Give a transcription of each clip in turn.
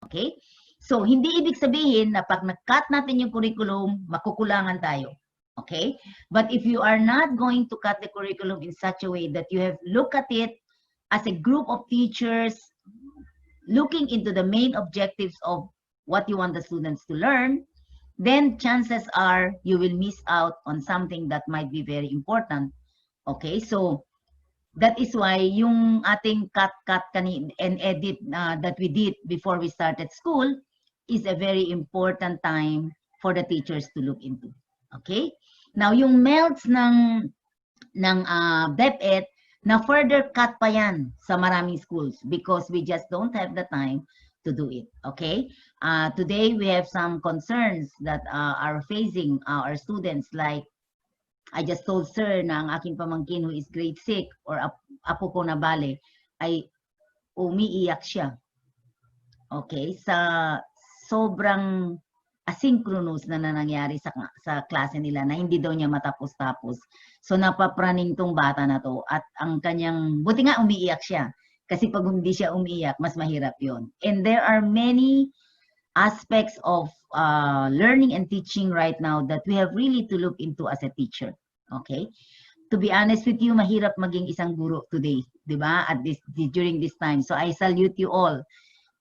Okay? So, hindi ibig sabihin na pag nag-cut natin yung curriculum, makukulangan tayo. Okay? But if you are not going to cut the curriculum in such a way that you have look at it as a group of teachers looking into the main objectives of what you want the students to learn, then chances are you will miss out on something that might be very important. Okay? So, that is why yung ating cut and edit that we did before we started school is a very important time for the teachers to look into. Okay? Now, yung melts ng DepEd, na further cut pa yan sa maraming schools because we just don't have the time to do it. Okay? Today, we have some concerns that are facing our students, like I just told sir na ang aking pamangkin who is grade 6 or apo ko na bale ay umiiyak siya. Okay, sa sobrang asynchronous na nangyari sa klase nila na hindi daw niya matapos-tapos. So napapraning tong bata na to at ang kanyang, buti nga umiiyak siya. Kasi pag hindi siya umiiyak, mas mahirap yon. And there are many aspects of learning and teaching right now that we have really to look into as a teacher. Okay? To be honest with you, mahirap maging isang guro today, di ba? During this time. So I salute you all.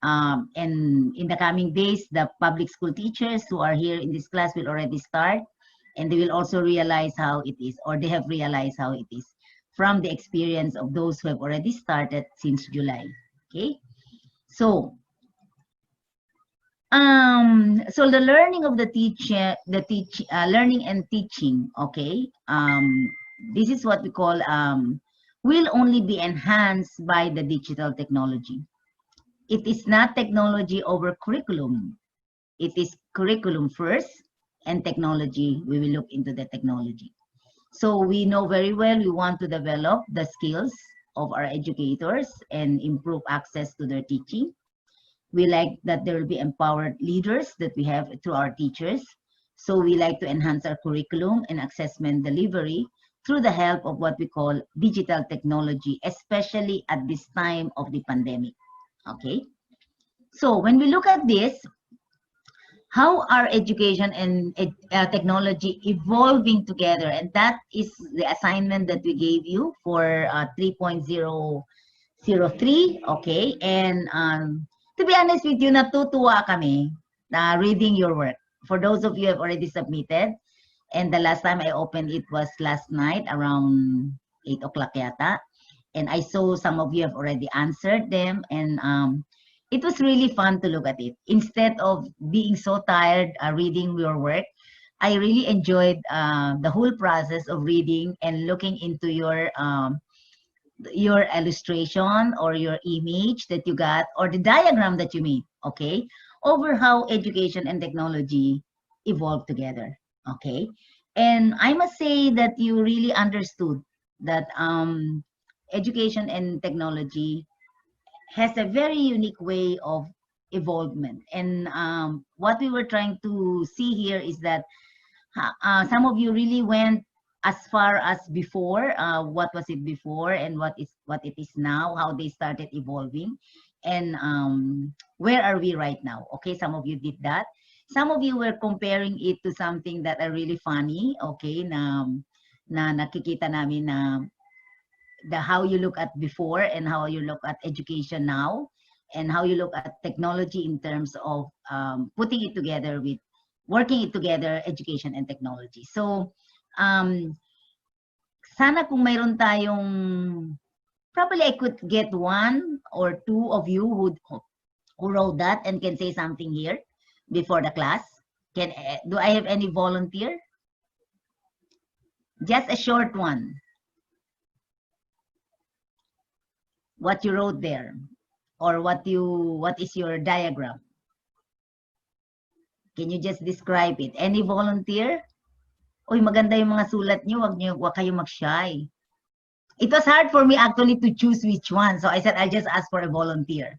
And in the coming days, the public school teachers who are here in this class will already start, and they will also realize how it is, or they have realized how it is from the experience of those who have already started since July. Okay? So, so the learning of learning and teaching, okay, this is what we call, will only be enhanced by the digital technology. It is not technology over curriculum. It is curriculum first and technology. We will look into the technology. So we know very well we want to develop the skills of our educators and improve access to their teaching. We like that there will be empowered leaders that we have through our teachers. So we like to enhance our curriculum and assessment delivery through the help of what we call digital technology, especially at this time of the pandemic. Okay? So when we look at this, how are education and technology evolving together? And that is the assignment that we gave you for 3.003. Okay? And to be honest with you, natutuwa kami reading your work. For those of you who have already submitted, and the last time I opened it was last night around 8 o'clock yata. And I saw some of you have already answered them. And it was really fun to look at it. Instead of being so tired reading your work, I really enjoyed the whole process of reading and looking into your illustration or your image that you got or the diagram that you made, okay, over how education and technology evolve together, okay? And I must say that you really understood that education and technology has a very unique way of evolvement. And what we were trying to see here is that some of you really went as far as before, what was it before and what it is now, how they started evolving, and where are we right now? Okay, some of you did that. Some of you were comparing it to something that are really funny, okay, na nakikita namin na how you look at before and how you look at education now, and how you look at technology in terms of putting it together with working it together, education and technology. So, sana kung mayroon tayong, probably I could get one or two of you who wrote that and can say something here before the class. Do I have any volunteer? Just a short one. What you wrote there, or what is your diagram? Can you just describe it? Any volunteer? Uy, maganda yung mga sulat niyo, wag kayo mag-shy. It was hard for me actually to choose which one, so I said I'll just ask for a volunteer.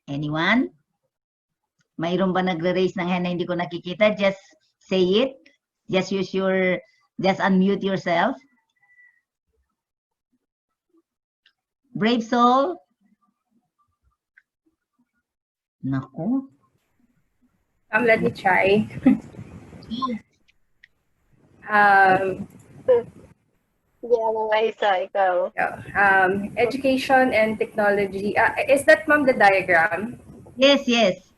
Anyone? Mayroon ba nagre-raise ng hand na hindi ko nakikita? Just say it. Just unmute yourself. Brave soul. Naku. Let me try. So, um, Yeah, mga isa, ikaw. Education and technology. Is that, ma'am, the diagram? yes, yes.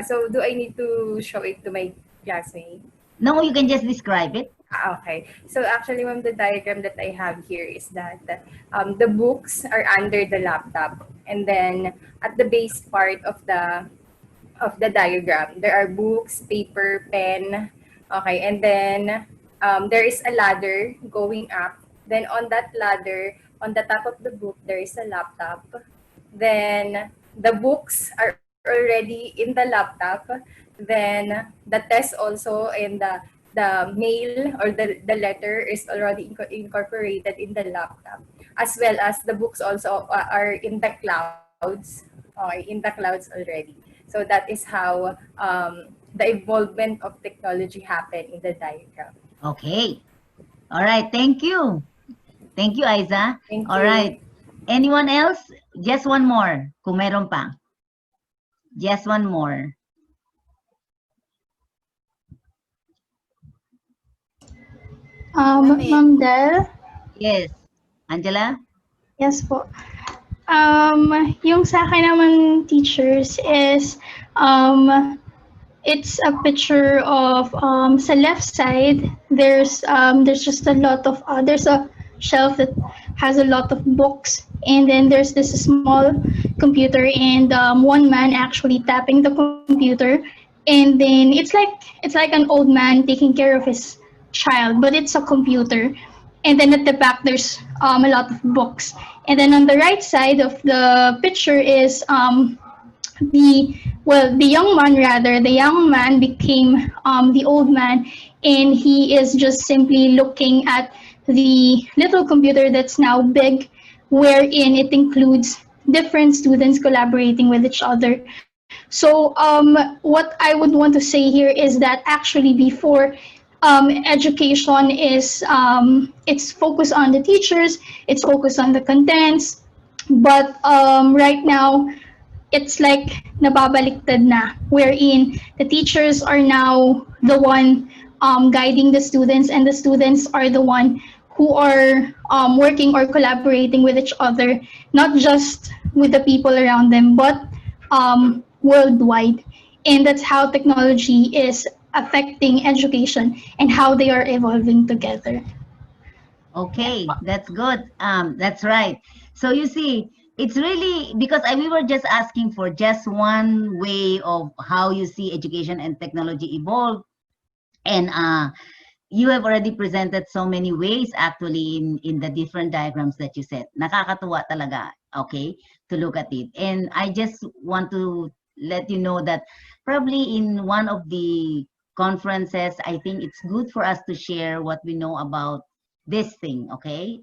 So do I need to show it to my classmate? No, you can just describe it. Okay. So actually, ma'am, the diagram that I have here is that the books are under the laptop, and then at the base part of the diagram, there are books, paper, pen. Okay, and then there is a ladder going up. Then on that ladder, on the top of the book, there is a laptop. Then the books are already in the laptop. Then the test also in the mail or the letter is already incorporated in the laptop, as well as the books also are in the clouds, okay, in the clouds already. So that is how the involvement of technology happened in the diagram. Okay. All right. Thank you. Thank you, Aiza. Thank All you. right. Anyone else? Just one more. Kung meron pa. Just one more. Ma'am Del? Yes. Angela? Yes po. Yung sa akin namang teachers is, it's a picture of, sa left side, there's just a lot of, there's a shelf that has a lot of books, and then there's this small computer, and one man actually tapping the computer, and then it's like an old man taking care of his child, but it's a computer. And then at the back there's a lot of books, and then on the right side of the picture is the the young man, rather, the young man became the old man, and he is just simply looking at the little computer that's now big, wherein it includes different students collaborating with each other. So what I would want to say here is that actually before, education is, it's focused on the teachers, it's focused on the contents, but right now it's like nababaliktad na, wherein the teachers are now the one guiding the students, and the students are the one who are working or collaborating with each other, not just with the people around them, but worldwide. And that's how technology is affecting education and how they are evolving together. Okay, that's good. That's right. So you see, it's really because we were just asking for just one way of how you see education and technology evolve, and you have already presented so many ways actually in the different diagrams that you said. Nakakatuwa talaga, okay, to look at it. And I just want to let you know that probably in one of the conferences, I think it's good for us to share what we know about this thing, okay,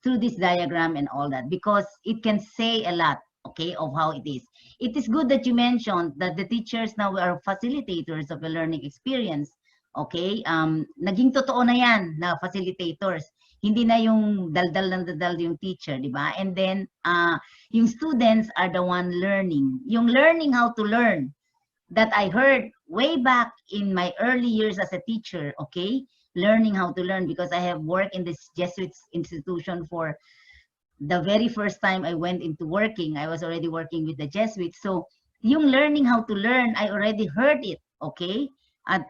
through this diagram and all that, because it can say a lot, okay, of how it is. It is good that you mentioned that the teachers now are facilitators of the learning experience. Okay, naging totoo na yan na facilitators. Hindi na yung daldal ng daldal yung teacher, di ba? And then, yung students are the one learning. Yung learning how to learn that I heard way back in my early years as a teacher, okay? Learning how to learn, because I have worked in this Jesuit institution for the very first time I went into working. I was already working with the Jesuits. So, yung learning how to learn, I already heard it, okay? At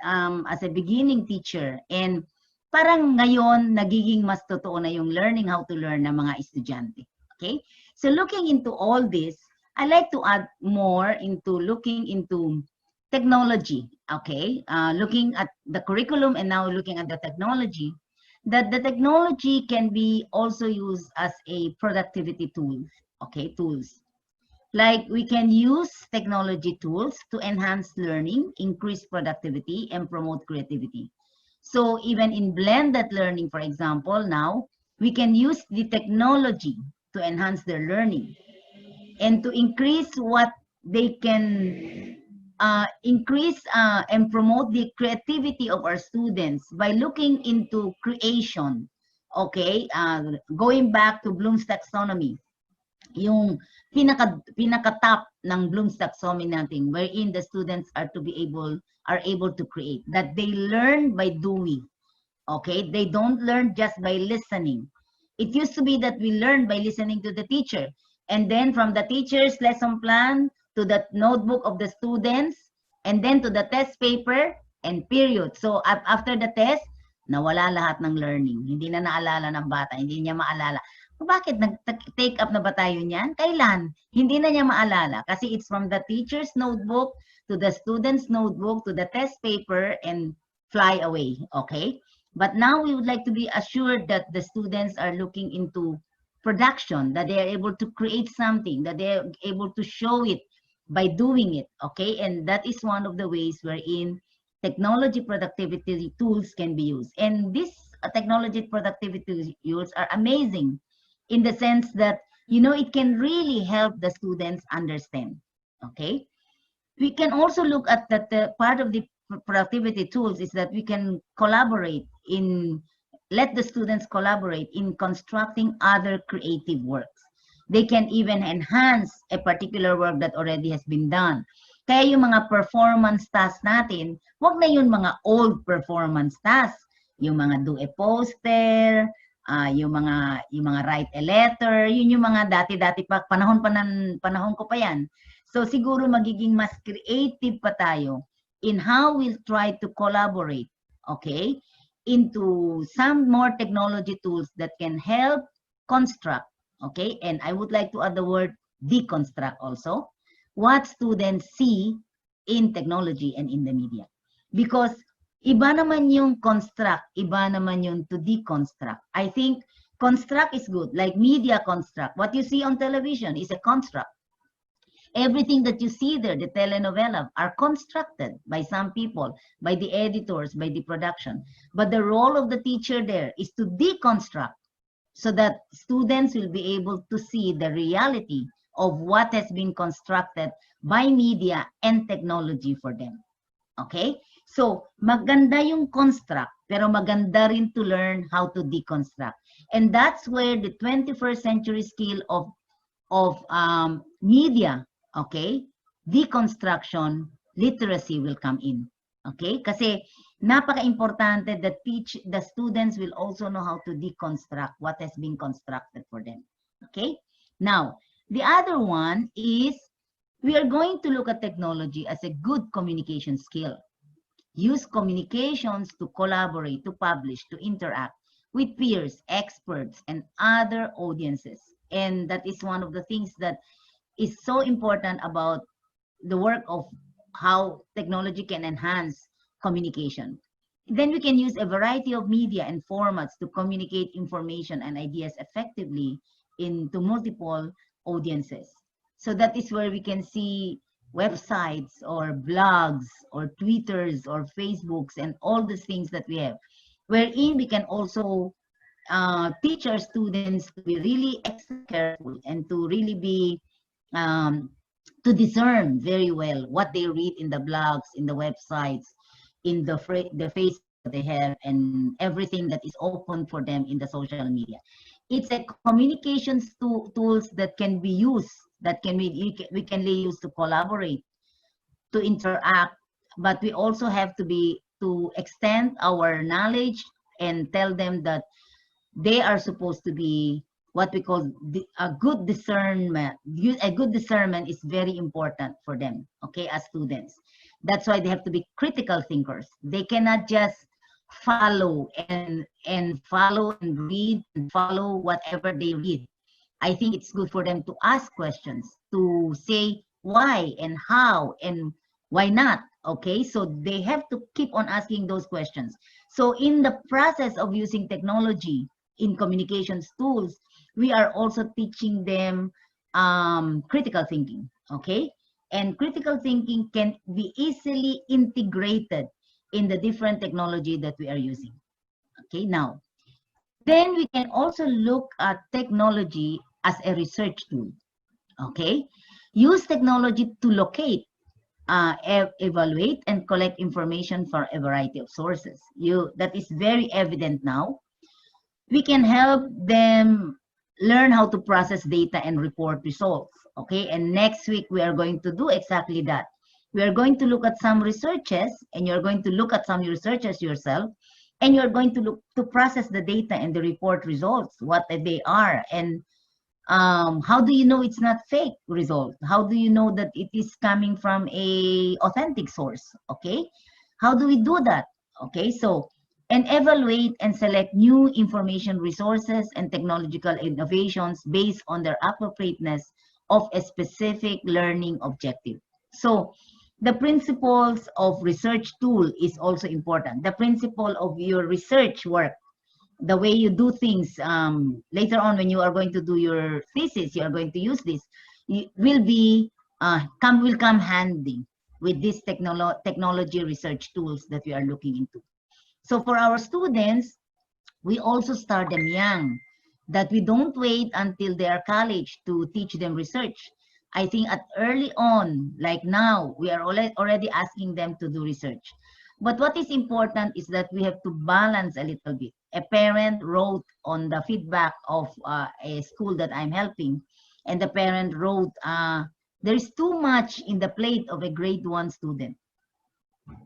as a beginning teacher, and parang ngayon nagiging mas totoo na yung learning how to learn ng mga estudyante. Okay? So looking into all this, I like to add more into looking into technology. Okay? Looking at the curriculum and now looking at the technology, that the technology can be also used as a productivity tool. Okay? Tools. Like we can use technology tools to enhance learning, increase productivity, and promote creativity. So even in blended learning, for example, now we can use the technology to enhance their learning and to increase what they can increase and promote the creativity of our students by looking into creation. Okay, going back to Bloom's taxonomy. yung pinaka top ng Bloom's taxonomy natin, wherein the students are able to create, that they learn by doing. Okay, they don't learn just by listening. It used to be that we learn by listening to the teacher, and then from the teacher's lesson plan to the notebook of the students, and then to the test paper, and period. So after the test, nawala lahat ng learning. Hindi na naalala ng bata, hindi niya maalala. Bakit nag-take up na ba tayo niyan? Kailan? Hindi na niya maalala kasi it's from the teacher's notebook to the student's notebook to the test paper and fly away. Okay? But now we would like to be assured that the students are looking into production, that they are able to create something, that they are able to show it by doing it, okay? And that is one of the ways wherein technology productivity tools can be used. And these technology productivity tools are amazing in the sense that, you know, it can really help the students understand, okay? We can also look at that part of the productivity tools is that we can let the students collaborate in constructing other creative works. They can even enhance a particular work that already has been done. Kaya yung mga performance tasks natin, wag na yun mga old performance tasks, yung mga do a poster, yung mga write a letter, yun yung mga dati-dati pa, panahon ko pa yan. So siguro magiging mas creative pa tayo in how we'll try to collaborate, okay, into some more technology tools that can help construct, okay, and I would like to add the word deconstruct also, what students see in technology and in the media. Because iba naman yung construct, iba naman yung to deconstruct. I think construct is good, like media construct. What you see on television is a construct. Everything that you see there, the telenovela, are constructed by some people, by the editors, by the production. But the role of the teacher there is to deconstruct so that students will be able to see the reality of what has been constructed by media and technology for them. Okay? So, maganda yung construct, pero maganda rin to learn how to deconstruct. And that's where the 21st century skill of media, okay, deconstruction literacy will come in. Okay? Kasi napaka-importante that the students will also know how to deconstruct what has been constructed for them. Okay? Now, the other one is we are going to look at technology as a good communication skill. Use communications to collaborate, to publish, to interact with peers, experts, and other audiences. And that is one of the things that is so important about the work of how technology can enhance communication. Then we can use a variety of media and formats to communicate information and ideas effectively into multiple audiences. So that is where we can see websites or blogs or Twitters or Facebooks and all these things that we have, wherein we can also teach our students to be really extra careful and to really be to discern very well what they read in the blogs, in the websites, in the Facebook they have, and everything that is open for them in the social media. It's a communications tools that can be used, that we can use to collaborate, to interact, but we also have to extend our knowledge and tell them that they are supposed to be what we call a good discernment. A good discernment is very important for them, okay, as students. That's why they have to be critical thinkers. They cannot just follow and read and follow whatever they read. I think it's good for them to ask questions, to say why and how and why not, okay? So they have to keep on asking those questions. So in the process of using technology in communications tools, we are also teaching them critical thinking, okay? And critical thinking can be easily integrated in the different technology that we are using, okay? Now, then we can also look at technology as a research tool, okay? Use technology to locate, evaluate, and collect information from a variety of sources. That is very evident now. We can help them learn how to process data and report results. Okay, and next week we are going to do exactly that. We are going to look at some researches, and you're going to look at some researches yourself, and you're going to look to process the data and the report results, what they are, and how do you know it's not fake result? How do you know that it is coming from a authentic source? Okay, how do we do that? Okay, so and evaluate and select new information resources and technological innovations based on their appropriateness of a specific learning objective. So the principles of research tool is also important. The principle of your research work, the way you do things, later on when you are going to do your thesis, you are going to use this, will be will come handy with these technology research tools that we are looking into. So for our students, we also start them young, that we don't wait until they are college to teach them research. I think at early on, like now, we are already asking them to do research. But what is important is that we have to balance a little bit. A parent wrote on the feedback of a school that I'm helping, and the parent wrote, there's too much in the plate of a grade 1 student.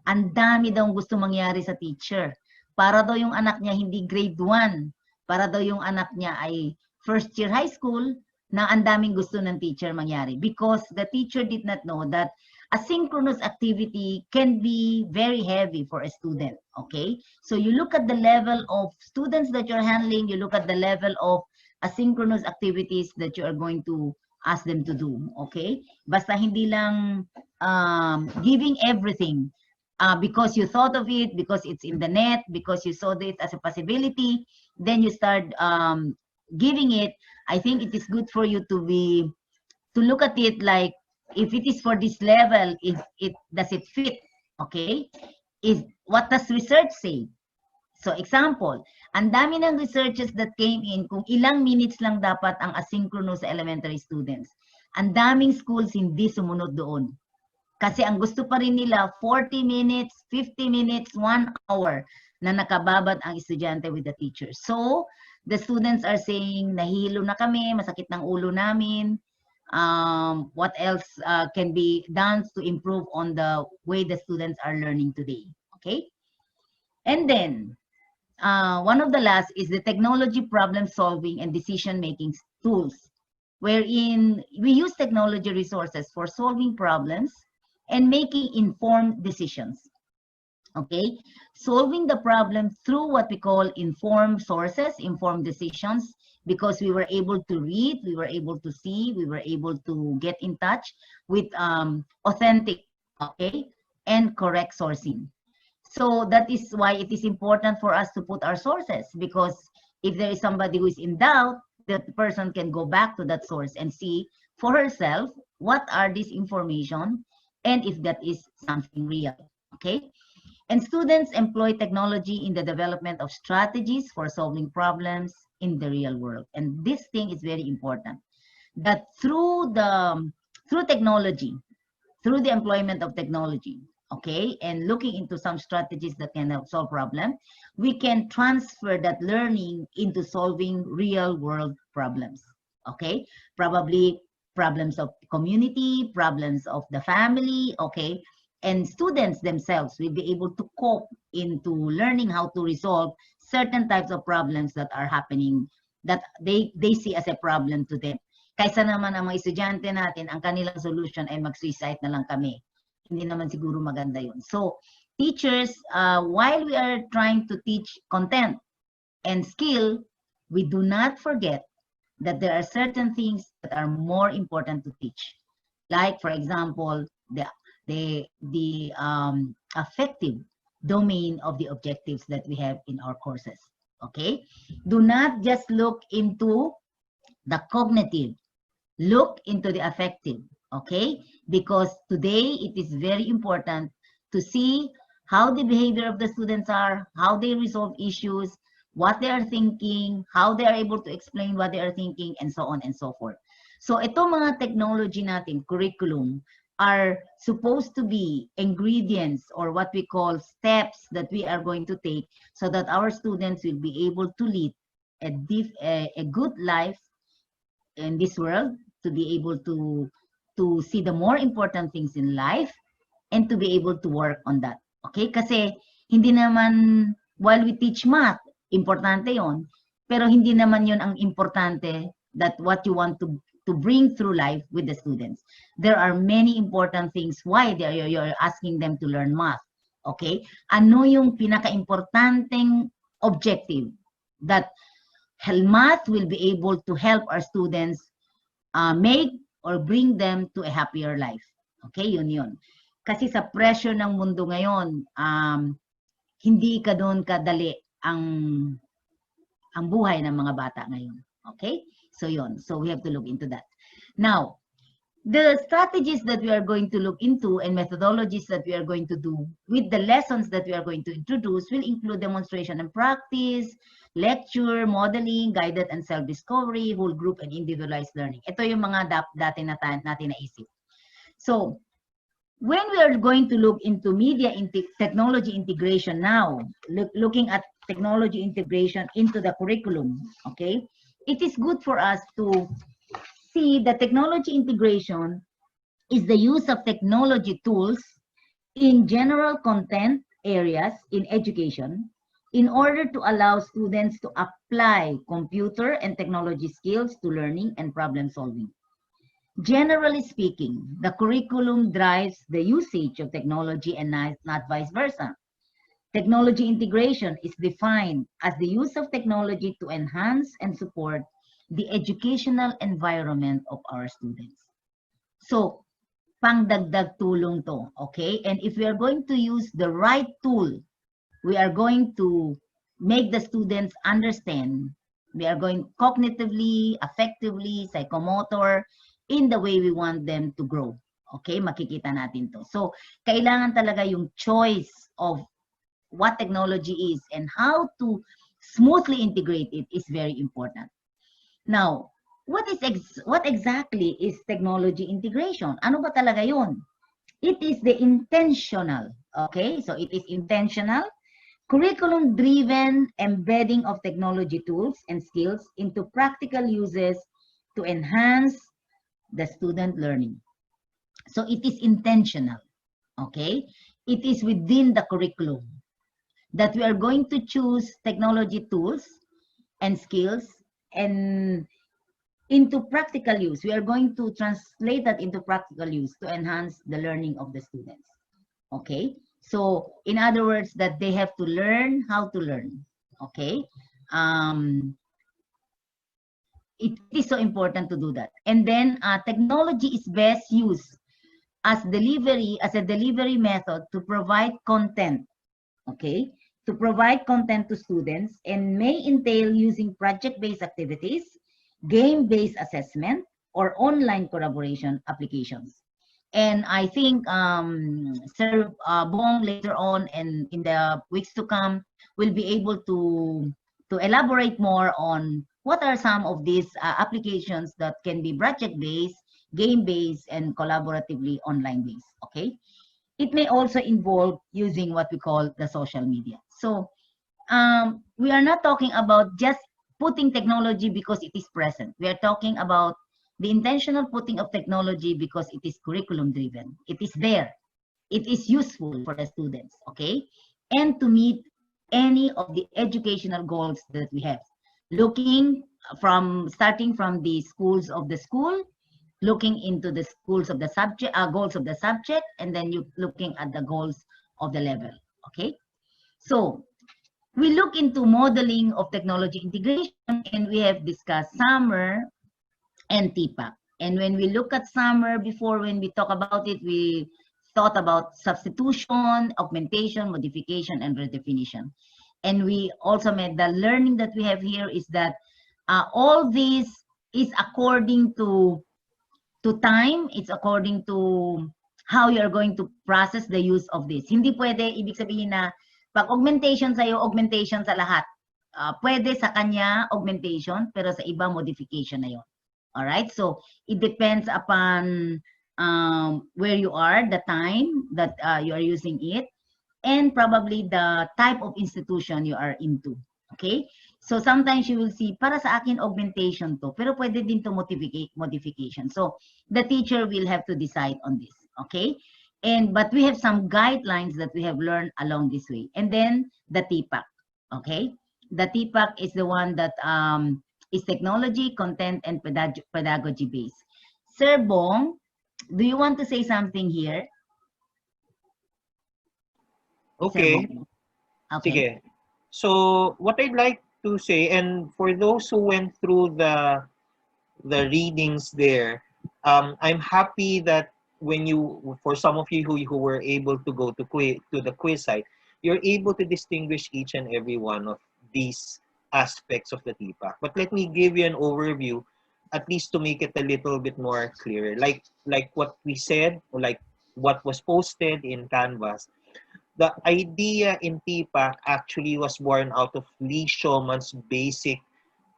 Ang dami daw gusto mangyari sa teacher. Para daw yung anak niya hindi grade 1. Para daw yung anak niya ay first year high school na ang daming gusto ng teacher mangyari. Because the teacher did not know that asynchronous activity can be very heavy for a student. Okay? So you look at the level of students that you're handling, you look at the level of asynchronous activities that you are going to ask them to do. Okay? Basta hindi lang giving everything. Because you thought of it, because it's in the net, because you saw it as a possibility, then you start giving it. I think it is good for you to look at it like, if it is for this level, does it fit? Okay, what does research say? So example, ang dami ng researches that came in kung ilang minutes lang dapat ang asynchronous elementary students. Ang daming schools hindi sumunod doon. Kasi ang gusto pa rin nila 40 minutes, 50 minutes, 1 hour na nakababad ang estudyante with the teacher. So, the students are saying, nahilo na kami, masakit ng ulo namin. What else can be done to improve on the way the students are learning today? Okay? And then, one of the last is the technology problem solving and decision making tools, wherein we use technology resources for solving problems and making informed decisions. Okay, solving the problem through what we call informed sources, informed decisions, because we were able to read, we were able to see, we were able to get in touch with authentic, okay, and correct sourcing. So that is why it is important for us to put our sources, because if there is somebody who is in doubt, that person can go back to that source and see for herself what are these information and if that is something real. Okay, and students employ technology in the development of strategies for solving problems in the real world. And this thing is very important, that through technology, through the employment of technology, okay, and looking into some strategies that can help solve problems, we can transfer that learning into solving real world problems. Okay, probably problems of community, problems of the family, okay, and students themselves will be able to cope into learning how to resolve certain types of problems that are happening, that they see as a problem to them. Kaysa naman ang mga estudyante natin, ang kanilang solution ay mag-suicide na lang kami. Hindi naman siguro maganda yun. So, teachers, while we are trying to teach content and skill, we do not forget that there are certain things that are more important to teach. Like, for example, the affective domain of the objectives that we have in our courses. Okay? Do not just look into the cognitive. Look into the affective. Okay? Because today it is very important to see how the behavior of the students are, how they resolve issues, what they are thinking, how they are able to explain what they are thinking, and so on and so forth. So ito mga technology natin, curriculum, are supposed to be ingredients or what we call steps that we are going to take so that our students will be able to lead a good life in this world, to be able to see the more important things in life, and to be able to work on that. Okay? Kasi hindi naman, while we teach math, importante yon, pero hindi naman yon ang importante that what you want to bring through life with the students. There are many important things why you're asking them to learn math. Okay? Ano yung pinaka-importanteng objective that math will be able to help our students make or bring them to a happier life. Okay? Yun. Kasi sa pressure ng mundo ngayon, hindi ka doon kadali ang buhay ng mga bata ngayon. Okay? So yun. So we have to look into that. Now, the strategies that we are going to look into and methodologies that we are going to do with the lessons that we are going to introduce will include demonstration and practice, lecture, modeling, guided and self-discovery, whole group, and individualized learning. Ito yung mga dati natin naisip. So, when we are going to look into technology integration now, looking at technology integration into the curriculum, okay, it is good for us to see that technology integration is the use of technology tools in general content areas in education in order to allow students to apply computer and technology skills to learning and problem solving. Generally speaking, the curriculum drives the usage of technology and not vice versa. Technology integration is defined as the use of technology to enhance and support the educational environment of our students. So, pangdagdag tulong to, okay? And if we are going to use the right tool, we are going to make the students understand. We are going cognitively, affectively, psychomotor, in the way we want them to grow. Okay? Makikita natin to. So, kailangan talaga yung choice of what technology is and how to smoothly integrate it is very important. Now, what exactly is technology integration? Ano ba talaga yun? It is the intentional, okay? So it is intentional, curriculum-driven embedding of technology tools and skills into practical uses to enhance the student learning. So it is intentional, okay? It is within the curriculum that we are going to choose technology tools and skills and into practical use. We are going to translate that into practical use to enhance the learning of the students. Okay? So, in other words, that they have to learn how to learn. Okay? It is so important to do that. And then, technology is best used as a delivery method to provide content. Okay? To provide content to students and may entail using project-based activities, game-based assessment, or online collaboration applications. And I think Sir Bong later on and in the weeks to come will be able to elaborate more on what are some of these applications that can be project-based, game-based, and collaboratively online-based. Okay? It may also involve using what we call the social media. So we are not talking about just putting technology because it is present. We are talking about the intentional putting of technology because it is curriculum driven. It is there. It is useful for the students, okay? And to meet any of the educational goals that we have. Starting from the schools of the school, looking into the schools of the subject, goals of the subject, and then you looking at the goals of the level, okay? So we look into modeling of technology integration, and we have discussed summer and TPAC. And when we look at summer before, when we talk about it, we thought about substitution, augmentation, modification, and redefinition. And we also made the learning that we have here is that all this is according to time, it's according to how you're going to process the use of this. Hindi pwede, ibig sabihin na, pag augmentation sa'yo, augmentation sa lahat. Pwede sa kanya, augmentation, pero sa iba, modification na yun. Alright? So, it depends upon where you are, the time that you are using it, and probably the type of institution you are into. Okay? So sometimes you will see, para sa akin, augmentation to, pero pwede din to modification. So the teacher will have to decide on this, okay? But we have some guidelines that we have learned along this way. And then the TPAC, okay? The TPAC is the one that is technology, content, and pedagogy based. Sir Bong, do you want to say something here? Okay. Okay. Sige. So what I'd like to say, and for those who went through the readings there, I'm happy that when you, for some of you who were able to go to the quiz site, you're able to distinguish each and every one of these aspects of the TPAC. But let me give you an overview, at least to make it a little bit more clearer. Like what we said, or like what was posted in Canvas, the idea in TPAC actually was born out of Lee Showman's basic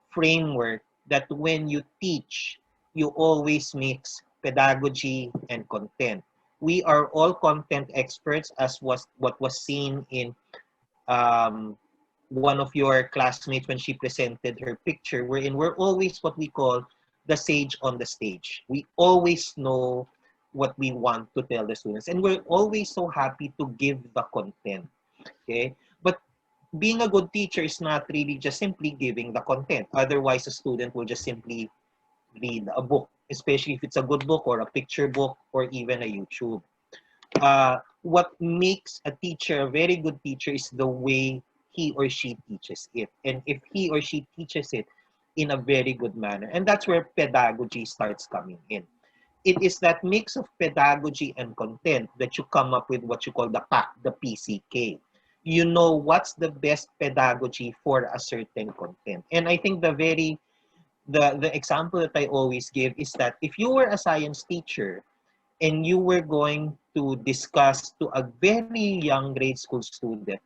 framework that when you teach, you always mix pedagogy and content. We are all content experts, as was what was seen in one of your classmates when she presented her picture, wherein we're always what we call the sage on the stage. We always know what we want to tell the students, and we're always so happy to give the content. Okay, but being a good teacher is not really just simply giving the content. Otherwise, a student will just simply read a book, especially if it's a good book or a picture book or even a YouTube. What makes a teacher a very good teacher is the way he or she teaches it. And if he or she teaches it in a very good manner. And that's where pedagogy starts coming in. It is that mix of pedagogy and content that you come up with what you call the PAC, the PCK. You know what's the best pedagogy for a certain content. And I think the example that I always give is that if you were a science teacher and you were going to discuss to a very young grade school student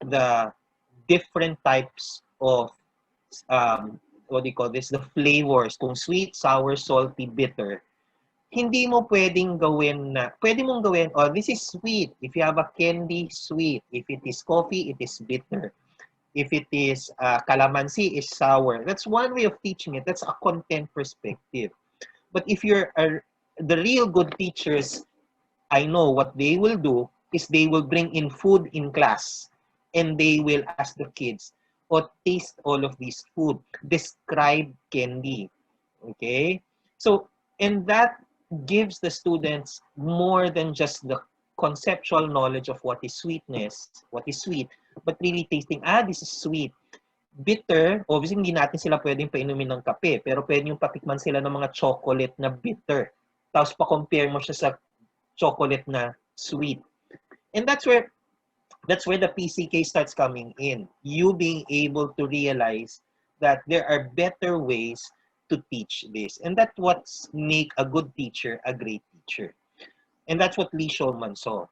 the different types of what do you call this, the flavors, kung sweet, sour, salty, bitter, hindi mo pwedeng gawin na, pwede mong gawin, oh, this is sweet. If you have a candy, sweet. If it is coffee, it is bitter. If it is calamansi, is sour. That's one way of teaching it. That's a content perspective. But if you're the real good teachers, I know what they will do is they will bring in food in class and they will ask the kids, oh, taste all of this food. Describe candy. Okay? So, and that gives the students more than just the conceptual knowledge of what is sweetness, what is sweet, but really tasting, this is sweet. Bitter, obviously hindi natin sila pwedeng painumin ng kape, pero pwede yung patikman sila ng mga chocolate na bitter. Tapos pa-compare mo siya sa chocolate na sweet. And that's where the PCK starts coming in. You being able to realize that there are better ways to teach this. And that's what make a good teacher a great teacher. And that's what Lee Shulman saw.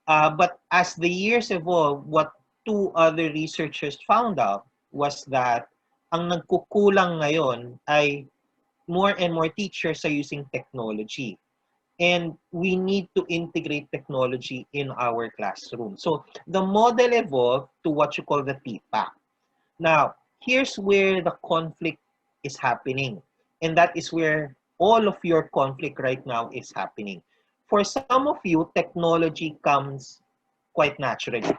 But as the years evolved, what two other researchers found out was that ang nagkukulang ngayon ay more and more teachers are using technology. And we need to integrate technology in our classroom. So the model evolved to what you call the TPAC. Now, here's where the conflict is happening. And that is where all of your conflict right now is happening. For some of you, technology comes quite naturally.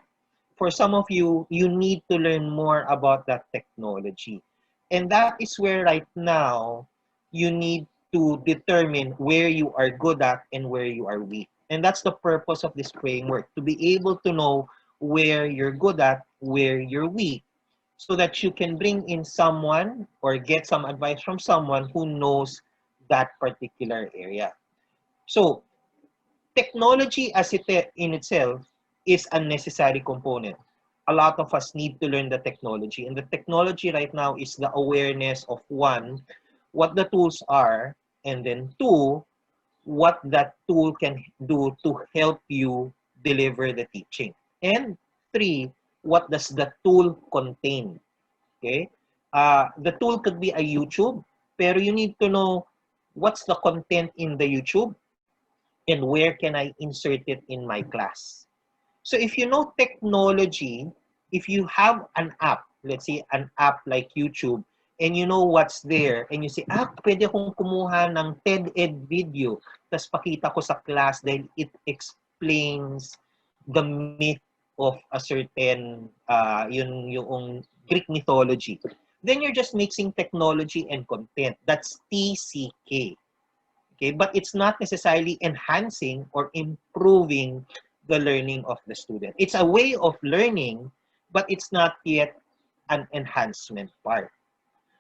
For some of you, you need to learn more about that technology. And that is where right now, you need to determine where you are good at and where you are weak. And that's the purpose of this framework, to be able to know where you're good at, where you're weak, so that you can bring in someone or get some advice from someone who knows that particular area. So technology as it in itself is a necessary component. A lot of us need to learn the technology. And the technology right now is the awareness of, one, what the tools are, and then two, what that tool can do to help you deliver the teaching. And three, what does the tool contain? Okay? The tool could be a YouTube, pero you need to know what's the content in the YouTube and where can I insert it in my class. So if you know technology, if you have an app let's say, an app like YouTube, and you know what's there, and you say, pwede akong kumuha ng TED-Ed video, tapos pakita ko sa class dahil it explains the myth of a certain, yung Greek mythology. Then you're just mixing technology and content. That's TCK. Okay, but it's not necessarily enhancing or improving the learning of the student. It's a way of learning, but it's not yet an enhancement part.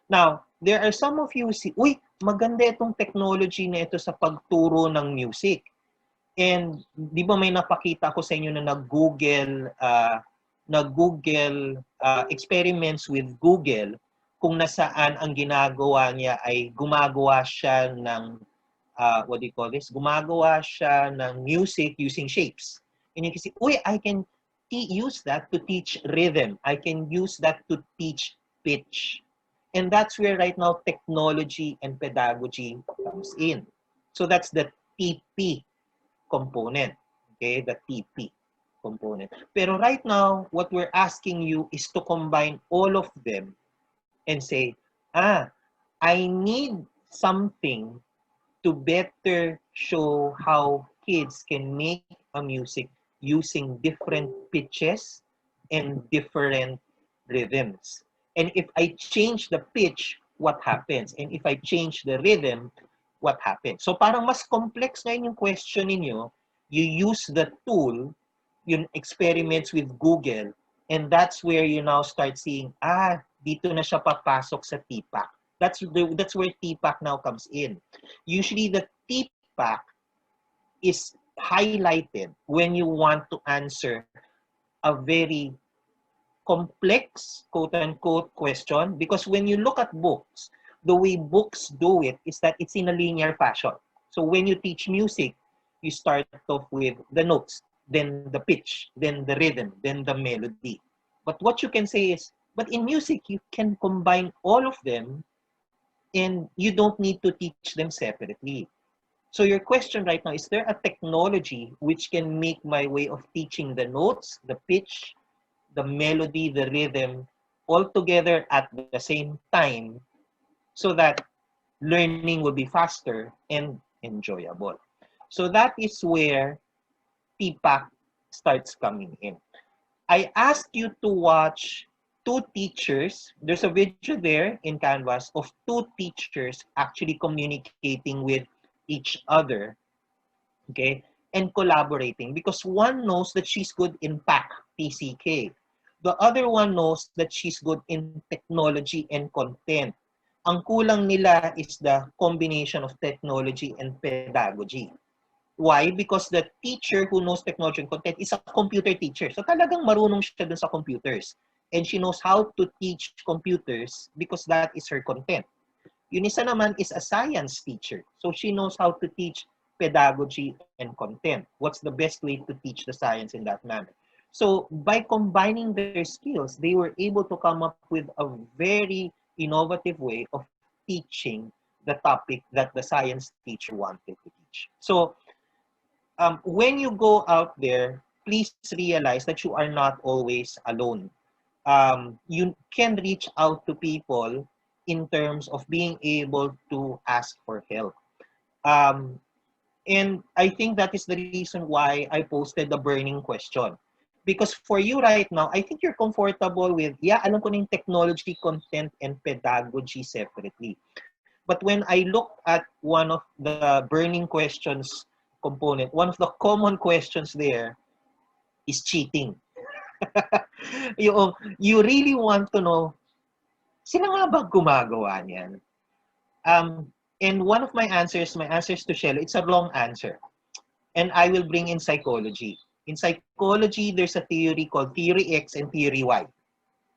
Now, there are some of you who say, uy, maganda itong technology na ito sa pagturo ng music. And di ba may napakita ko sa inyo na nag-Google experiments with Google kung nasaan ang ginagawa niya ay gumagawa siya ng what do you call this? Gumagawa siya ng music using shapes. And you can see, uy, I can use that to teach rhythm. I can use that to teach pitch. And that's where right now technology and pedagogy comes in. So that's the TP component. Okay, the TP component. Pero right now, what we're asking you is to combine all of them and say, I need something to better show how kids can make a music using different pitches and different rhythms. And if I change the pitch, what happens? And if I change the rhythm, what happens? So parang mas complex ngayon yung question ninyo. You use the tool, yung experiments with Google, and that's where you now start seeing, dito na siya papasok sa TPAC. That's where TPAC now comes in. Usually the TPAC is highlighted when you want to answer a very complex, quote-unquote, question. Because when you look at books, the way books do it is that it's in a linear fashion. So when you teach music, you start off with the notes, then the pitch, then the rhythm, then the melody. But what you can say is, but in music, you can combine all of them and you don't need to teach them separately. So your question right now, is there a technology which can make my way of teaching the notes, the pitch, the melody, the rhythm, all together at the same time so that learning will be faster and enjoyable? So that is where TPAC starts coming in. I asked you to watch two teachers. There's a video there in Canvas of two teachers actually communicating with each other, okay, and collaborating, because one knows that she's good in PAC, TCK. The other one knows that she's good in technology and content. Ang kulang nila is the combination of technology and pedagogy. Why? Because the teacher who knows technology and content is a computer teacher. So talagang marunong siya dun sa computers. And she knows how to teach computers because that is her content. Yung isa naman is a science teacher. So she knows how to teach pedagogy and content. What's the best way to teach the science in that manner? So by combining their skills, they were able to come up with a very innovative way of teaching the topic that the science teacher wanted to teach. So when you go out there, please realize that you are not always alone. You can reach out to people in terms of being able to ask for help. And I think that is the reason why I posted the burning question. Because for you right now, I think you're comfortable with, alam ko na yung technology, content, and pedagogy separately. But when I look at one of the burning questions component, one of the common questions there is cheating. You really want to know, sino nga ba gumagawa niyan? And one of my answers to Shelo, it's a long answer. And I will bring in psychology. In psychology, there's a theory called Theory X and Theory Y.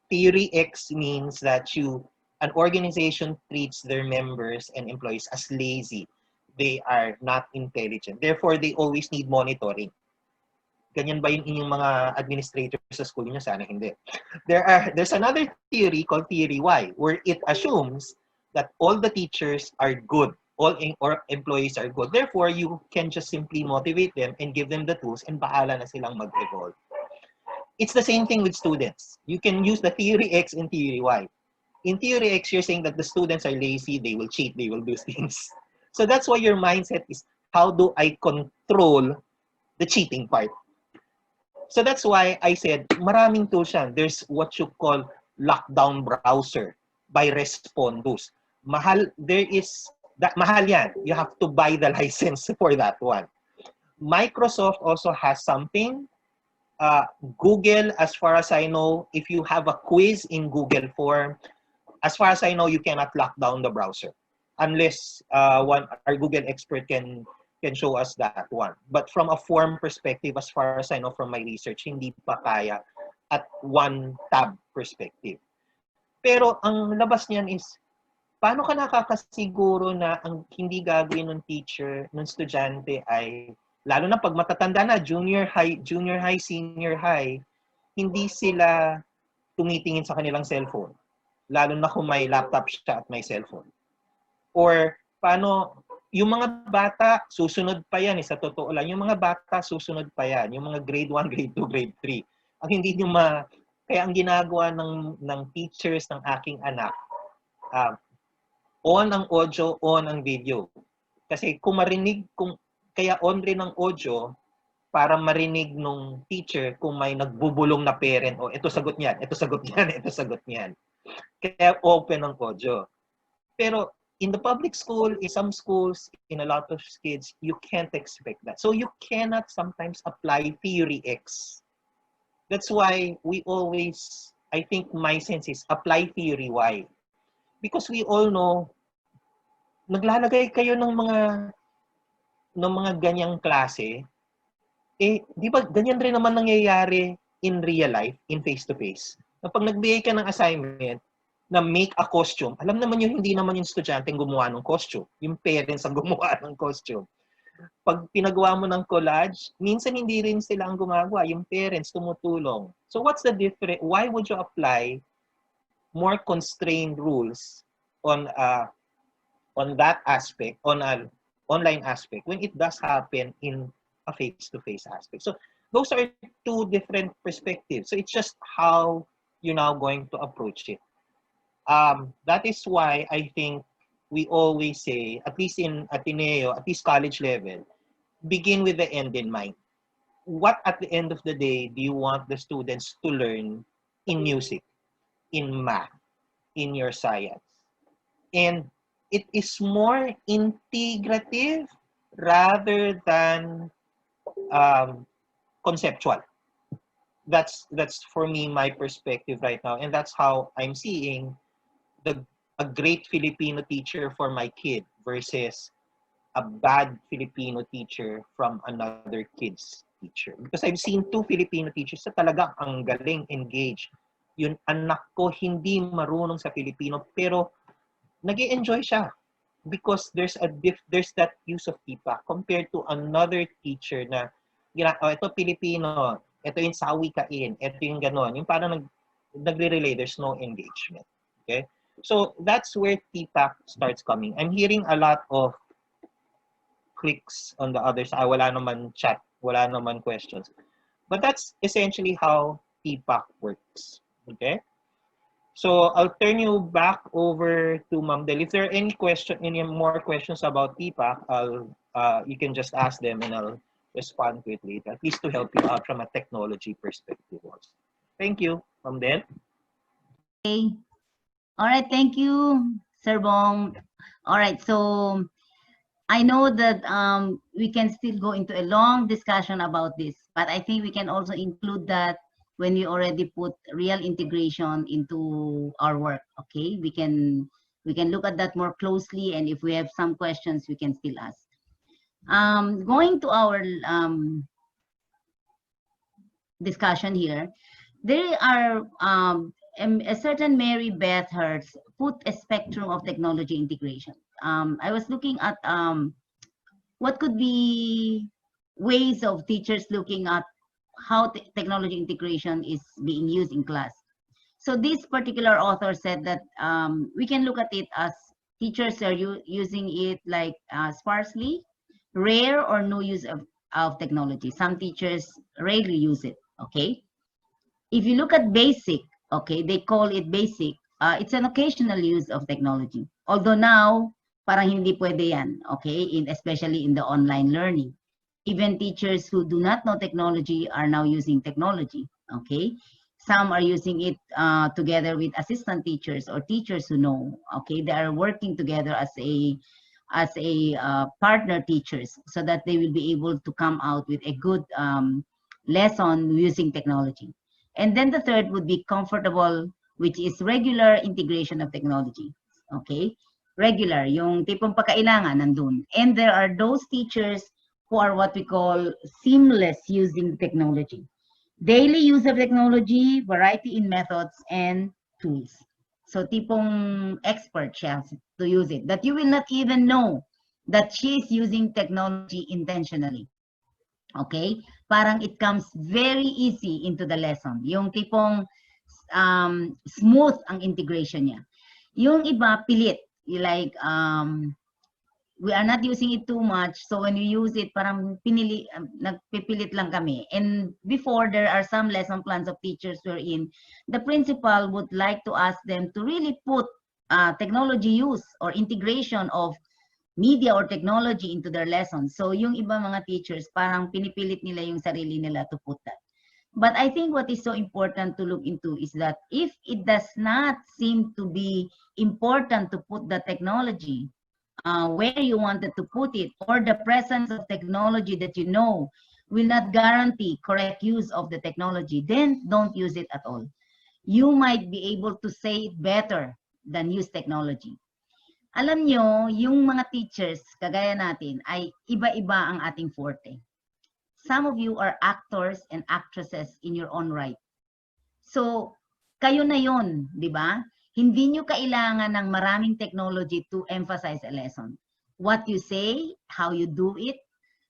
Theory X means that an organization treats their members and employees as lazy. They are not intelligent. Therefore, they always need monitoring. Ganyan ba yung inyong mga administrators sa school niyo? Sana hindi. There's another theory called Theory Y, where it assumes that all the teachers are good, all employees are good. Therefore, you can just simply motivate them and give them the tools and bahala na silang mag-evolve. it's the same thing with students. You can use the theory X and theory Y. In theory X, you're saying that the students are lazy, they will cheat, they will do things. So that's why your mindset is, how do I control the cheating part? So that's why I said, maraming tools yan. There's what you call lockdown browser by Respondus. Mahal, there is, that mahal yan. You have to buy the license for that one. Microsoft also has something. Google, as far as I know, if you have a quiz in Google form, as far as I know, you cannot lock down the browser unless our Google expert can show us that one. But from a form perspective, as far as I know from my research, hindi pa kaya at one tab perspective. Pero ang labas niyan is, paano ka nakakasiguro na ang hindi gagawin ng teacher, ng estudyante ay, lalo na pag matatanda na, junior high, senior high, hindi sila tumitingin sa kanilang cellphone. Lalo na kung may laptop siya at may cellphone. Or paano, yung mga bata, susunod pa yan, sa totoo lang, yung mga bata, susunod pa yan, yung mga grade 1, grade 2, grade 3. Ang hindi nyo kaya ang ginagawa ng teachers ng aking anak, on ang audio, on ang video. Kasi kung marinig, kaya on rin ang audio, para marinig nung teacher kung may nagbubulong na parent, o ito sagot niyan, ito sagot niyan, ito sagot niyan. Kaya open ang audio. Pero in the public school, in some schools, in a lot of kids, you can't expect that. So you cannot sometimes apply theory X. That's why we always, I think my sense is, apply theory Y. Because we all know, naglalagay kayo ng mga ganyang klase, di ba ganyan rin naman nangyayari in real life, in face-to-face. Pag nagbigay ka ng assignment na make a costume, alam naman yun, hindi naman yung estudyante ang gumawa ng costume. Yung parents ang gumawa ng costume. Pag pinagawa mo ng collage, minsan hindi rin sila ang gumagawa. Yung parents tumutulong. So what's the difference? Why would you apply more constrained rules on that aspect, on an online aspect, when it does happen in a face-to-face aspect? So those are two different perspectives. So it's just how you're now going to approach it. That is why I think we always say, at least in Ateneo, at least college level, begin with the end in mind. What at the end of the day do you want the students to learn in music, in math, in your science? And it is more integrative rather than conceptual. That's for me my perspective right now, and that's how I'm seeing a great Filipino teacher for my kid versus a bad Filipino teacher from another kid's teacher. Because I've seen two Filipino teachers na talaga ang galing, engaged. Yung anak ko hindi marunong sa Filipino pero nag-enjoy siya because there's that use of TPAC compared to another teacher na ito Filipino, ito yung sawi kain, ito yung ganon. Yung parang nagre-relay, there's no engagement. Okay? So that's where TPAC starts coming. I'm hearing a lot of clicks on the other side. Wala naman chat, wala naman questions. But that's essentially how TPAC works. Okay? So I'll turn you back over to Ma'am Del. If there are any more questions about TPAC, you can just ask them and I'll respond to it later, at least to help you out from a technology perspective also. Thank you, Ma'am Del. Okay. All right, thank you, Sir Bong. All right, so I know that we can still go into a long discussion about this, but I think we can also include that when we already put real integration into our work. Okay, we can look at that more closely, and if we have some questions, we can still ask. Going to our discussion here, there are a certain Mary Beth Hertz put a spectrum of technology integration. I was looking at what could be ways of teachers looking at how technology integration is being used in class. So this particular author said that we can look at it as teachers are using it like sparsely, rare, or no use of technology. Some teachers rarely use it, okay? If you look at basic, okay, they call it basic. It's an occasional use of technology. Although now, parang hindi pwede yan, okay, especially in the online learning. Even teachers who do not know technology are now using technology, okay? Some are using it together with assistant teachers or teachers who know, okay? They are working together as a partner teachers so that they will be able to come out with a good lesson using technology. And then the third would be comfortable, which is regular integration of technology. Okay? Regular, yung tipong pagkailangan nandun. And there are those teachers who are what we call seamless using technology. Daily use of technology, variety in methods and tools. So tipong expert siya to use it. That you will not even know that she's using technology intentionally. Okay? Parang it comes very easy into the lesson. Yung tipong smooth ang integration niya. Yung iba, pilit. Like, we are not using it too much. So when we use it, parang nagpipilit lang kami. And before, there are some lesson plans of teachers wherein the principal would like to ask them to really put technology use or integration of media or technology into their lessons. So yung iba mga teachers, parang pinipilit nila yung sarili nila to put that. But I think what is so important to look into is that if it does not seem to be important to put the technology where you wanted to put it, or the presence of technology that you know will not guarantee correct use of the technology, then don't use it at all. You might be able to say it better than use technology. Alam nyo, yung mga teachers, kagaya natin, ay iba-iba ang ating forte. Some of you are actors and actresses in your own right. So, kayo na yon, di ba? Hindi nyo kailangan ng maraming technology to emphasize a lesson. What you say, how you do it,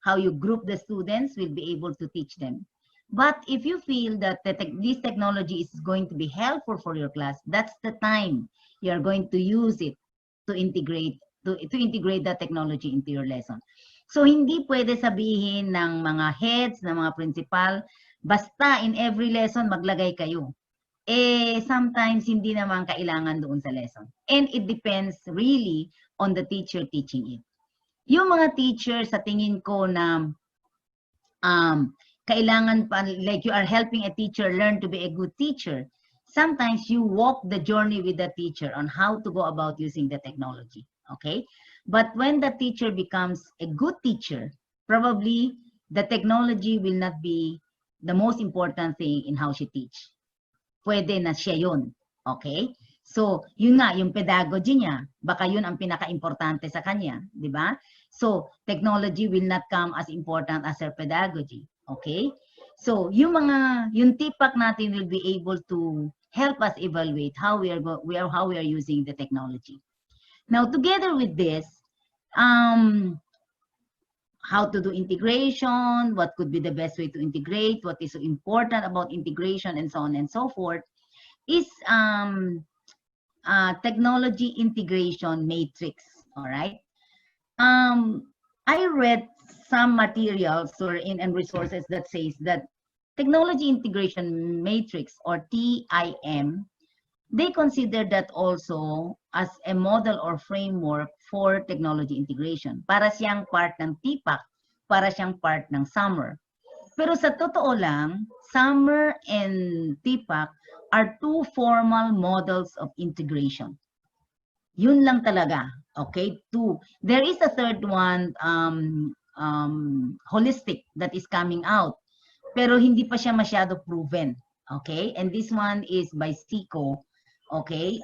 how you group the students will be able to teach them. But if you feel that this technology is going to be helpful for your class, that's the time you're going to use it to integrate that technology into your lesson. So hindi pwede sabihin ng mga heads, ng mga principal, basta in every lesson maglagay kayo. Sometimes hindi naman kailangan doon sa lesson. And it depends really on the teacher teaching it. Yung mga teacher sa tingin ko na kailangan pa, like you are helping a teacher learn to be a good teacher, sometimes you walk the journey with the teacher on how to go about using the technology, okay? But when the teacher becomes a good teacher, probably the technology will not be the most important thing in how she teach. Pwede na siya yun, okay? So, yun nga, yung pedagogy niya, baka yun ang pinaka-importante sa kanya, di ba? So, technology will not come as important as her pedagogy, okay? So, yung tipak natin will be able to help us evaluate how we are using the technology. Now, together with this, how to do integration, what could be the best way to integrate, what is so important about integration, and so on and so forth, is technology integration matrix, all right? I read some materials and resources that says that technology integration matrix, or TIM, they consider that also as a model or framework for technology integration. Para siyang part ng TPAC, para siyang part ng SUMMER. Pero sa totoo lang, SUMMER and TPAC are two formal models of integration. Yun lang talaga, okay? Two. There is a third one, holistic, that is coming out. Pero hindi pa siya masyado proven, okay? And this one is by SICO, okay?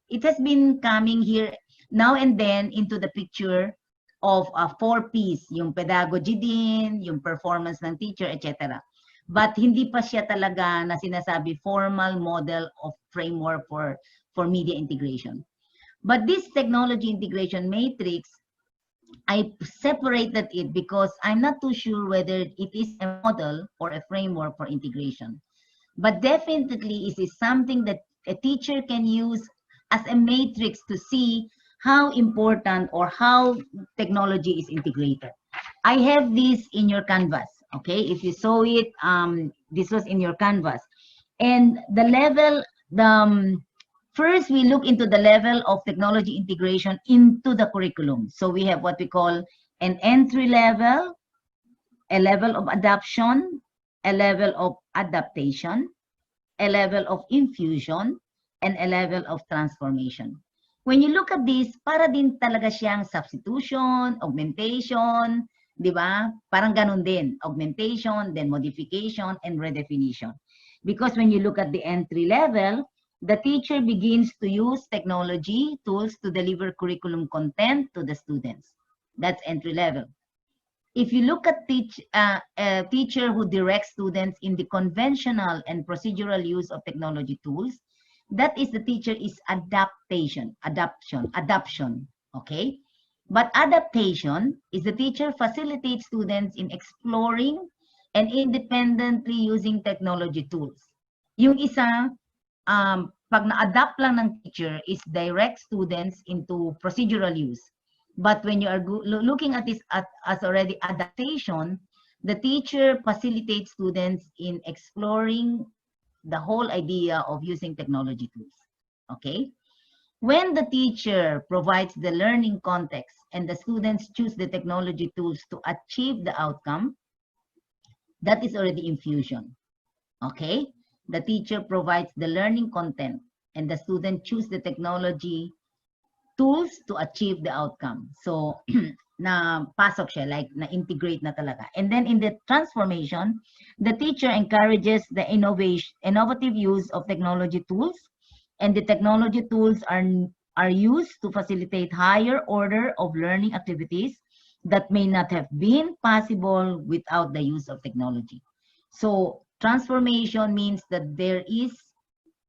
It has been coming here now and then into the picture of 4 Ps, yung pedagogy din, yung performance ng teacher, etc. But hindi pa siya talaga na sinasabi formal model of framework for media integration. But this technology integration matrix, I separated it because I'm not too sure whether it is a model or a framework for integration. But definitely it is something that a teacher can use as a matrix to see how important or how technology is integrated. I have this in your canvas, Okay, if you saw it, this was in your canvas. And the level, first we look into the level of technology integration into the curriculum. So we have what we call an entry level, a level of adoption, a level of adaptation, a level of infusion, and a level of transformation. When you look at this, para din talaga siyang substitution, augmentation, di ba? Parang ganun din, augmentation, then modification, and redefinition. Because when you look at the entry level, the teacher begins to use technology tools to deliver curriculum content to the students. That's entry level. If you look at a teacher who directs students in the conventional and procedural use of technology tools, that is the teacher is adaptation, adoption, okay? But adaptation is the teacher facilitates students in exploring and independently using technology tools. Yung isa, pag na-adapt lang ng teacher is direct students into procedural use. But when you are looking at this as already adaptation, the teacher facilitates students in exploring the whole idea of using technology tools. Okay? When the teacher provides the learning context and the students choose the technology tools to achieve the outcome, that is already infusion. Okay? The teacher provides the learning content and the student choose the technology tools to achieve the outcome. So, na pasok siya, like na-integrate na talaga. And then in the transformation, the teacher encourages the innovative use of technology tools, and the technology tools are used to facilitate higher order of learning activities that may not have been possible without the use of technology. So, transformation means that there is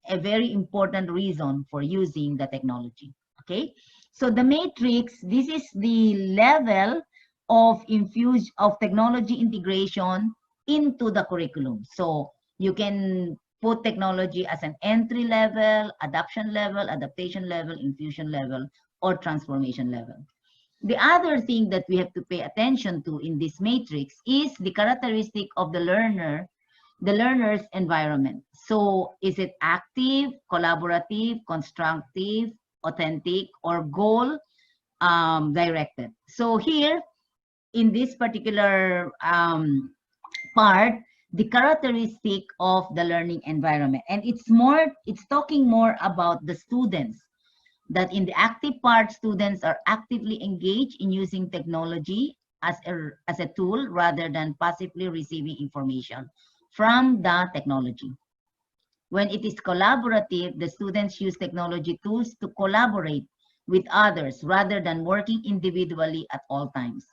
a very important reason for using the technology. Okay, so the matrix, this is the level of technology integration into the curriculum. So you can put technology as an entry level, adoption level, adaptation level, infusion level, or transformation level. The other thing that we have to pay attention to in this matrix is the characteristic of the learner's environment. So is it active, collaborative, constructive, authentic, or goal directed? So here in this particular part, the characteristic of the learning environment, and it's talking more about the students, that in the active part, students are actively engaged in using technology as a tool rather than passively receiving information from the technology. When it is collaborative, the students use technology tools to collaborate with others rather than working individually at all times.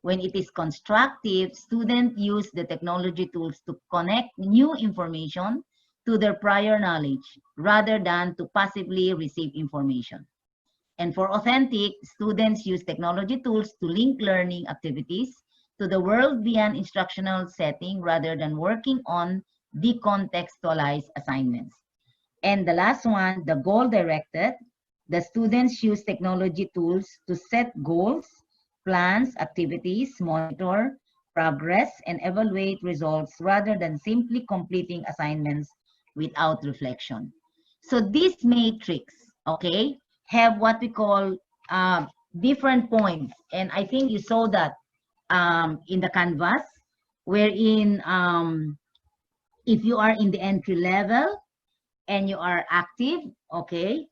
When it is constructive, students use the technology tools to connect new information to their prior knowledge rather than to passively receive information. And for authentic, students use technology tools to link learning activities to the world beyond instructional setting rather than working on decontextualized assignments. And the last one, the goal-directed, the students use technology tools to set goals, plans, activities, monitor progress, and evaluate results rather than simply completing assignments without reflection. So this matrix, okay, have what we call different points. And I think you saw that in the canvas, wherein if you are in the entry level and you are active, okay,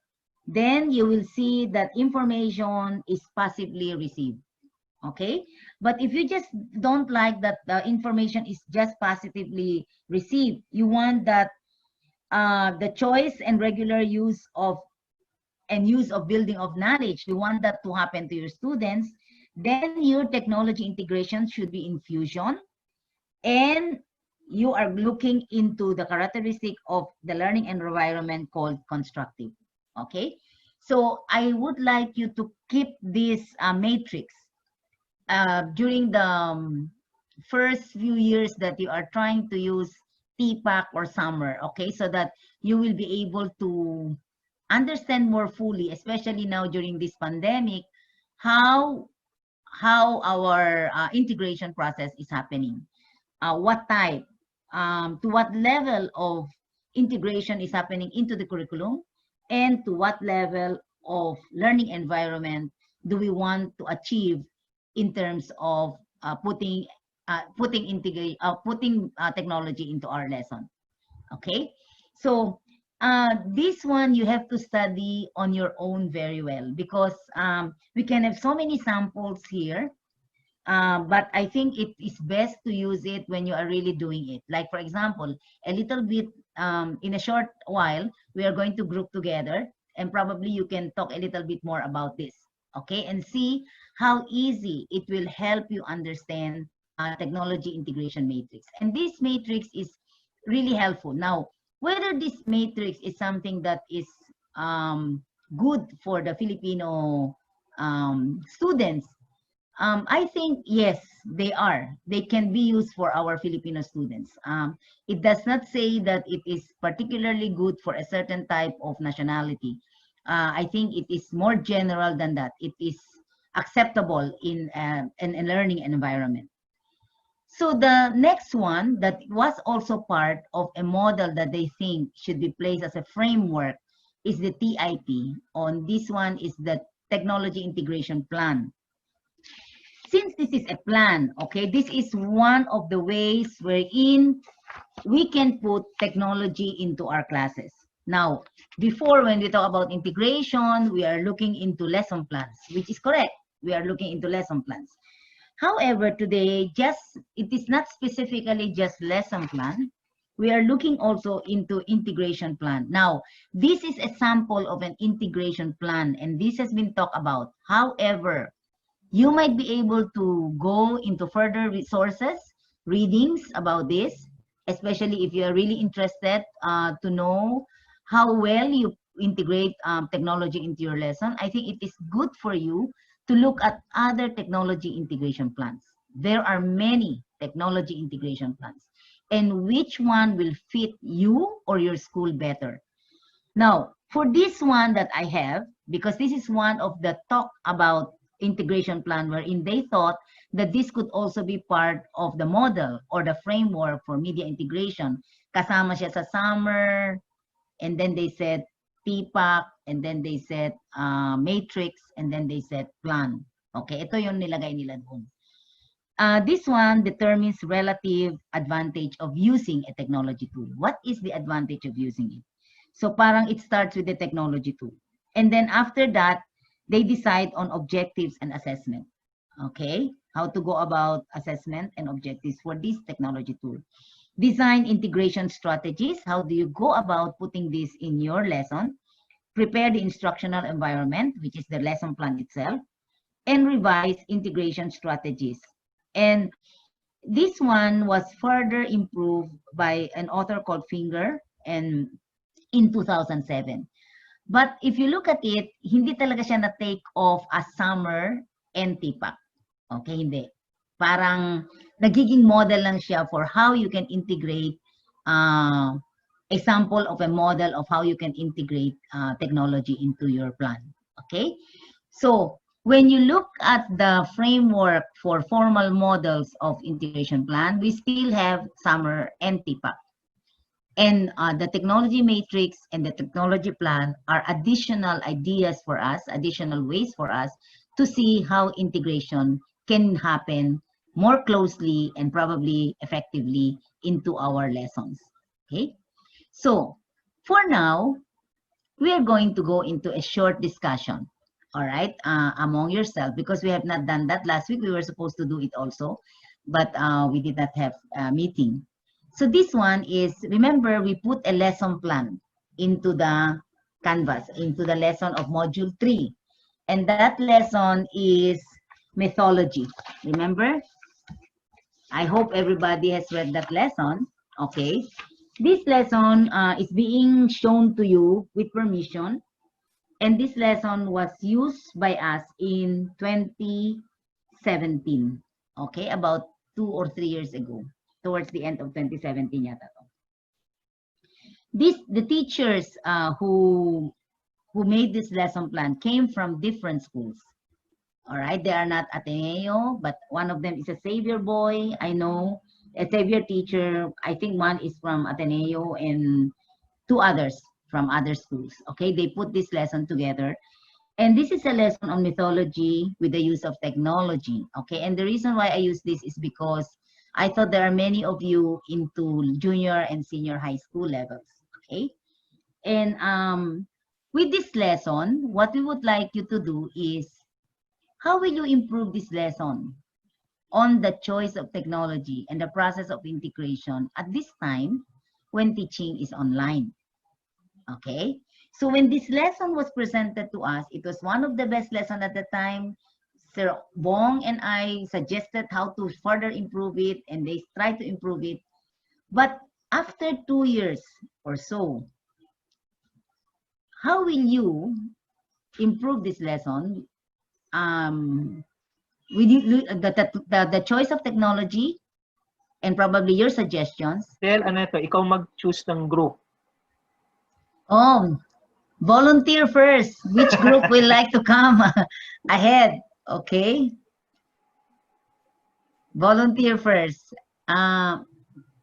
then you will see that information is passively received, okay? But if you just don't like that the information is just positively received, you want that the choice and regular use of building of knowledge, you want that to happen to your students, then your technology integration should be infusion, and you are looking into the characteristic of the learning environment called constructive. Okay, so I would like you to keep this matrix during the first few years that you are trying to use TPAC or summer, okay, so that you will be able to understand more fully, especially now during this pandemic, how our integration process is happening. what type, to what level of integration is happening into the curriculum, and to what level of learning environment do we want to achieve in terms of putting technology into our lesson. Okay, so this one you have to study on your own very well, because we can have so many samples here, but I think it is best to use it when you are really doing it. Like, for example, a little bit, in a short while, we are going to group together, and probably you can talk a little bit more about this, okay? And see how easy it will help you understand technology integration matrix. And this matrix is really helpful. Now, whether this matrix is something that is good for the Filipino students, I think, yes, they are. They can be used for our Filipino students. It does not say that it is particularly good for a certain type of nationality. I think it is more general than that. It is acceptable in a learning environment. So the next one that was also part of a model that they think should be placed as a framework is the TIP. On this one is the Technology Integration Plan. Since this is a plan, okay, this is one of the ways wherein we can put technology into our classes. Now, before, when we talk about integration, we are looking into lesson plans, which is correct. We are looking into lesson plans. However, today, it is not specifically just lesson plan. We are looking also into integration plan. Now, this is a sample of an integration plan, and this has been talked about. However, you might be able to go into further resources, readings about this, especially if you are really interested to know how well you integrate technology into your lesson. I think it is good for you to look at other technology integration plans. There are many technology integration plans, and which one will fit you or your school better. Now, for this one that I have, because this is one of the talk about integration plan wherein they thought that this could also be part of the model or the framework for media integration. Kasama siya sa summer, and then they said TPAC, and then they said matrix, and then they said plan. Okay, ito yung nilagay nila doon. This one determines relative advantage of using a technology tool. What is the advantage of using it? So parang it starts with the technology tool. And then after that, they decide on objectives and assessment. Okay, how to go about assessment and objectives for this technology tool. Design integration strategies. How do you go about putting this in your lesson? Prepare the instructional environment, which is the lesson plan itself, and revise integration strategies. And this one was further improved by an author called Finger and in 2007. But if you look at it, hindi talaga siya na-take off as summer and TPAC. Okay, hindi. Parang nagiging model lang siya for how you can integrate a sample of a model of how you can integrate technology into your plan. Okay, so when you look at the framework for formal models of integration plan, we still have summer and TPAC. And the technology matrix and the technology plan are additional ideas for us, additional ways for us to see how integration can happen more closely and probably effectively into our lessons. Okay, so for now, we are going to go into a short discussion, all right, among yourself, because we have not done that. Last week we were supposed to do it also, but we did not have a meeting. So this one is, remember, we put a lesson plan into the Canvas, into the lesson of Module 3. And that lesson is mythology. Remember? I hope everybody has read that lesson. Okay. This lesson is being shown to you with permission. And this lesson was used by us in 2017. Okay, about 2 or 3 years ago. Towards the end of 2017 yata to. The teachers who made this lesson plan came from different schools. All right, they are not Ateneo, but one of them is a Savior Boy. I know a Xavier teacher. I think one is from Ateneo and two others from other schools. Okay, they put this lesson together. And this is a lesson on mythology with the use of technology. Okay, and the reason why I use this is because I thought there are many of you into junior and senior high school levels. Okay, and with this lesson, what we would like you to do is, how will you improve this lesson on the choice of technology and the process of integration at this time when teaching is online? Okay, so when this lesson was presented to us, it was one of the best lessons at the time. Sir Bong and I suggested how to further improve it, and they tried to improve it. But after 2 years or so, how will you improve this lesson with the choice of technology and probably your suggestions? Del, ano ito, ikaw mag-choose ng group. Oh, volunteer first. Which group will like to come ahead? Okay. Volunteer first.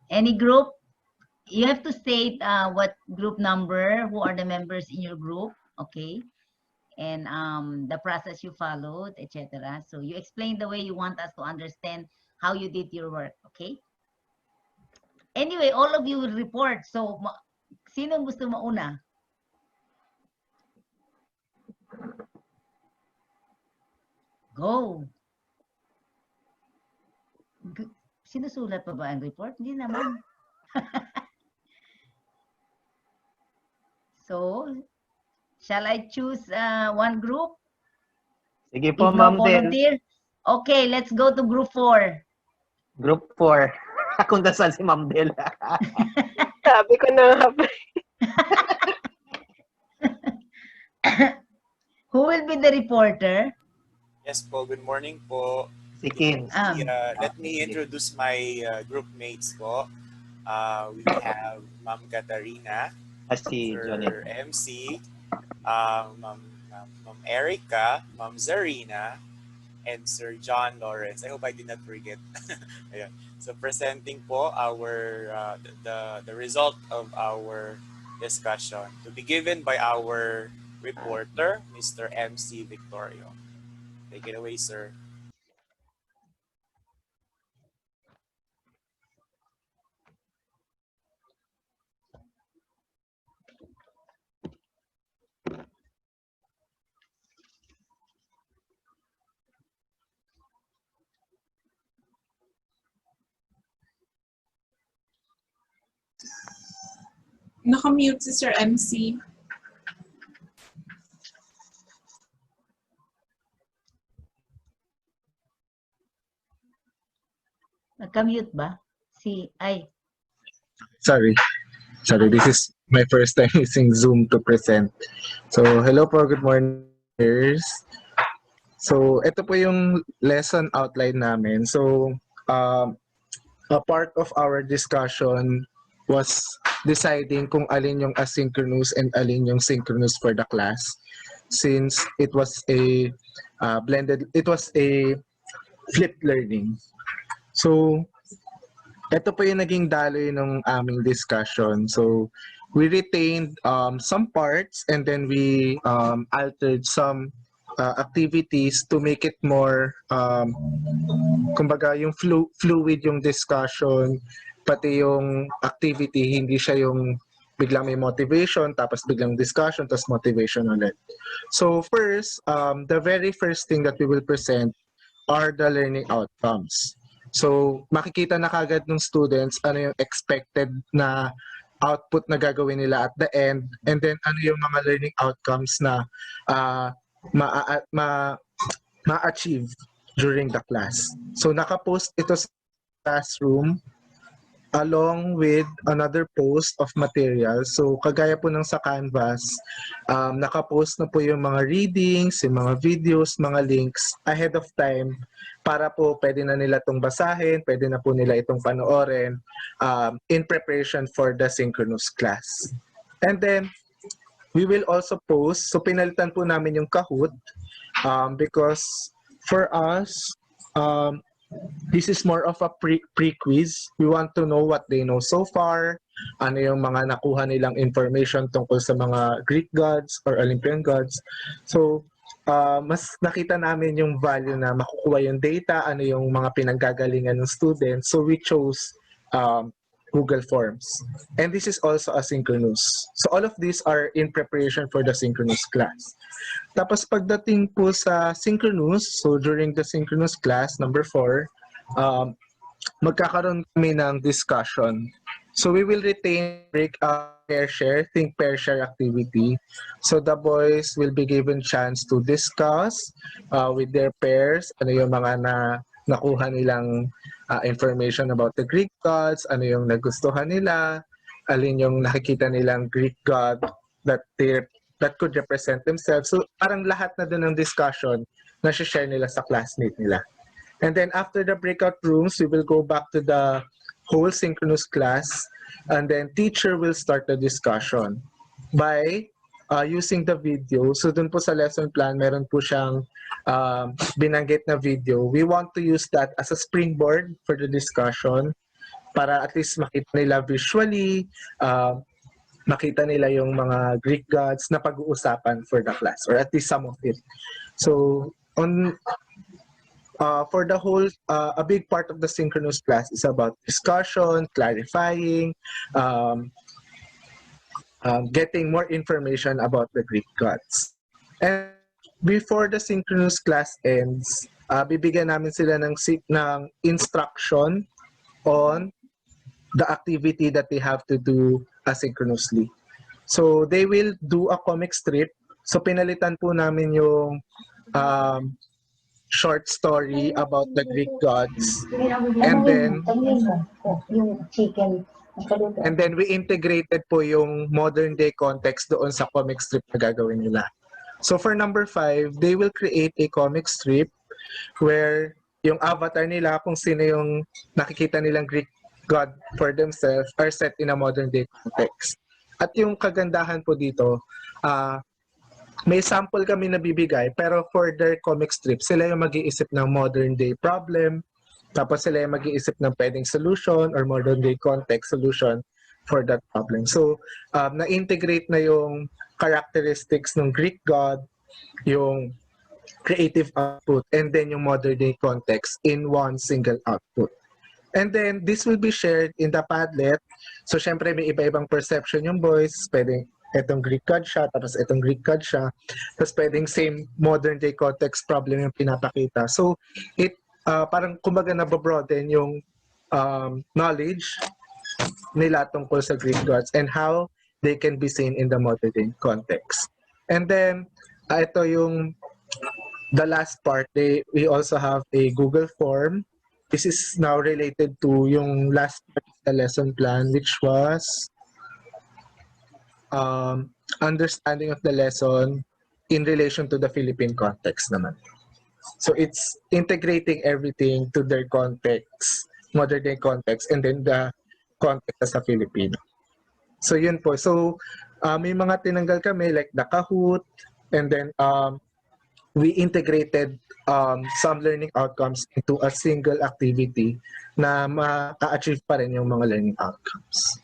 Any group? You have to state what group number, who are the members in your group, okay? And the process you followed, etc. So you explain the way you want us to understand how you did your work, okay? Anyway, all of you will report. So, sino gusto mauna? Go. Sinusulat pa ba ang report? Hindi naman. So, shall I choose one group? Sige If po, no Ma'am Del. volunteer? Okay, let's go to group 4. Group 4. Kung nasaan si Ma'am Del. Sabi ko na nga ba. Who will be the reporter? Yes po, good morning po. Si Kim. Let me introduce my group mates po. We have Ma'am Katarina, Si Johnny. Sir MC, Ma'am Erica, Ma'am Zarina, and Sir John Lawrence. I hope I did not forget. Ayan. So presenting po our the result of our discussion to be given by our reporter, Mr. MC Victorio. Take it away, sir. Naka-mute si Sir MC. Nag-mute ba? Sorry, this is my first time using Zoom to present. So, hello po, good morning. So, ito po yung lesson outline namin. So, a part of our discussion was deciding kung alin yung asynchronous and alin yung synchronous for the class, since it was a flipped learning. So, ito po yung naging daloy ng aming discussion. So, we retained some parts and then we altered some activities to make it more, kumbaga, yung fluid yung discussion, pati yung activity, hindi siya yung biglang may motivation, tapos biglang discussion, tapos motivation ulit. So first, the very first thing that we will present are the learning outcomes. So makikita na kagad ng students ano yung expected na output na gagawin nila at the end, and then ano yung mga learning outcomes na ma-achieve during the class. So nakapost ito sa classroom along with another post of materials. So kagaya po ng sa Canvas, nakapost na po yung mga readings, yung mga videos, mga links ahead of time para po pwede na nila itong basahin, pwede na po nila itong panoorin in preparation for the synchronous class. And then, we will also post, so pinalitan po namin yung Kahoot because for us, This is more of a pre-quiz. We want to know what they know so far, ano yung mga nakuha nilang information tungkol sa mga Greek gods or Olympian gods. So, mas nakita namin yung value na makukuha yung data, ano yung mga pinanggagalingan ng students. So, we chose Google Forms. And this is also asynchronous. So, all of these are in preparation for the synchronous class. Tapos pagdating po sa synchronous, so during the synchronous class, number 4, magkakaroon kami ng discussion. So we will retain pair share, think pair share activity. So the boys will be given chance to discuss with their pairs, ano yung mga nakuha nilang information about the Greek gods, ano yung nagustuhan nila, alin yung nakikita nilang Greek god that could represent themselves. So parang lahat na dun ng discussion na share nila sa classmate nila. And then after the breakout rooms, we will go back to the whole synchronous class, and then teacher will start the discussion by using the video. So dun po sa lesson plan, meron po siyang binanggit na video. We want to use that as a springboard for the discussion para at least makita nila visually, makita nila yung mga Greek gods na pag-uusapan for the class, or at least some of it. So for the whole, a big part of the synchronous class is about discussion, clarifying, getting more information about the Greek gods. And before the synchronous class ends, bibigyan namin sila ng instruction on the activity that they have to do asynchronously. So they will do a comic strip. So pinalitan po namin yung short story about the Greek gods, and then we integrated po yung modern day context doon sa comic strip na gagawin nila. So for number 5, they will create a comic strip where yung avatar nila, kung sino yung nakikita nilang Greek god for themselves, are set in a modern day context. At yung kagandahan po dito, may sample kami nabibigay, pero for their comic strip, sila yung mag-iisip ng modern day problem, tapos sila yung mag-iisip ng pwedeng solution or modern day context solution for that problem. So, na-integrate na yung characteristics ng Greek god, yung creative output, and then yung modern day context in one single output. And then, this will be shared in the Padlet. So, syempre, may iba-ibang perception yung boys. Pwedeng etong Greek god siya, tapos etong Greek god siya. Tapos pwedeng same modern day context problem yung pinapakita. So, it parang kumbaga nababroaden yung knowledge nila tungkol sa Greek gods and how they can be seen in the modern day context. And then, ito yung the last part. We also have a Google form. This is now related to yung last part of the lesson plan, which was understanding of the lesson in relation to the Philippine context naman. So it's integrating everything to their context, modern day context, and then the context sa Filipino. So yun po. So may mga tinanggal kami like the Kahoot, and then we integrated some learning outcomes into a single activity na maka-achieve pa rin yung mga learning outcomes.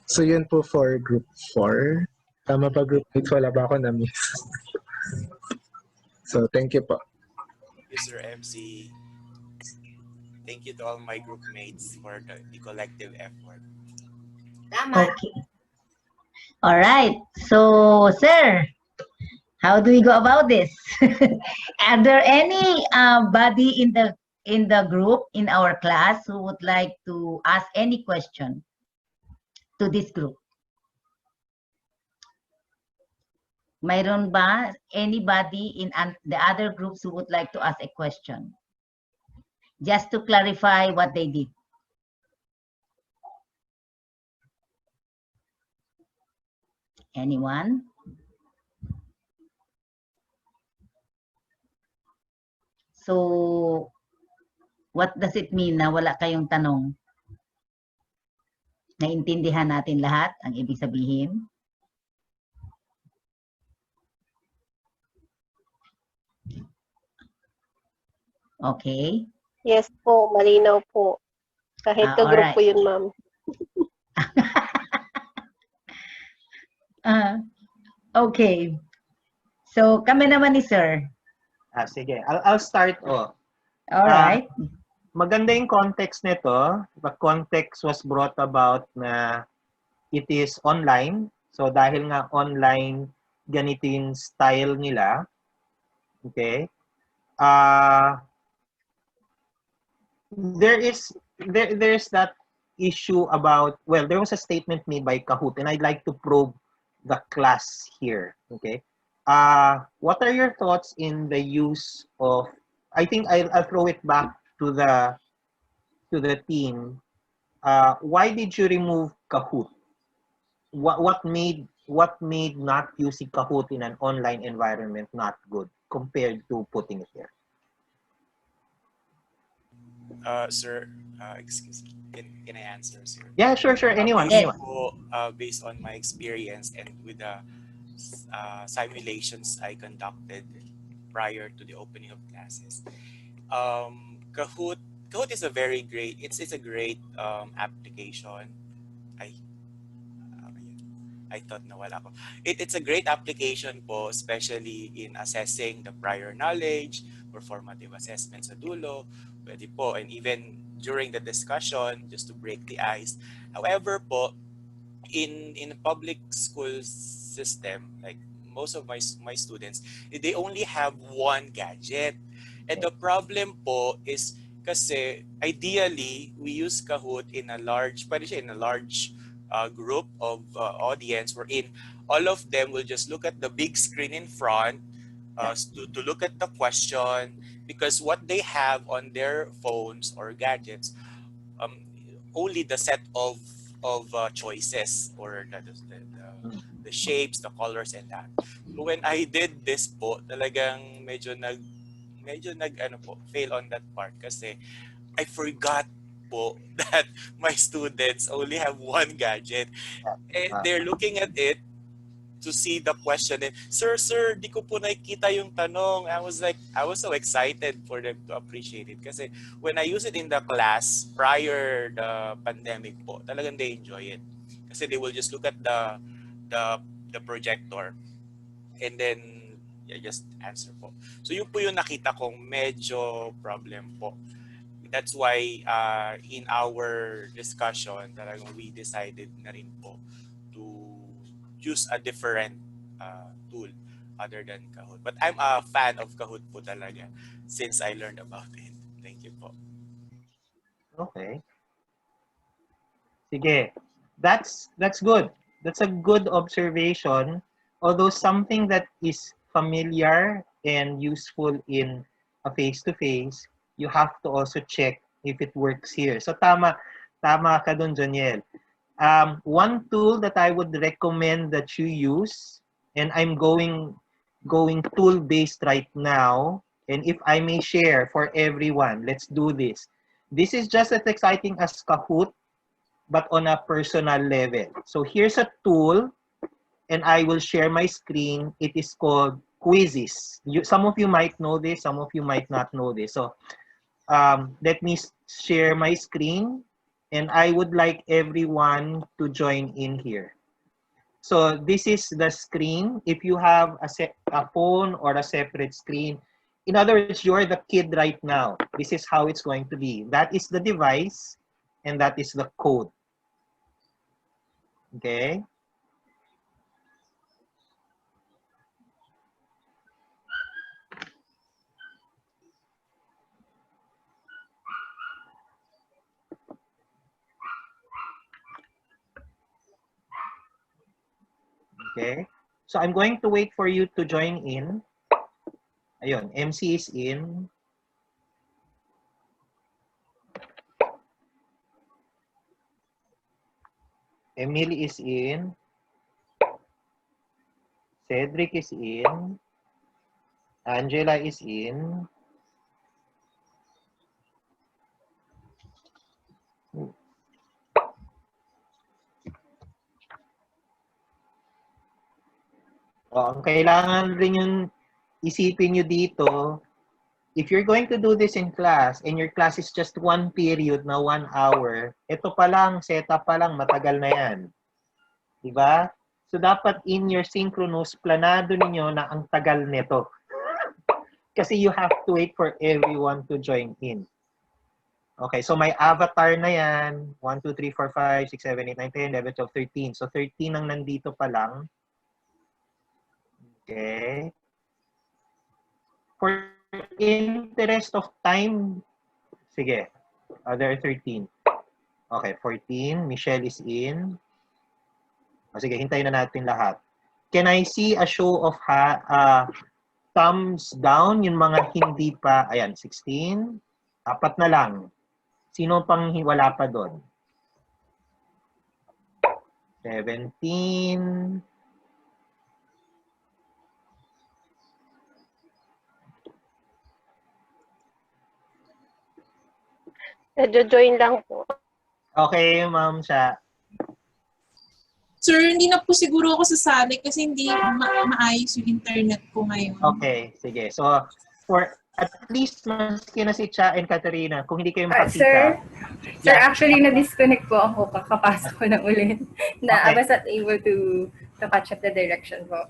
So yun po for group 4. Tama pa group 8, wala ba ako na-miss? So thank you po. Mr. MC. Thank you to all my group mates for the collective effort. Okay. All right. So, sir, how do we go about this? Are there any body in the group, in our class, who would like to ask any question to this group? Mayroon ba anybody in the other groups who would like to ask a question? Just to clarify what they did. Anyone? So, what does it mean na wala kayong tanong? Naintindihan natin lahat ang ibig sabihin? Okay. Yes po, malinaw po. Kahit ka-group Alright. po yun, ma'am. Okay. So, kami naman ni Sir. Sige. I'll start. Alright. Maganda yung context nito. The context was brought about na it is online. So, dahil nga online, ganito yung style nila. Okay? There's that issue about, well, there was a statement made by Kahoot, and I'd like to probe the class here. Okay? What are your thoughts in the use of, I think I'll throw it back to the team. Why did you remove Kahoot? What made not using Kahoot in an online environment not good compared to putting it there? Sir, excuse me. Can I answer, sir? Yeah, sure. Anyone. Based on my experience and with the simulations I conducted prior to the opening of classes, Kahoot is a very great. It's a great application. I thought nawala ko. It's a great application po, especially in assessing the prior knowledge or formative assessment sa dulo. Pwede po. And even during the discussion, just to break the ice. However po, in a public school system, like most of my students, they only have one gadget. And the problem po is kasi ideally, we use Kahoot in a large, pwede siya in a large group of audience wherein all of them will just look at the big screen in front to look at the question, because what they have on their phones or gadgets, um, only the set of choices or the shapes, the colors, and that. So when I did this po, talagang medyo nag ano po, fail on that part kasi I forgot po that my students only have one gadget. And they're looking at it to see the question. And, sir, di ko po nakikita yung tanong. I was so excited for them to appreciate it. Kasi when I use it in the class prior the pandemic po, talagang they enjoy it. Kasi they will just look at the projector and then just answer po. So yun po yung nakita kong medyo problem po. That's why in our discussion, talagang we decided na rin po to use a different tool other than Kahoot. But I'm a fan of Kahoot po talaga since I learned about it. Thank you po. Okay. Sige. That's good. That's a good observation. Although something that is familiar and useful in a face-to-face, you have to also check if it works here. So tama ka dun, Janiel. One tool that I would recommend that you use, and I'm going tool-based right now, and if I may share for everyone, let's do this. This is just as exciting as Kahoot, but on a personal level. So here's a tool, and I will share my screen. It is called Quizzes. Some of you might know this, some of you might not know this. So let me share my screen, and I would like everyone to join in here. So this is the screen. If you have a phone or a separate screen, in other words, you're the kid right now. This is how it's going to be. That is the device, and that is the code. Okay? Okay? So I'm going to wait for you to join in. Ayun, MC is in. Emily is in. Cedric is in. Angela is in. Ang kailangan rin yung isipin nyo dito, if you're going to do this in class and your class is just one period na 1 hour, ito pa lang, setup pa lang, matagal na yan. Diba? So, dapat in your synchronous, planado ninyo na ang tagal nito. Kasi you have to wait for everyone to join in. Okay, so may avatar na yan. 1, 2, 3, 4, 5, 6, 7, 8, 9, 10, 11, 12, 13. So, 13 ang nandito pa lang. Okay. For interest of time, sige, there are 13. Okay, 14. Michelle is in. Sige, hintayin na natin lahat. Can I see a show of thumbs down, yung mga hindi pa? Ayan, 16. Apat na lang. Sino pang wala pa doon? 17. Nado-join lang po. Okay, ma'am siya. Sir, hindi na po siguro ako sasali kasi hindi maayos yung internet ko ngayon. Okay, sige. So, for at least maski na si Cha and Katerina, kung hindi kayo Sir, makakita. sir, actually, na-disconnect po ako. Kakapasok ko na ulit. I Okay. was not able to catch up the direction po.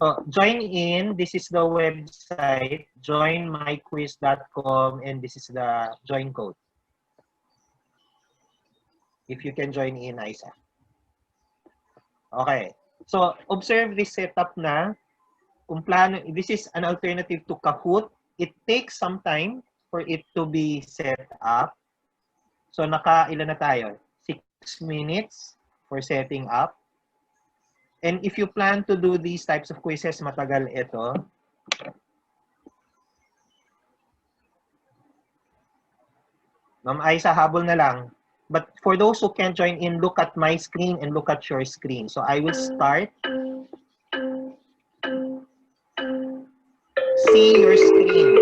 So, join in. This is the website, joinmyquiz.com, and this is the join code. If you can join in, Isa. Okay. So, observe this setup na. Kung plano, this is an alternative to Kahoot. It takes some time for it to be set up. So, ilan na tayo? 6 minutes for setting up. And if you plan to do these types of quizzes, matagal ito. Ma'am Aisa, habol na lang. But for those who can't join in, look at my screen and look at your screen. So I will start. See your screen.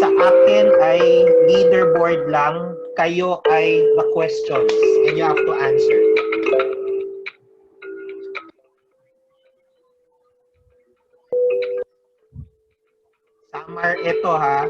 Sa akin ay leaderboard lang. Kayo ay the questions and you have to answer. Samar ito ha.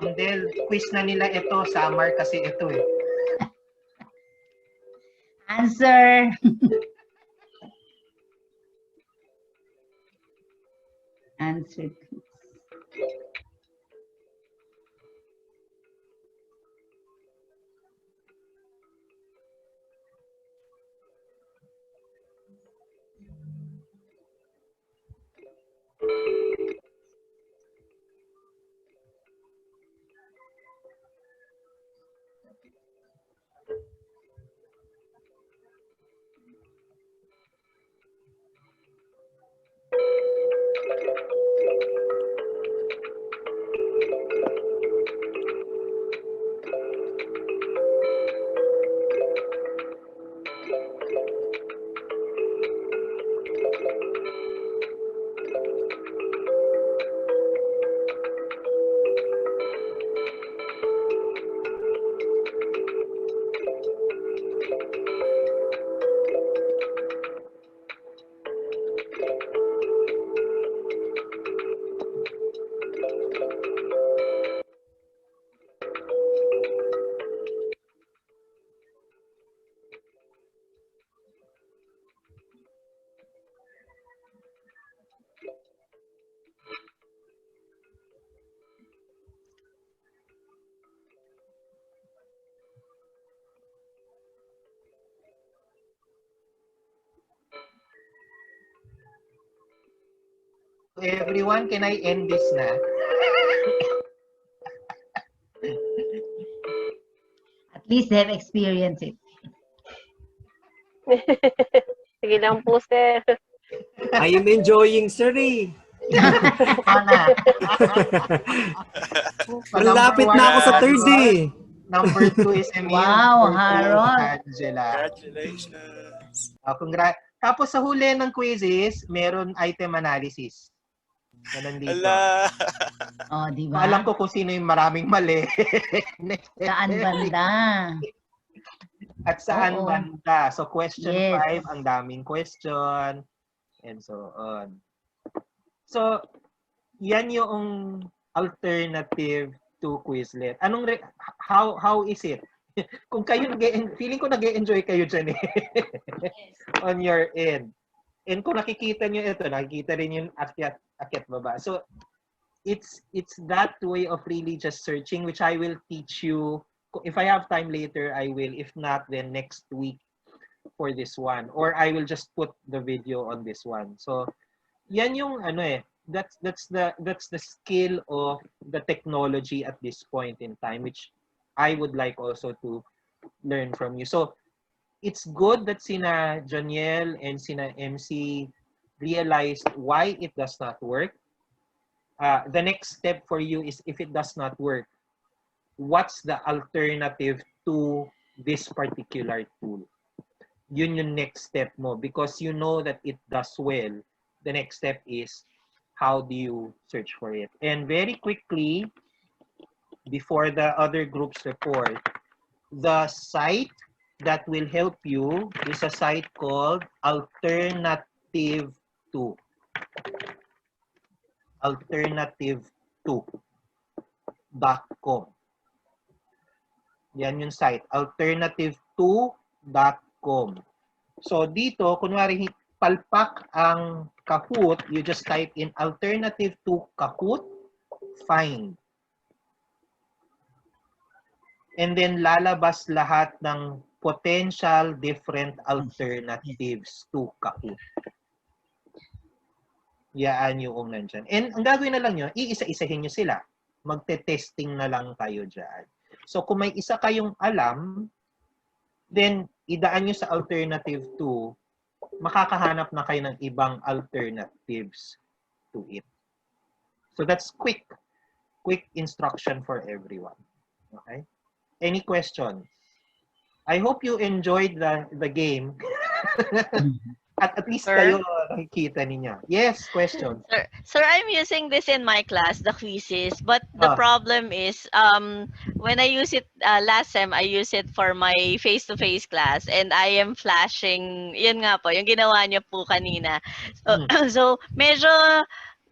Ma'am Del, quiz na nila ito. Summer kasi ito eh. Answer. Answer. everyone, can I end this na? At least they have experienced it. Sige lang po, sir. I am enjoying, sir eh. Ana. Malapit na ako sa third eh. Number 2 is Emil. Wow, Number 2, Harold. Angela. Congratulations. Tapos sa huli ng quizzes, meron item analysis. Na nandito. Ala. Oh, di So, ba? alam ko kung sino yung maraming mali. Saan banda? At saan Oo. banda. So question Yes. 5, ang daming question. And so on. So, yan yung alternative to Quizlet. How is it? Kung kayo, feeling ko nag-enjoy kayo dyan eh. On your end. And kung nakikita nyo ito, nakikita rin yung akyat baba. So, it's that way of really just searching, which I will teach you. If I have time later, I will. If not, then next week for this one. Or I will just put the video on this one. So, yan yung that's the skill of the technology at this point in time, which I would like also to learn from you. So, it's good that sina Joniel and sina MC realized why it does not work. The next step for you is, if it does not work, what's the alternative to this particular tool? Yun yung next step mo, because you know that it does well. The next step is, how do you search for it? And very quickly, before the other groups report, the site that will help you is a site called Alternative2. Alternative2.com. Yan yung site, alternative2.com. So dito, kunwari palpak ang Kahoot, you just type in alternative to Kahoot, find. And then lalabas lahat ng potential different alternatives to Kahoot. Yaan yung nandyan. And ang gagawin na lang nyo, iisa-isahin nyo sila. Magte-testing na lang kayo dyan. So kung may isa kayong alam, then idaan nyo sa alternative 2, makakahanap na kayo ng ibang alternatives to it. So that's quick instruction for everyone. Okay? Any questions? I hope you enjoyed the game. At least Sir? kayo nakikita ninyo. Yes, question. Sir, I'm using this in my class, the quizzes, but the Ah. problem is, when I use it last time, I use it for my face-to-face class, and I am flashing, yun nga po, yung ginawa niyo po kanina. So medyo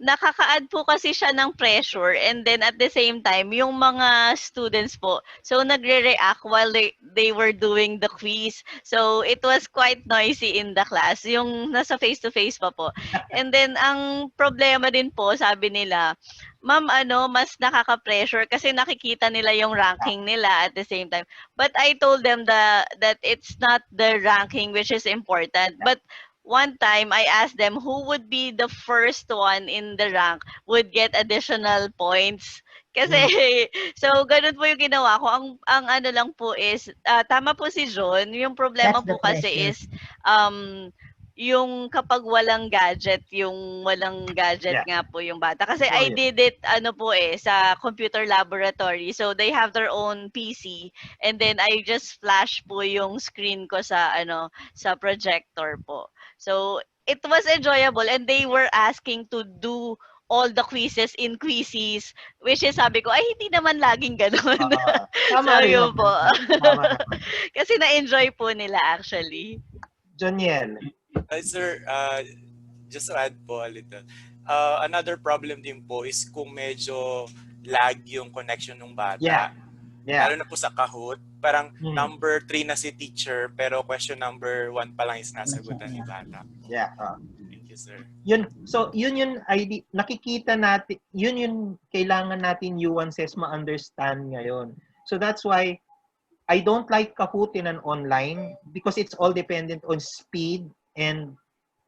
nakaka-add po kasi siya ng pressure, and then at the same time, yung mga students po, so nagre-react while they were doing the quiz. So it was quite noisy in the class, yung nasa face-to-face pa po. And then ang problema din po, sabi nila, ma'am, mas nakaka-pressure kasi nakikita nila yung ranking nila at the same time. But I told them that it's not the ranking which is important, but one time I asked them who would be the first one in the rank would get additional points. Kasi, so, ganun po yung ginawa ko. Ang ano lang po is, tama po si John, yung problema That's the po kasi pressure. is, yung kapag walang gadget Yeah. nga po yung bata. Kasi Oh, I yeah. did it, sa computer laboratory. So, they have their own PC. And then, I just flash po yung screen ko sa projector po. So, it was enjoyable and they were asking to do all the quizzes in quizzes, which is sabi ko, ay, hindi naman laging ganun. Tama So, rin yun naman. po. Tama naman. Kasi na-enjoy po nila actually. Joniel. Sir, just to add po a little, another problem din po is kung medyo lag yung connection ng bata. Yeah. Lalo na po sa Kahoot, parang number 3 na si teacher, pero question number 1 pa lang is nasagutan ni bata. Yeah. Thank you, sir. Yun, so yun yung ID, nakikita natin, yun yung kailangan natin nuances ma-understand ngayon. So that's why I don't like Kahoot in an online because it's all dependent on speed and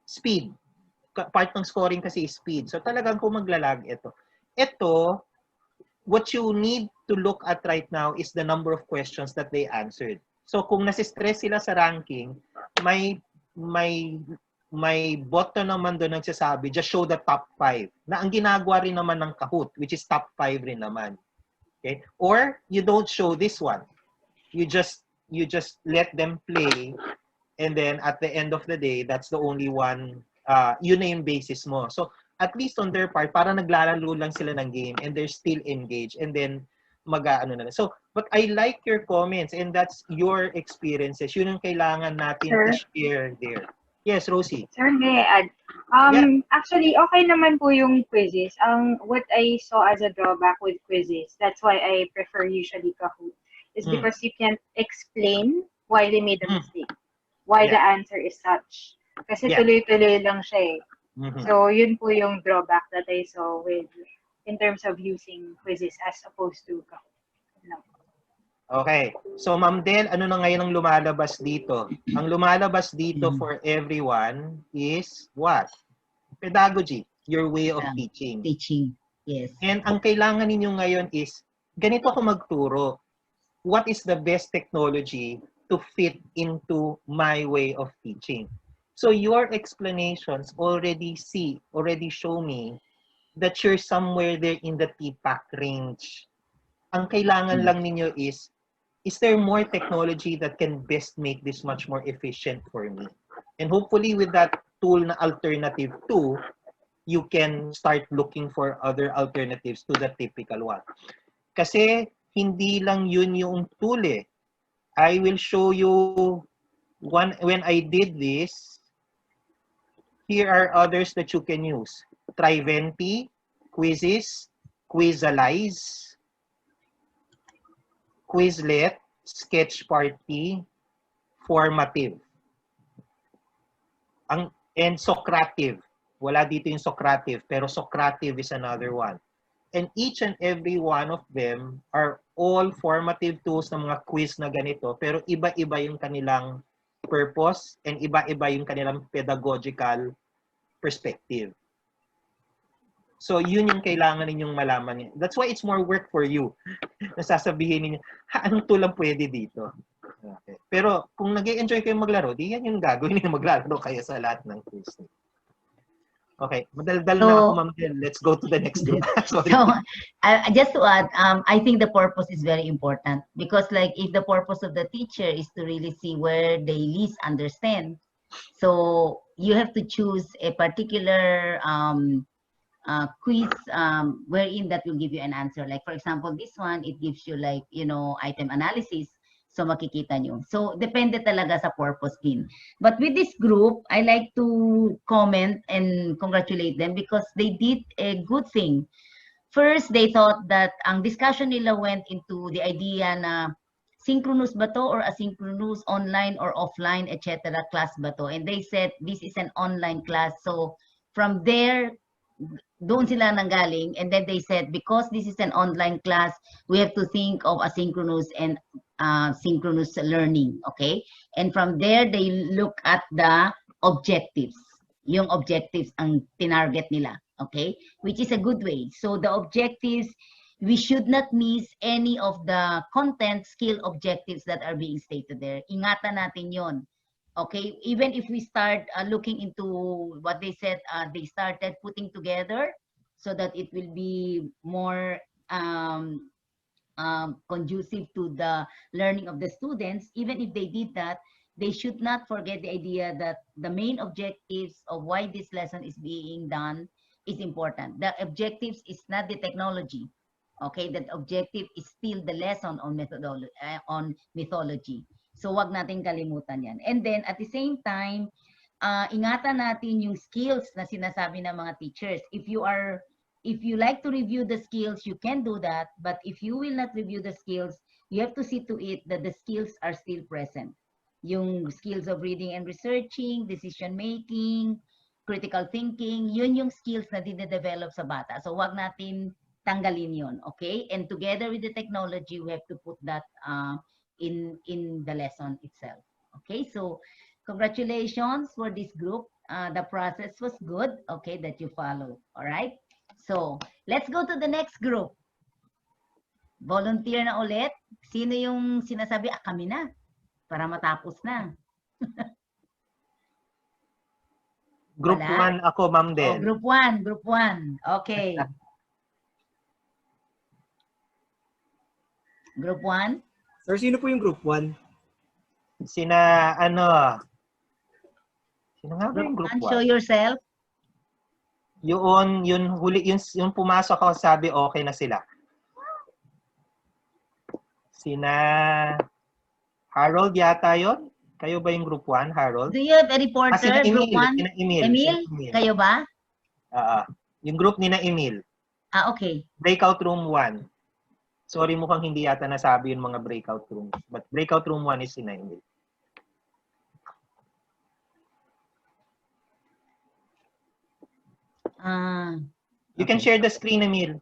speed. part ng scoring kasi is speed. So talagang kung maglalag ito. Ito, what you need to look at right now is the number of questions that they answered. So kung nasistress sila sa ranking, may button naman doon nagsasabi, just show the top 5. Na ang ginagawa rin naman ng Kahoot, which is top 5 rin naman. Okay? Or you don't show this one. You just let them play, and then at the end of the day, that's the only one, yun na yung basis mo. So at least on their part, para naglalaro lang sila ng game and they're still engaged, and then mag-ano na. So, but I like your comments, and that's your experiences. Yun ang kailangan natin i-share there. Yes, Rosie. Sir, may I add? Actually, okay naman po yung quizzes. What I saw as a drawback with quizzes, that's why I prefer usually Kahoot, is because you can't explain why they made a mistake, why the answer is such. Kasi tuloy-tuloy lang siya eh. So, yun po yung drawback that I saw with in terms of using quizzes as opposed to Kahoot. No. Okay. So, Ma'am Del, ano na ngayon ang lumalabas dito? Ang lumalabas dito for everyone is what? Pedagogy, your way of teaching. Teaching, yes. And ang kailangan ninyo ngayon is, ganito ako magturo. What is the best technology to fit into my way of teaching? So, your explanations already show me that you're somewhere there in the TPAC range. Ang kailangan lang ninyo is there more technology that can best make this much more efficient for me? And hopefully with that tool na alternative to, you can start looking for other alternatives to the typical one. Kasi hindi lang yun yung tool eh. I will show you one, when I did this, here are others that you can use. Triventi, Quizzes, Quizalize, Quizlet, Sketch Party, Formative. And Socrative. Wala dito yung Socrative, pero Socrative is another one. And each and every one of them are all formative tools ng mga quiz na ganito, pero iba-iba yung kanilang purpose and iba-iba yung kanilang pedagogical perspective. So, yun yung kailangan ninyong malaman. That's why it's more work for you. Nasasabihin ninyo, anong tulang pwede dito? Okay. Pero, kung nag-enjoy kayo maglaro, di yan yung gagawin niyo, maglalaro kayo sa lahat ng quiz. Okay. Madaldal na ako, Ma'am Del. Let's go to the next group. So, just to add, I think the purpose is very important. Because, like, if the purpose of the teacher is to really see where they least understand, so you have to choose a particular quiz wherein that will give you an answer. Like, for example, this one, it gives you like, you know, item analysis. So, makikita nyo. So, depende talaga sa purpose din. But with this group, I like to comment and congratulate them because they did a good thing. First, they thought that ang discussion nila went into the idea na synchronous ba to or asynchronous, online or offline, etc. class ba to? And they said, this is an online class. So, from there, doon sila nanggaling, and then they said, because this is an online class, we have to think of asynchronous and synchronous learning, okay? And from there, they look at the objectives. Yung objectives ang tinarget nila, okay? Which is a good way. So the objectives, we should not miss any of the content skill objectives that are being stated there. Ingatan natin yon. Okay, even if we start looking into what they said, they started putting together so that it will be more conducive to the learning of the students. Even if they did that, they should not forget the idea that the main objectives of why this lesson is being done is important. The objectives is not the technology. Okay, that objective is still the lesson on mythology. So, wag natin kalimutan yan. And then, at the same time, ingatan natin yung skills na sinasabi ng mga teachers. If you like to review the skills, you can do that. But if you will not review the skills, you have to see to it that the skills are still present. Yung skills of reading and researching, decision making, critical thinking, yun yung skills na dine-develop sa bata. So, wag natin tanggalin yun, okay? And together with the technology, we have to put that in the lesson itself. Okay, so Congratulations for this group. The process was good, okay, that you follow. All right? So, let's go to the next group. Volunteer na ulit. Sino yung sinasabi, kami na, para matapos na. Group Wala? 1 ako, Ma'am Oh, Del. group 1, group 1. Okay. Group 1? Sir, sino po yung group 1? Sina, sino nga ba yung Group group 1, show 1? yourself. Yung pumasok ako, sabi okay na sila. Sina Harold yata yon? Kayo ba yung group 1, Harold? Do you have a reporter, sina group Emil, 1? sina Emil. Emil? Sina Emil. Kayo ba? Yung group ni na Emil. Okay. Breakout room 1. Sorry, mukhang hindi yata nasabi yung mga breakout rooms. But breakout room 1 is sina Emil. You can share the screen, Emil.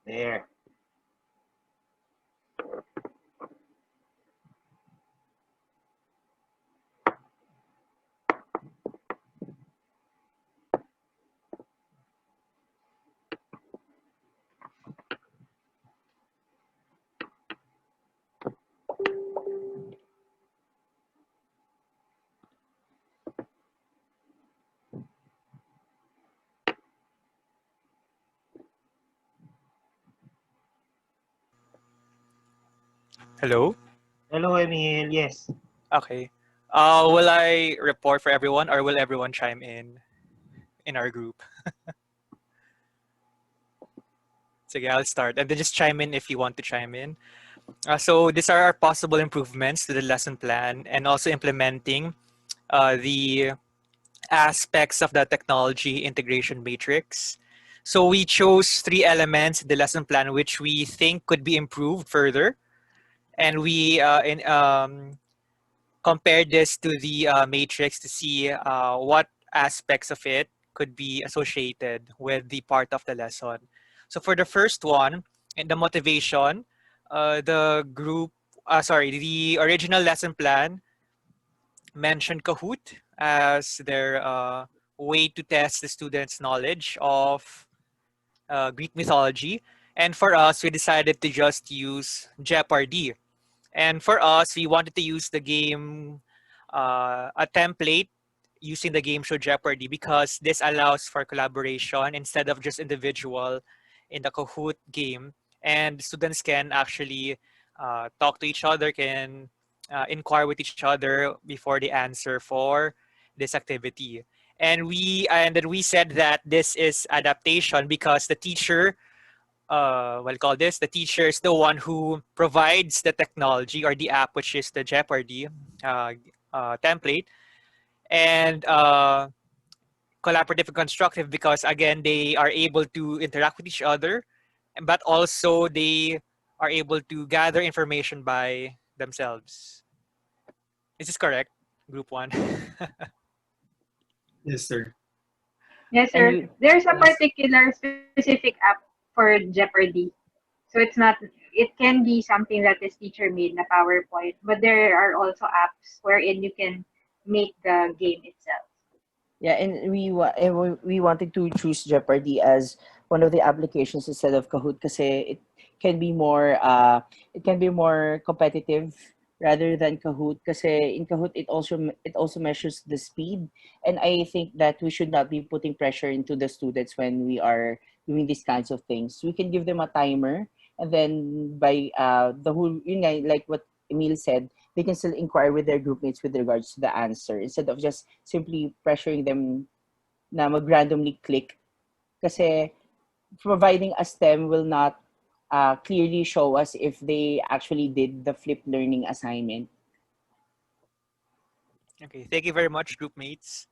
There. Hello? Hello, Emil. Yes. Okay. Will I report for everyone or will everyone chime in our group? Sige, I'll start. And then just chime in if you want to chime in. So these are our possible improvements to the lesson plan and also implementing the aspects of the technology integration matrix. So we chose 3 elements in the lesson plan which we think could be improved further. And we compared this to the matrix to see what aspects of it could be associated with the part of the lesson. So for the first one, in the motivation, the original lesson plan mentioned Kahoot as their way to test the students' knowledge of Greek mythology. And for us, we decided to just use Jeopardy. And for us, we wanted to use the game, a template using the game show Jeopardy because this allows for collaboration instead of just individual in the Kahoot game. And students can actually talk to each other, can inquire with each other before they answer for this activity. And then we said that this is adaptation because the teacher the teacher is the one who provides the technology or the app, which is the Jeopardy template, and collaborative and constructive because again they are able to interact with each other, but also they are able to gather information by themselves. Is this correct, Group 1? Yes, sir. Yes, sir. There's a particular specific app for Jeopardy. So it can be something that is teacher made na PowerPoint, but there are also apps wherein you can make the game itself. Yeah, and we wanted to choose Jeopardy as one of the applications instead of Kahoot because it can be more competitive rather than Kahoot because in Kahoot it also measures the speed, and I think that we should not be putting pressure into the students when we are doing these kinds of things. We can give them a timer, and then by the whole like what Emil said, they can still inquire with their group mates with regards to the answer instead of just simply pressuring them na mag-randomly click. Kasi providing a STEM will not clearly show us if they actually did the flipped learning assignment. Okay, thank you very much, group mates.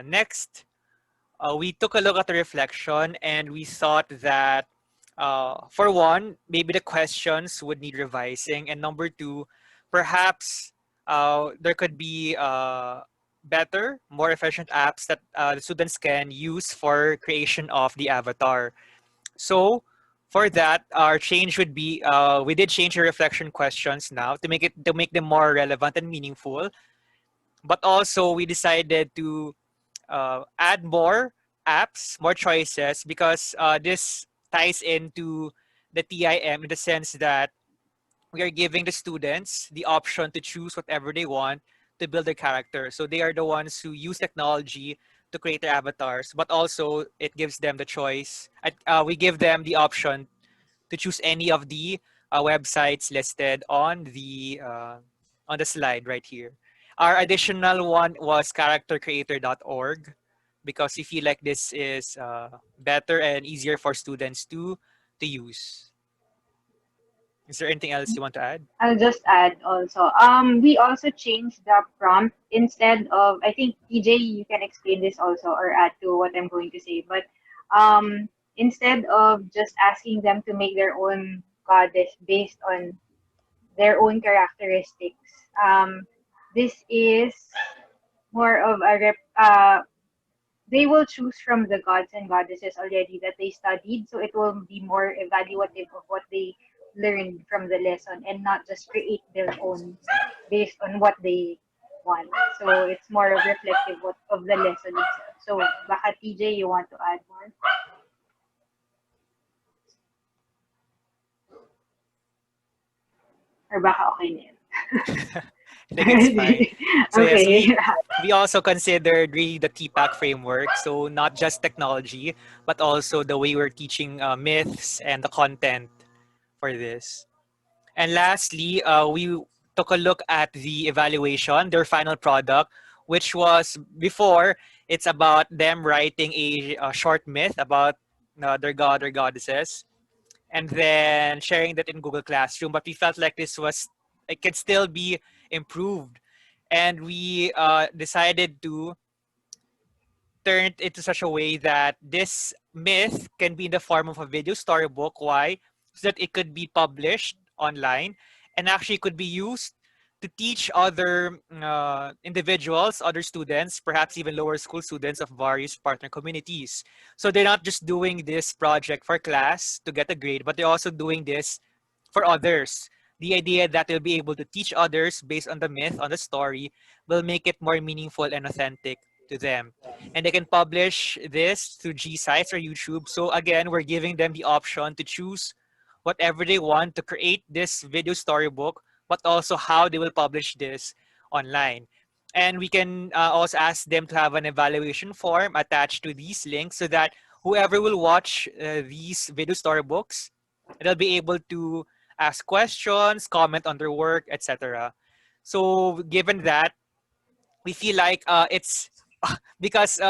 Next, we took a look at the reflection and we thought that for one, maybe the questions would need revising, and number two, perhaps there could be better, more efficient apps that the students can use for creation of the avatar. So for that, our change would be we did change the reflection questions now to make them more relevant and meaningful. But also we decided to add more apps, more choices, because this ties into the TIM in the sense that we are giving the students the option to choose whatever they want to build their character. So they are the ones who use technology to create their avatars, but also it gives them the choice. We give them the option to choose any of the websites listed on the slide right here. Our additional one was charactercreator.org because we feel like this is better and easier for students to use. Is there anything else you want to add? I'll just add also. We also changed the prompt instead of, I think TJ, you can explain this also or add to what I'm going to say. But instead of just asking them to make their own goddess based on their own characteristics, this is more of they will choose from the gods and goddesses already that they studied, so it will be more evaluative of what they learned from the lesson and not just create their own based on what they want. So it's more of reflective of the lesson itself. So baka TJ, you want to add more? Or baka okay na yun? I think it's fine. So yes, Okay. we also considered really the TPAC framework. So not just technology, but also the way we're teaching myths and the content for this. And lastly, we took a look at the evaluation, their final product, which was before it's about them writing a short myth about their god or goddesses, and then sharing that in Google Classroom. But we felt like it could still be improved, and we decided to turn it into such a way that this myth can be in the form of a video storybook. Why? So that it could be published online and actually could be used to teach other individuals, other students, perhaps even lower school students of various partner communities. So they're not just doing this project for class to get a grade, but they're also doing this for others. The idea that they'll be able to teach others based on the myth, on the story, will make it more meaningful and authentic to them. And they can publish this through G sites or YouTube. So again, we're giving them the option to choose whatever they want to create this video storybook, but also how they will publish this online. And we can also ask them to have an evaluation form attached to these links so that whoever will watch these video storybooks, they'll be able to ask questions, comment on their work, etc. So given that, we feel like it's because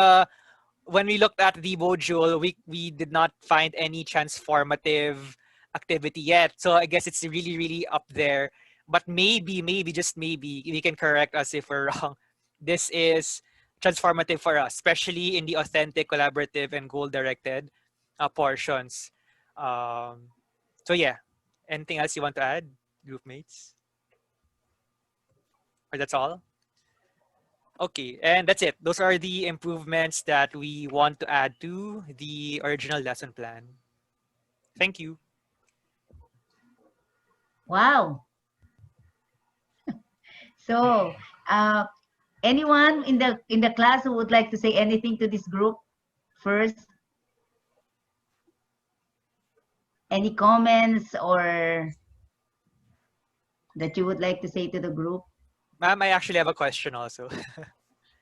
when we looked at the module, we did not find any transformative activity yet. So I guess it's really, really up there. But maybe, just maybe, we can correct us if we're wrong. This is transformative for us, especially in the authentic, collaborative, and goal-directed portions. So yeah, anything else you want to add, group mates? Or that's all? Okay, and that's it. Those are the improvements that we want to add to the original lesson plan. Thank you. Wow. So, anyone in the class who would like to say anything to this group first? Any comments or that you would like to say to the group? Ma'am, I actually have a question also.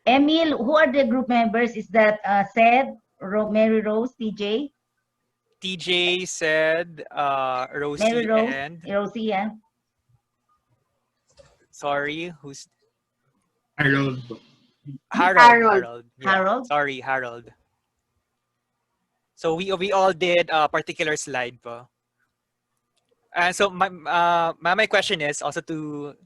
Emil, who are the group members? Is that Seth, Mary Rose, TJ? TJ said Rosie Mary Rose, and Rosie, yeah. sorry, who's Harold. Harold. Yeah. Harold. Sorry, Harold. So we all did a particular slide po. And so my question is also to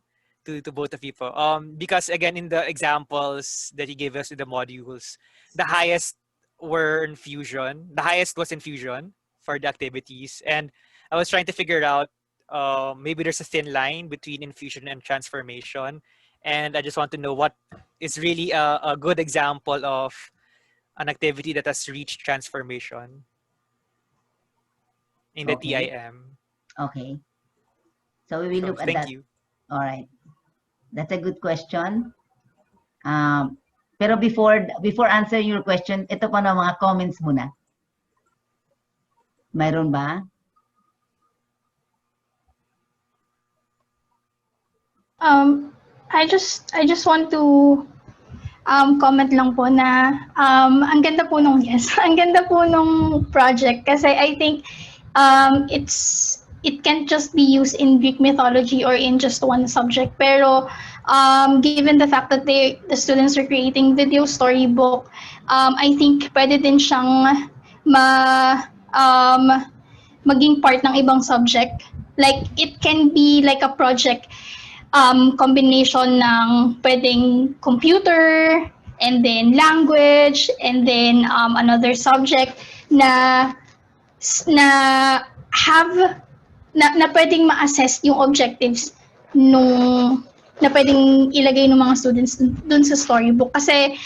both of you po. Because again, in the examples that you gave us with the modules, the highest were in fusion. The highest was in fusion for the activities. And I was trying to figure out maybe there's a thin line between infusion and transformation. And I just want to know what is really a good example of an activity that has reached transformation. in the Okay. TIM. Okay. So we will So look at thank that. you. All right. That's a good question. Pero before answering your question, ito pa na mga comments muna. Mayroon ba? I just want to comment lang po na ang ganda po nung ang ganda po nung project kasi I think it can't just be used in Greek mythology or in just one subject, pero given the fact that the students are creating video storybook, I think pwede din siyang maging part ng ibang subject. Like it can be like a project combination ng pwedeng computer and then language and then another subject na have na pwedeng ma-assess yung objectives nung na pwedeng ilagay ng mga students dun sa storybook kasi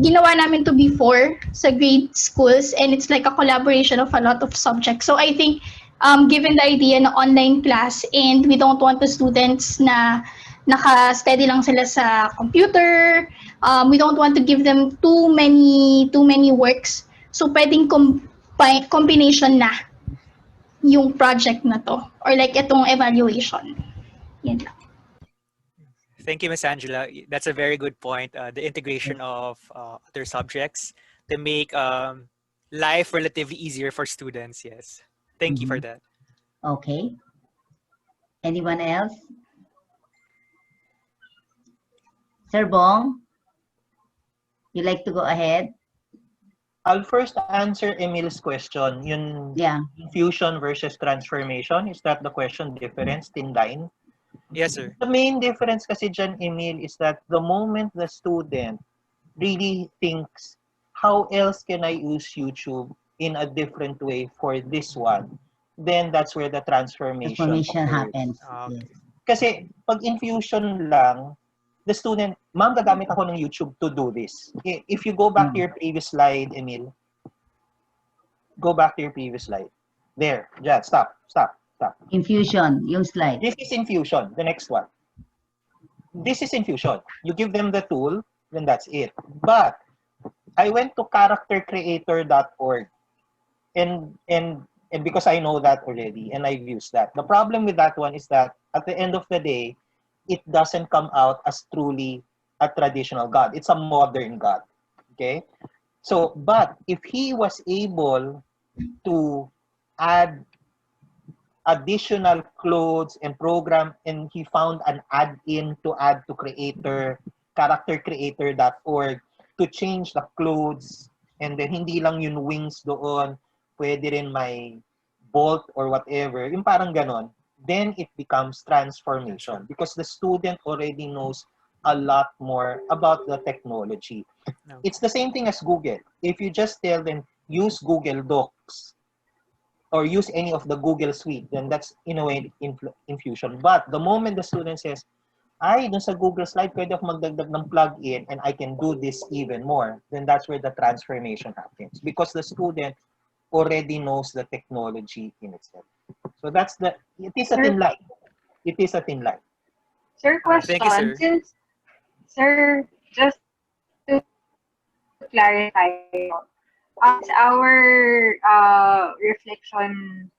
ginawa namin to before sa grade schools and it's like a collaboration of a lot of subjects. So I think given the idea na online class and we don't want the students na naka-steady lang sila sa computer, we don't want to give them too many works. So pwedeng combination na yung project na to or like itong evaluation. Yan lang. Thank you, Miss Angela. That's a very good point. The integration of other subjects to make life relatively easier for students. Yes. Thank you for that. Okay. Anyone else? Sir Bong, you like to go ahead? I'll first answer Emil's question. Yun, infusion versus transformation. Is that the question? Difference, thin line? Yes, sir. The main difference kasi dyan, Emil, is that the moment the student really thinks, how else can I use YouTube in a different way for this one? Then that's where the transformation happens. Okay. Kasi pag infusion lang, the student, ma'am, gagamit ako ng YouTube to do this. If you go back to your previous slide, Emil, go back to your previous slide. There, yeah, stop. Infusion, yung slide. This is infusion, the next one. This is infusion. You give them the tool, then that's it. But I went to charactercreator.org and because I know that already and I've used that. The problem with that one is that at the end of the day, it doesn't come out as truly a traditional God. It's a modern God. Okay? So, but if he was able to add additional clothes and program and he found an add-in to add to creator, charactercreator.org to change the clothes and then hindi lang yung wings doon, pwede rin may bolt or whatever, yung parang ganon, then it becomes transformation because the student already knows a lot more about the technology. No. It's the same thing as Google. If you just tell them, use Google Docs or use any of the Google suite, then that's in a way infusion. But the moment the student says, ay, dun sa Google slide, pwede ako magdagdag ng plug-in and I can do this even more, then that's where the transformation happens because the student already knows the technology in itself. So that's it is a thin line. It is a thin line. Sir, question. Thank you, sir. Sir, just to clarify, as our reflection,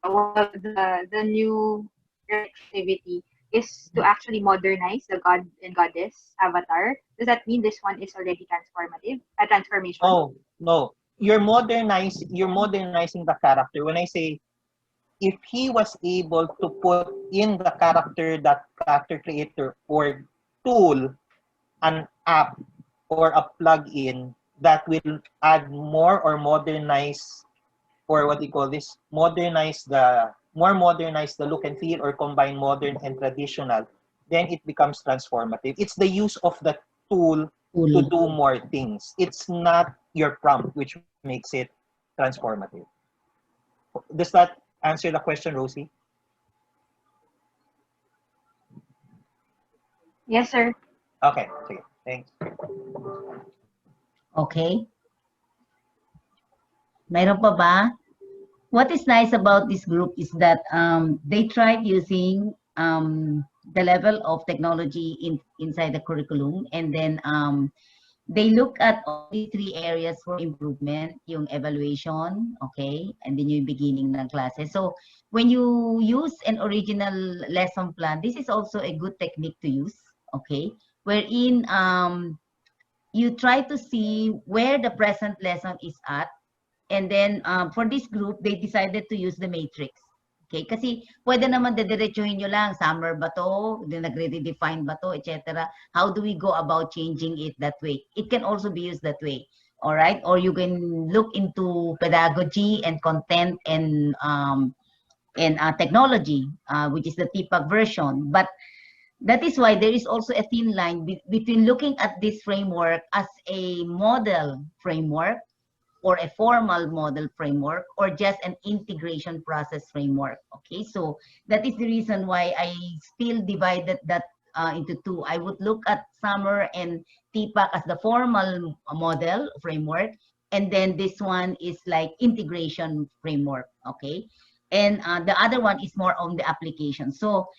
the new activity is to actually modernize the god and goddess avatar. Does that mean this one is already transformative? A transformation? Oh, no. You're modernizing the character. When I say if he was able to put in the character creator or tool an app or a plugin that will add more or modernize or what do you call this? Modernize the look and feel or combine modern and traditional, then it becomes transformative. It's the use of the tool to do more things. It's not your prompt which makes it transformative. Does that answer the question, Rosie? Yes, sir. Okay, sige. Thanks. Okay. Mayroon pa ba? What is nice about this group is that they tried using the level of technology inside the curriculum, and then they look at all these three areas for improvement, yung evaluation, okay, and then yung beginning ng classes. So when you use an original lesson plan, this is also a good technique to use, okay, wherein you try to see where the present lesson is at. And then for this group, they decided to use the matrix. Okay? Kasi pwede naman dediretsuhin nyo lang, summer ba to, nagre-redefine ba to, etc. How do we go about changing it that way? It can also be used that way. All right? Or you can look into pedagogy and content and technology, which is the TPAC version. But that is why there is also a thin line between looking at this framework as a model framework or a formal model framework or just an integration process framework. Okay, so that is the reason why I still divided that into two. I would look at summer and TPAC as the formal model framework, and then this one is like integration framework. Okay, and the other one is more on the application. So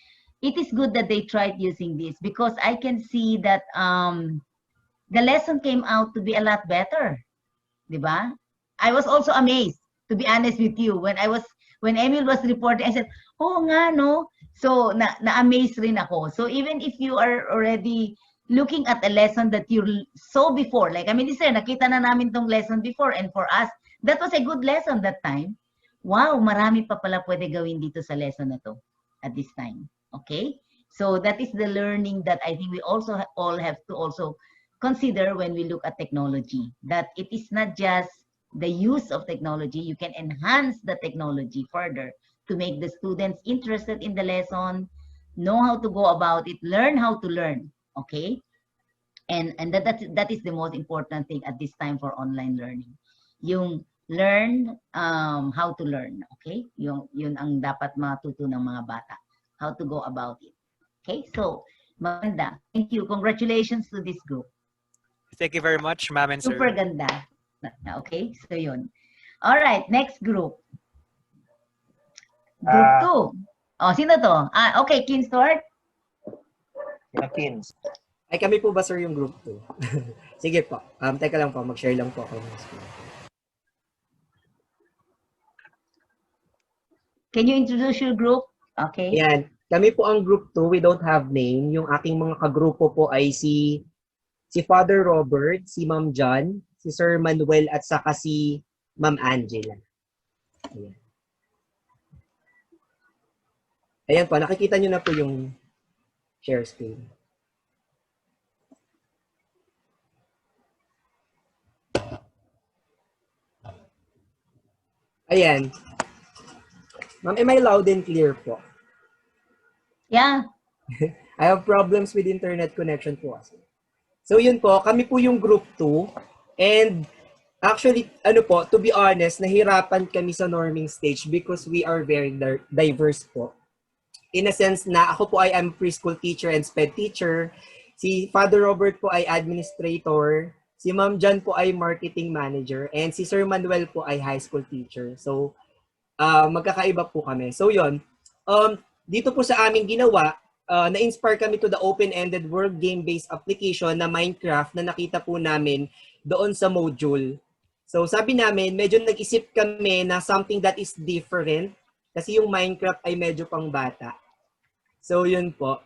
it is good that they tried using this because I can see that the lesson came out to be a lot better. Diba? I was also amazed, to be honest with you. When Emil was reporting, I said, oh nga, no? So, na-amaze rin ako. So, even if you are already looking at a lesson that you saw before, like, I mean, sir, nakita na namin tong lesson before, and for us, that was a good lesson that time. Wow, marami pa pala pwede gawin dito sa lesson na to at this time. Okay? So, that is the learning that I think we also all have to also consider when we look at technology, that it is not just the use of technology, you can enhance the technology further to make the students interested in the lesson, know how to go about it, learn how to learn, okay? And that is the most important thing at this time for online learning. Yung learn how to learn, okay? Yun ang dapat matuto ng mga bata, how to go about it. Okay, so maganda. Thank you. Congratulations to this group. Thank you very much, ma'am and sir. Super ganda. Okay, so yun. All right, next group. Group 2. Oh, sino to? Okay, Kin start. Kins. Ay, kami po ba, sir, yung group 2? Sige po. Teka lang po, mag-share lang po ako ng screen. Can you introduce your group? Okay. Yan. Kami po ang group 2. We don't have name. Yung aking mga kagrupo po ay si Father Robert, si Ma'am John, si Sir Manuel, at saka si Ma'am Angela. Ayan. Ayan po, nakikita nyo na po yung share screen. Ayan. Ma'am, am I loud and clear po? Yeah. I have problems with internet connection po kasi. So yun po, kami po yung group 2. And actually, ano po, to be honest, nahirapan kami sa norming stage because we are very diverse po. In a sense na ako po ay am preschool teacher and SPED teacher. Si Father Robert po ay administrator. Si Ma'am John po ay marketing manager. And si Sir Manuel po ay high school teacher. So, magkakaiba po kami. So yun, dito po sa aming ginawa, na-inspire kami to the open-ended world game-based application na Minecraft na nakita po namin doon sa module. So sabi namin, medyo nag-isip kami na something that is different kasi yung Minecraft ay medyo pang bata. So yun po.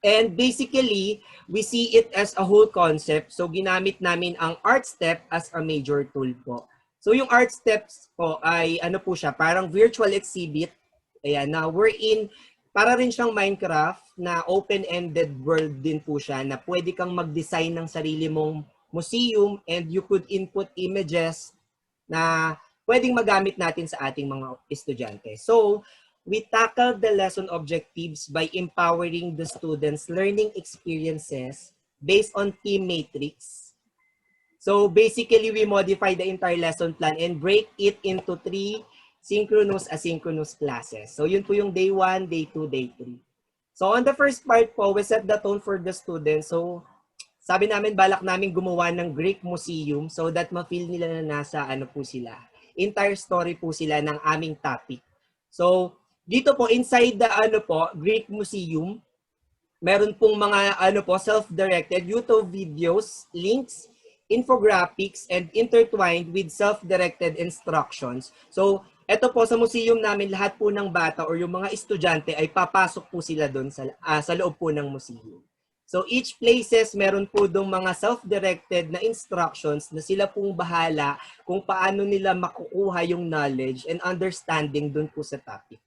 And basically, we see it as a whole concept. So ginamit namin ang art step as a major tool po. So yung art steps po ay ano po siya, parang virtual exhibit. Ayan, na we're in para rin siyang Minecraft na open-ended world din po siya na pwede kang mag-design ng sarili mong museum and you could input images na pwedeng magamit natin sa ating mga estudyante. So, we tackled the lesson objectives by empowering the students' learning experiences based on team matrix. So, basically, we modify the entire lesson plan and break it into 3 synchronous, asynchronous classes. So, yun po yung day 1, day 2, day 3. So, on the first part po, we set the tone for the students. So, sabi namin, balak namin gumawa ng Greek museum so that ma-feel nila na nasa ano po sila. entire story po sila ng aming topic. So, dito po, inside the Greek Museum, meron pong mga self-directed YouTube videos, links, infographics, and intertwined with self-directed instructions. So, eto po sa museum namin, lahat po ng bata or yung mga estudyante ay papasok po sila doon sa loob po ng museum. So, each places, meron po dong mga self-directed na instructions na sila pong bahala kung paano nila makukuha yung knowledge and understanding doon po sa topic.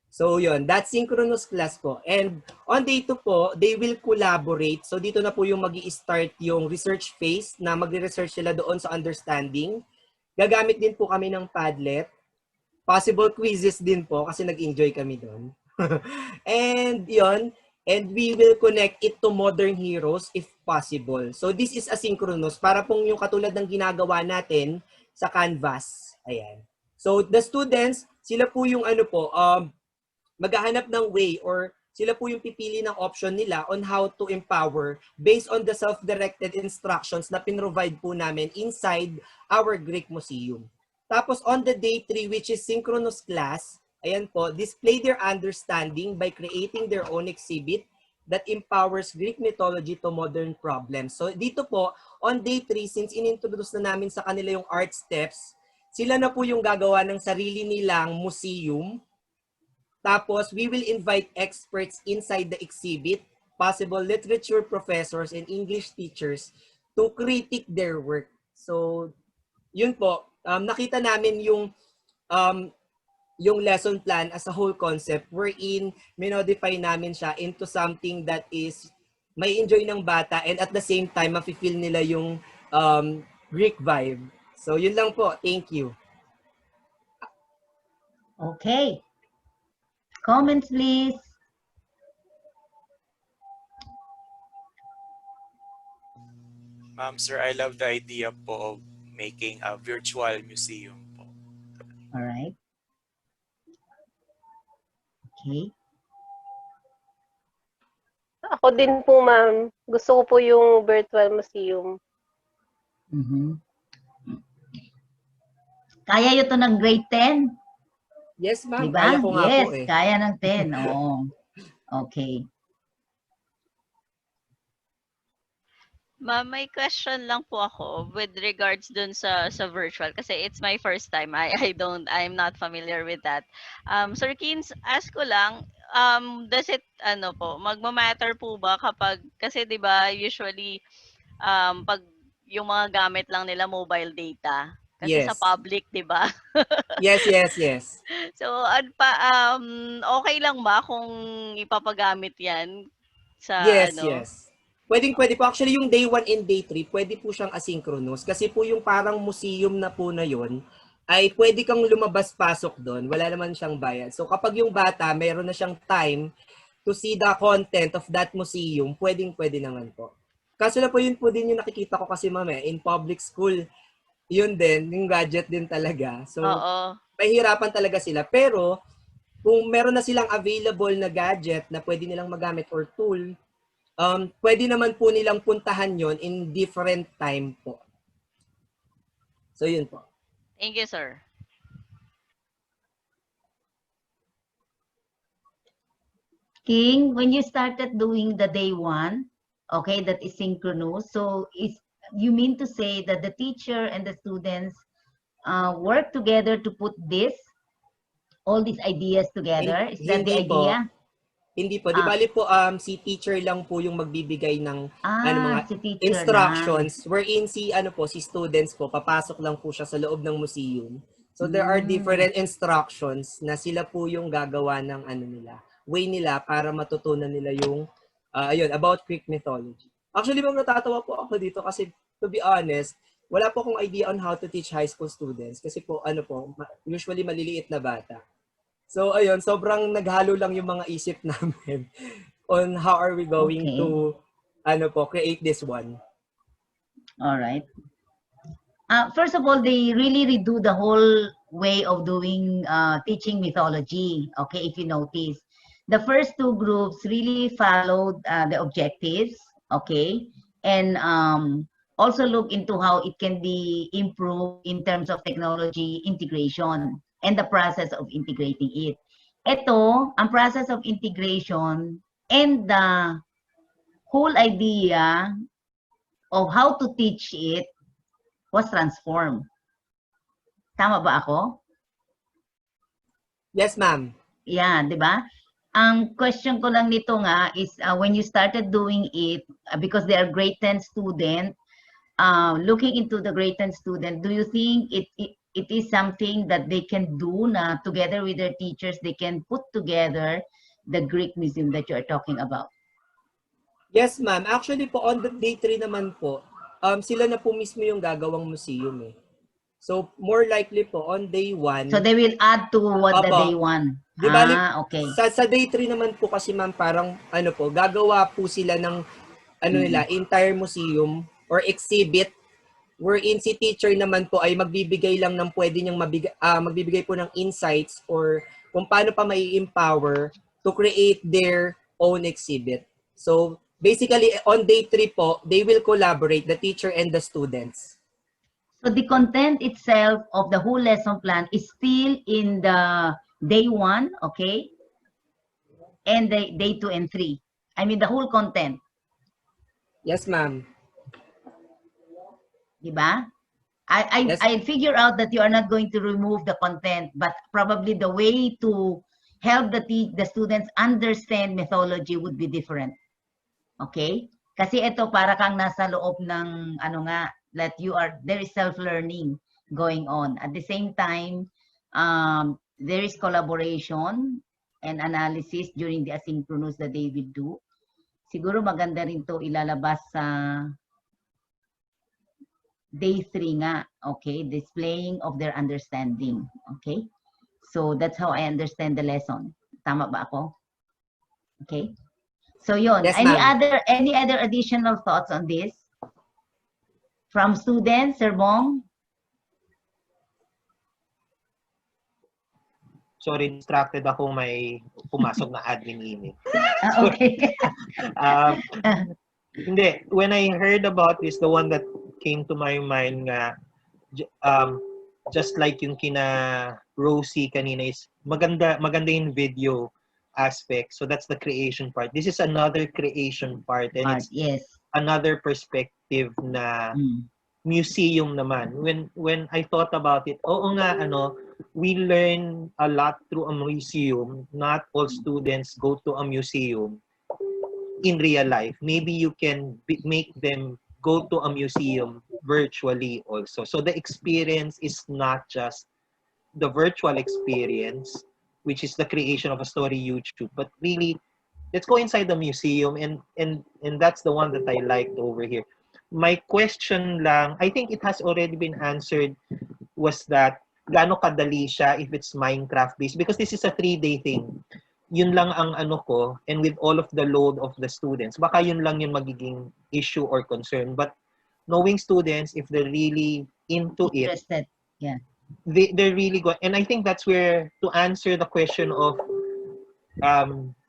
So yun, that's synchronous class po. And on day 2 po, they will collaborate. So dito na po yung magi-start yung research phase na magre-research sila doon sa understanding. Gagamit din po kami ng Padlet. Possible quizzes din po kasi nag-enjoy kami doon. And yun, and we will connect it to modern heroes if possible. So this is asynchronous para pong yung katulad ng ginagawa natin sa Canvas. Ayan. So the students, sila po yung maghahanap ng way or sila po yung pipili ng option nila on how to empower based on the self-directed instructions na pinrovide po namin inside our Greek Museum. Tapos on the day 3, which is synchronous class, ayan po, display their understanding by creating their own exhibit that empowers Greek mythology to modern problems. So dito po, on day 3, since inintroduce na namin sa kanila yung art steps, sila na po yung gagawa ng sarili nilang museum. Tapos, we will invite experts inside the exhibit, possible literature professors and English teachers to critique their work. So, yun po. Nakita namin yung lesson plan as a whole concept wherein minodify namin siya into something that is may enjoy ng bata and at the same time, mafe-feel nila yung Greek vibe. So, yun lang po. Thank you. Okay. Comments, please. Sir, I love the idea po of making a virtual museum po. All right. Okay. Ako din po, ma'am. Gusto ko po yung virtual museum. Kaya yun to ng grade 10? Yes, ma'am. Diba? Kaya ko nga yes, po eh. Kaya ng 10. Oo. Okay. Ma'am, may question lang po ako with regards dun sa virtual kasi it's my first time. I'm not familiar with that. Sir Kins, ask ko lang, does it magma-matter po ba kapag kasi 'di ba usually pag yung mga gamit lang nila mobile data kasi sa Yes. public, 'di ba? Yes. So, okay lang ba kung ipapagamit 'yan sa Yes. Pwede po. Actually, yung day 1 and day 3, pwede po siyang asynchronous. Kasi po yung parang museum na po na yun, ay pwede kang lumabas-pasok doon. Wala naman siyang bayad. So kapag yung bata, mayroon na siyang time to see the content of that museum, pwede naman po. Kaso na po yun po din yung nakikita ko kasi ma'am in public school, yun din, yung gadget din talaga. So, mahirapan talaga sila. Pero, kung meron na silang available na gadget na pwede nilang magamit or tool, pwede naman po nilang puntahan yon in different time po. So, yun po. Thank you, sir. King, when you started doing the day 1, okay, that is synchronous. So, you mean to say that the teacher and the students work together to put all these ideas together? Is that the idea? Hindi po. Di bali po, si teacher lang po yung magbibigay ng mga instructions. Wherein si students po, papasok lang po siya sa loob ng museum. So there are different instructions na sila po yung gagawa ng way nila para matutunan nila yung about Greek mythology. Actually, natatawa po ako dito kasi to be honest, wala po akong idea on how to teach high school students kasi po usually maliliit na bata. So ayun, sobrang naghalo lang yung mga isip namin on how are we going to create this one. All right. First of all, they really redo the whole way of doing teaching mythology. Okay, if you notice, the first 2 groups really followed the objectives. Okay, and also look into how it can be improved in terms of technology integration and the process of integrating it. Ito, ang process of integration and the whole idea of how to teach it was transformed. Tama ba ako? Yes, ma'am. Yeah, di ba? Ang question ko lang nito nga is when you started doing it, because they are grade 10 student, looking into the grade 10 student, do you think it is something that they can do na together with their teachers, they can put together the Greek museum that you are talking about? Yes, ma'am. Actually po, on the day 3 naman po, sila na po mismo yung gagawang museum eh. So, more likely po, on day 1... So, they will add to what the day 1. Di bali, Okay. Sa day 3 naman po kasi ma'am, parang ano po, gagawa po sila ng nila, entire museum or exhibit wherein si teacher naman po ay magbibigay lang ng pwede niyang magbibigay po ng insights or kung paano pa mai-empower to create their own exhibit. So, basically, on day 3 po, they will collaborate, the teacher and the students. So the content itself of the whole lesson plan is still in the day 1, okay? And the day 2 and 3. I mean, the whole content. Yes, ma'am. Diba? I figure out that you are not going to remove the content, but probably the way to help the students understand mythology would be different. Okay? Kasi ito para kang nasa loob ng that there is self-learning going on. At the same time, there is collaboration and analysis during the asynchronous that they will do. Siguro maganda rin to ilalabas sa day 3 nga, okay? Displaying of their understanding, okay? So that's how I understand the lesson. Tama ba ako? Okay? So yon. Yes, any other additional thoughts on this? From students, Sir Bong? Sorry, distracted ako, may pumasok na admin email. Okay. Hindi, when I heard about this, the one that came to my mind nga, just like yung kina Rosie kanina is maganda yung video aspect. So that's the creation part. This is another creation part, and it's another perspective na museum naman. When I thought about it, oo nga, we learn a lot through a museum. Not all students go to a museum in real life. Maybe you can make them go to a museum virtually also. So the experience is not just the virtual experience, which is the creation of a story YouTube, but really, let's go inside the museum, and that's the one that I liked over here. My question lang, I think it has already been answered, was that gaano kadali siya if it's Minecraft based, because this is a 3-day thing. Yun lang ang ko, and with all of the load of the students, baka yun lang yung magiging issue or concern. But knowing students, if they're really into interested, they're really good. And I think that's where, to answer the question of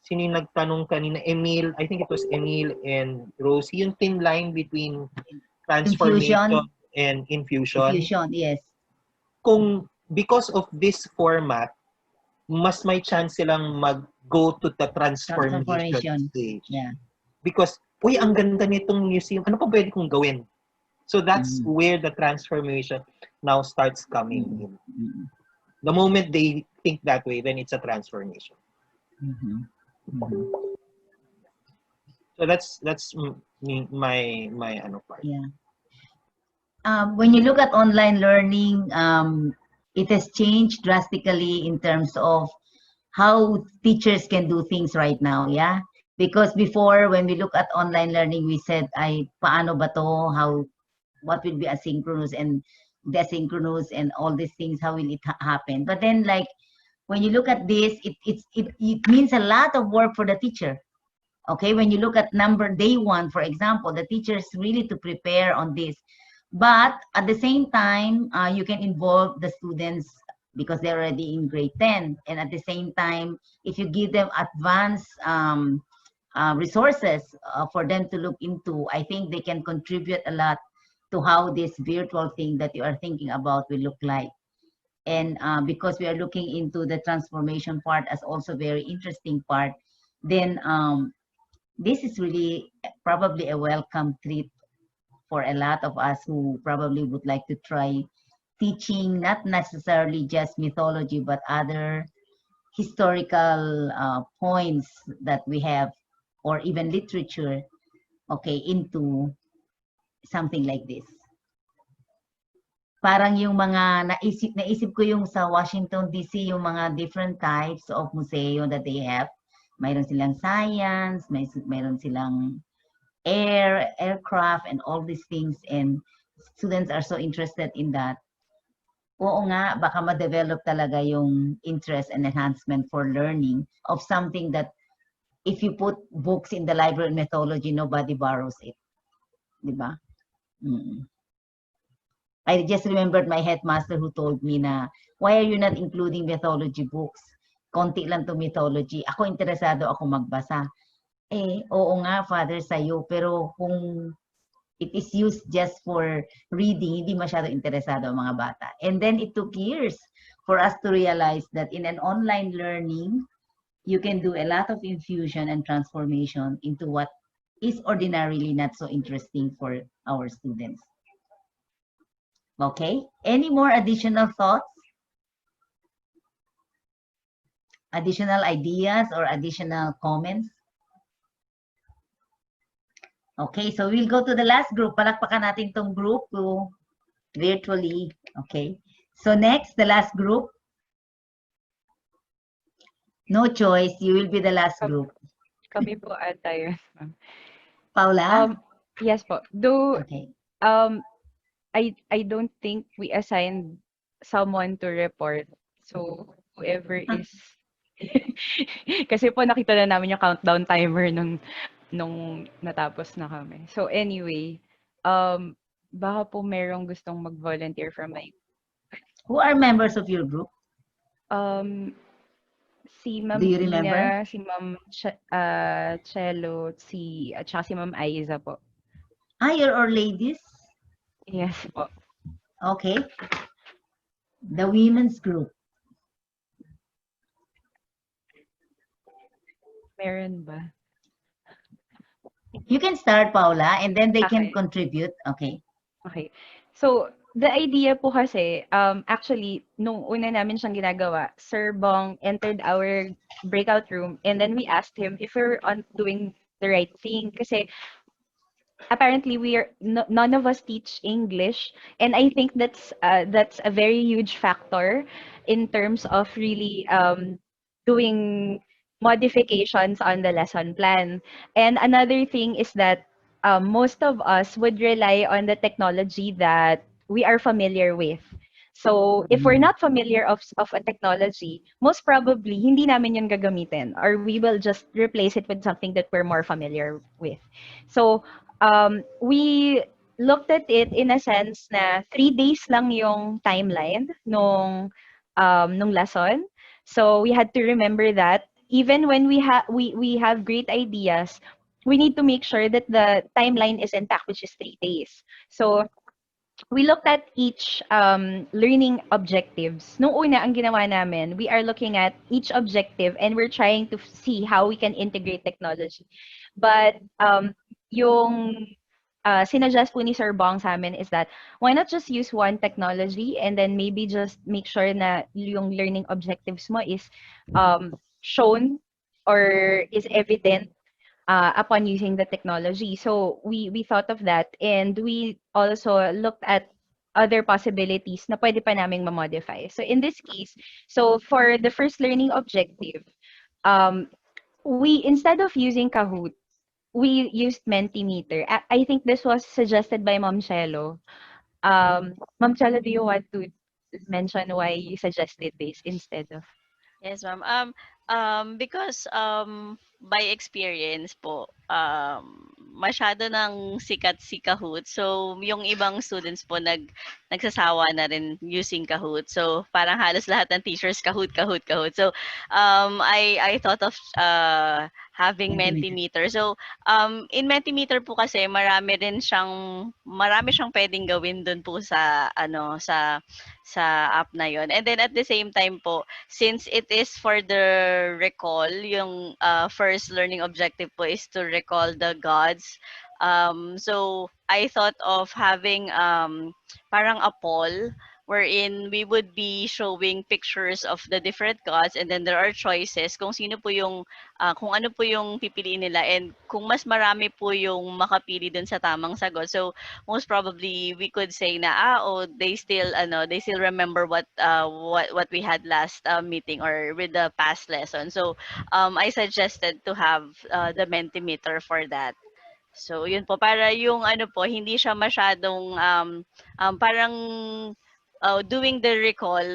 sino yung nagtanong kanina, Emil, I think it was Emil and Rosie, yung thin line between transformation and infusion. Infusion, yes. Kung because of this format, mas may chance silang mag-go to the transformation stage. Yeah. Because, uy, ang ganda nitong museum, ano pa pwede kong gawin? So that's where the transformation now starts coming in. The moment they think that way, then it's a transformation. So that's my part. Yeah. When you look at online learning, it has changed drastically in terms of how teachers can do things right now, yeah? Because before, when we look at online learning, we said, paano ba to? What will be asynchronous and desynchronous and all these things, how will it happen? But then, like, when you look at this, it means a lot of work for the teacher. Okay, when you look at day 1, for example, the teachers really to prepare on this. But at the same time, you can involve the students because they're already in grade 10. And at the same time, if you give them advanced resources for them to look into, I think they can contribute a lot to how this virtual thing that you are thinking about will look like. And because we are looking into the transformation part as also very interesting part, then this is really probably a welcome treat for a lot of us who probably would like to try teaching not necessarily just mythology, but other historical points that we have, or even literature, okay, into something like this. Parang yung mga naisip ko yung sa Washington DC, yung mga different types of museo that they have. Mayroon silang science, mayroon silang aircraft and all these things, and students are so interested in that. Oo nga, baka ma-develop talaga yung interest and enhancement for learning of something that if you put books in the library in mythology, nobody borrows it. Diba? I just remembered my headmaster who told me na, why are you not including mythology books? Konti lang to mythology. Ako interesado ako magbasa. Oo nga, Father, sa'yo. Pero kung it is used just for reading, hindi masyado interesado ang mga bata. And then it took years for us to realize that in an online learning, you can do a lot of infusion and transformation into what is ordinarily not so interesting for our students. Okay, any more additional thoughts? Additional ideas or additional comments? Okay, so we'll go to the last group. Palakpakan natin tong group to virtually. Okay, so next, the last group. No choice, you will be the last group. Kami po ata yun, ma'am. Paula? Yes po. Though, okay. I don't think we assigned someone to report. So, whoever is... Kasi po nakita na namin yung countdown timer nung natapos na kami. So, anyway, baka po merong gustong mag-volunteer from my... Who are members of your group? Si Ma'am Do you remember? Ina, si Ma'am Cello, at saka si Ma'am Aiza po. You're all ladies? Yes po. Okay. The women's group. Meron ba? You can start, Paula, and then they can Okay. contribute. Okay. Okay. So, the idea po kasi, actually, nung una namin siyang ginagawa, Sir Bong entered our breakout room and then we asked him if we're doing the right thing. Kasi apparently none of us teach English, and I think that's a very huge factor in terms of really doing modifications on the lesson plan. And another thing is that most of us would rely on the technology that we are familiar with. So, if we're not familiar of a technology, most probably hindi namin yun gagamitin, or we will just replace it with something that we're more familiar with. So, we looked at it in a sense na 3 days lang yung timeline nung lesson. So, we had to remember that even when we have great ideas, we need to make sure that the timeline is intact, which is 3 days. So, we looked at each learning objectives. Nung una, ang ginawa namin, we are looking at each objective and we're trying to see how we can integrate technology. But yung sinuggest po ni Sir Bong sa amin is that why not just use one technology and then maybe just make sure na yung learning objectives mo is shown or is evident upon using the technology. So we thought of that, and we also looked at other possibilities na pwede pa naming ma-modify. So in this case, so for the first learning objective, we instead of using Kahoot, we used Mentimeter. I think this was suggested by Ma'am Cello. Ma'am Cello, do you want to mention why you suggested this instead of? Yes, ma'am. Because by experience po, masyado nang sikat si Kahoot. So, yung ibang students po nagsasawa na rin using Kahoot. So, parang halos lahat ng teachers Kahoot, Kahoot, Kahoot. So, I thought of having Mentimeter. So, in Mentimeter po kasi marami siyang pwedeng gawin dun po sa app na yon. And then at the same time po, since it is for the recall, yung first learning objective po is to recall the gods. So I thought of having parang a poll wherein we would be showing pictures of the different gods, and then there are choices kung sino po yung kung ano po yung pipiliin nila, and kung mas marami po yung makapili dun sa tamang sagot, so most probably we could say na they still remember what we had last meeting or with the past lesson. So I suggested to have the Mentimeter for that. So yun po, para yung hindi siya masyadong parang doing the recall,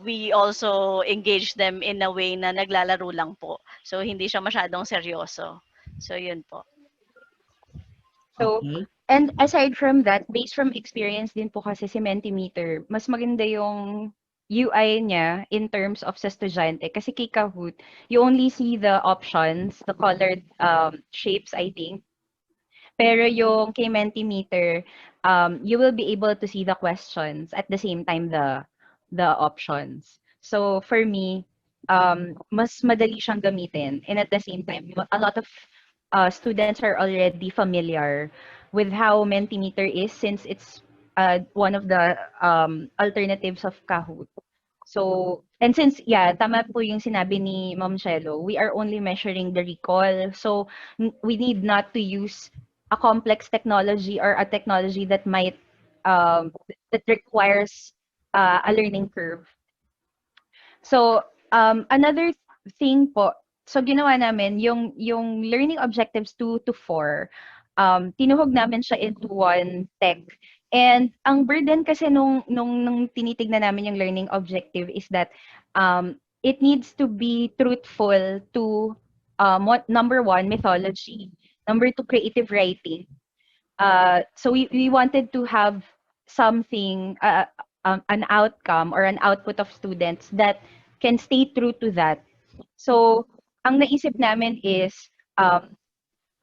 we also engage them in a way na naglalaro lang po. So hindi siya masyadong seryoso. So yun po. So, and aside from that, based from experience din po kasi si Mentimeter, mas maganda yung UI niya in terms of sa estudyante. Kasi kay Kahoot, you only see the options, the colored shapes, I think. Pero yung kay Mentimeter, you will be able to see the questions at the same time the options. So for me, mas madali siyang gamitin, and at the same time, a lot of students are already familiar with how Mentimeter is, since it's one of the alternatives of Kahoot. So, and since, yeah, tama po yung sinabi ni Ma'am Chelo, we are only measuring the recall. So, we need not to use a complex technology or a technology that might, that requires a learning curve. So, another thing po, so ginawa namin, yung learning objectives 2 to 4, tinuhog namin siya into one tech. And ang burden kasi nung tinitignan namin yung learning objective is that it needs to be truthful to number 1, mythology. Number 2, creative writing. So we wanted to have something, an outcome or an output of students that can stay true to that. So ang naisip namin is,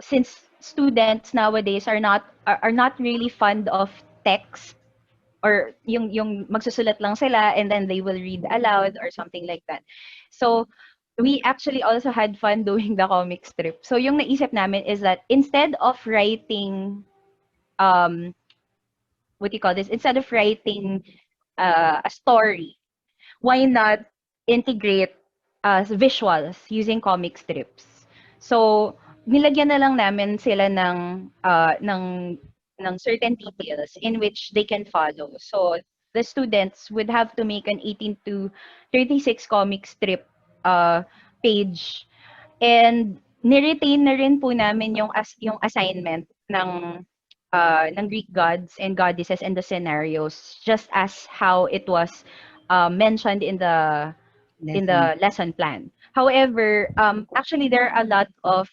since students nowadays are not really fond of text, or yung magsusulat lang sila and then they will read aloud or something like that. So we actually also had fun doing the comic strip. So yung naisip namin is that instead of writing what do you call this? Instead of writing a story, why not integrate visuals using comic strips? So, nilagyan na lang namin sila ng certain details in which they can follow. So, the students would have to make an 18 to 36 comic strip page. And ni-retain na rin po namin yung assignment ng Greek gods and goddesses and the scenarios, just as how it was mentioned in the lesson plan. However, actually there are a lot of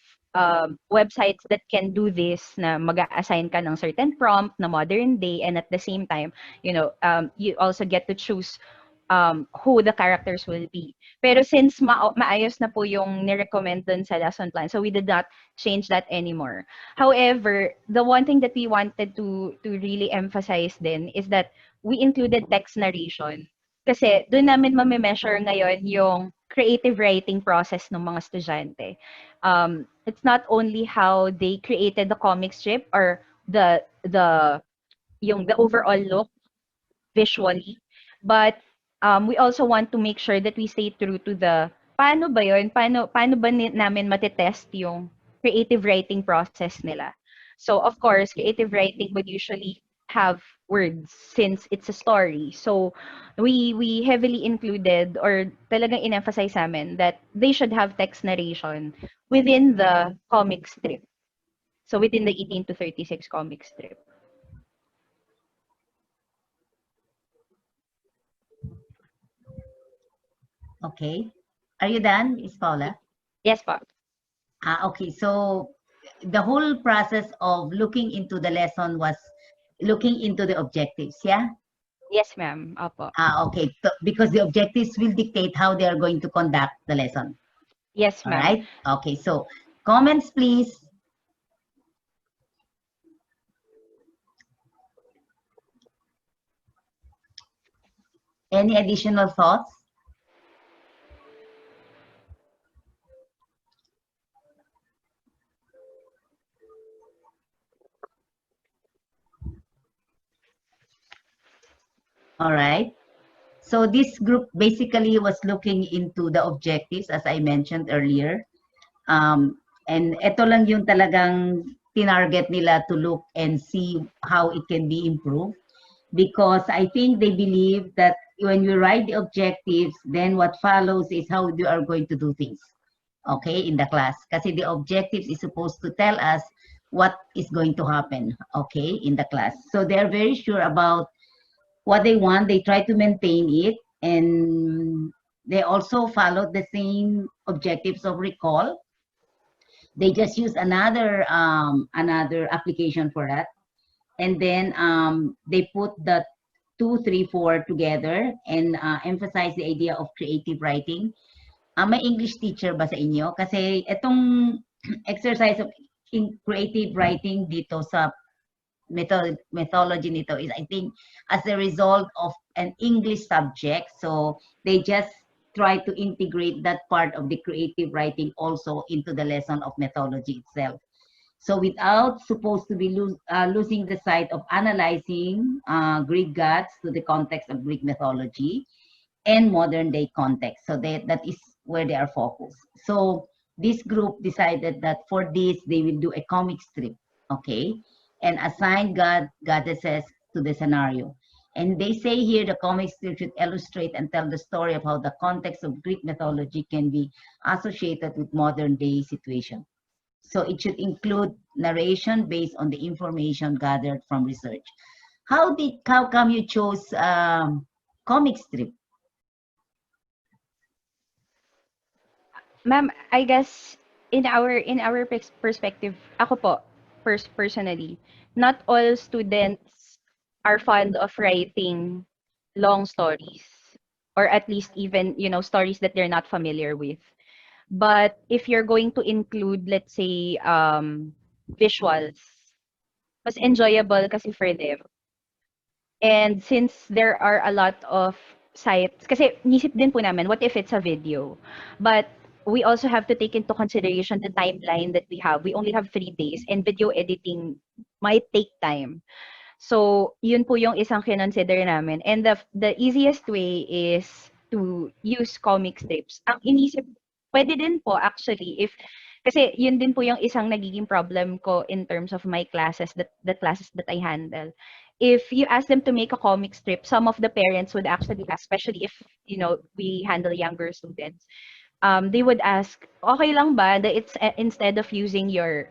websites that can do this, na mag-assign ka ng certain prompt na modern day, and at the same time, you also get to choose who the characters will be. Pero since maayos na po yung ni-recommend dun sa lesson plan, so we did not change that anymore. However, the one thing that we wanted to really emphasize then is that we included text narration. Kasi doon namin mami-measure ngayon yung creative writing process ng mga estudyante. It's not only how they created the comic strip or the overall look visually, but we also want to make sure that we stay true to the paano ba yun? Paano ba namin matitest yung creative writing process nila? So, of course, creative writing would usually have words since it's a story. So, we heavily included, or talagang in-emphasize namin, that they should have text narration within the comic strip. So, within the 18 to 36 comic strip. Okay. Are you done, Ms. Paula? Yes, pa. Okay. So the whole process of looking into the lesson was looking into the objectives, yeah? Yes, ma'am. Opo. Okay. So, because the objectives will dictate how they are going to conduct the lesson. Yes, All ma'am. right. Okay. So Comments, please. Any additional thoughts? All right. So this group basically was looking into the objectives, as I mentioned earlier. And ito lang yung talagang tinarget nila to look and see how it can be improved. Because I think they believe that when you write the objectives, then what follows is how you are going to do things, okay, in the class. Kasi the objectives is supposed to tell us what is going to happen, okay, in the class. So they're very sure about what they want. They try to maintain it, and they also follow the same objectives of recall. They just use another application for that, and then they put the 2, 3, 4 together and emphasize the idea of creative writing. May English teacher ba sa inyo? Kasi itong exercise of creative writing dito sa methodology nito is, I think, as a result of an English subject. So they just try to integrate that part of the creative writing also into the lesson of methodology itself. So without supposed to be losing the sight of analyzing Greek gods to the context of Greek mythology and modern day context. So that is where they are focused. So this group decided that for this, they will do a comic strip, okay? And assign goddesses to the scenario. And they say here the comic strip should illustrate and tell the story of how the context of Greek mythology can be associated with modern day situation. So it should include narration based on the information gathered from research. How come you chose comic strip? Ma'am, I guess in our perspective, ako po, personally, not all students are fond of writing long stories, or at least even, stories that they're not familiar with. But if you're going to include, let's say, visuals, mas enjoyable kasi for them. And since there are a lot of sites, kasi nisip din po namin, what if it's a video? But we also have to take into consideration the timeline that we have. We only have 3 days, and video editing might take time. So, yun po yung isang kinonsider namin. And the easiest way is to use comic strips. Ang inisip, pwede din po actually, kasi yun din po yung isang nagiging problem ko in terms of my classes, the classes that I handle. If you ask them to make a comic strip, some of the parents would actually ask, especially if, we handle younger students, they would ask, okay lang ba that it's instead of using your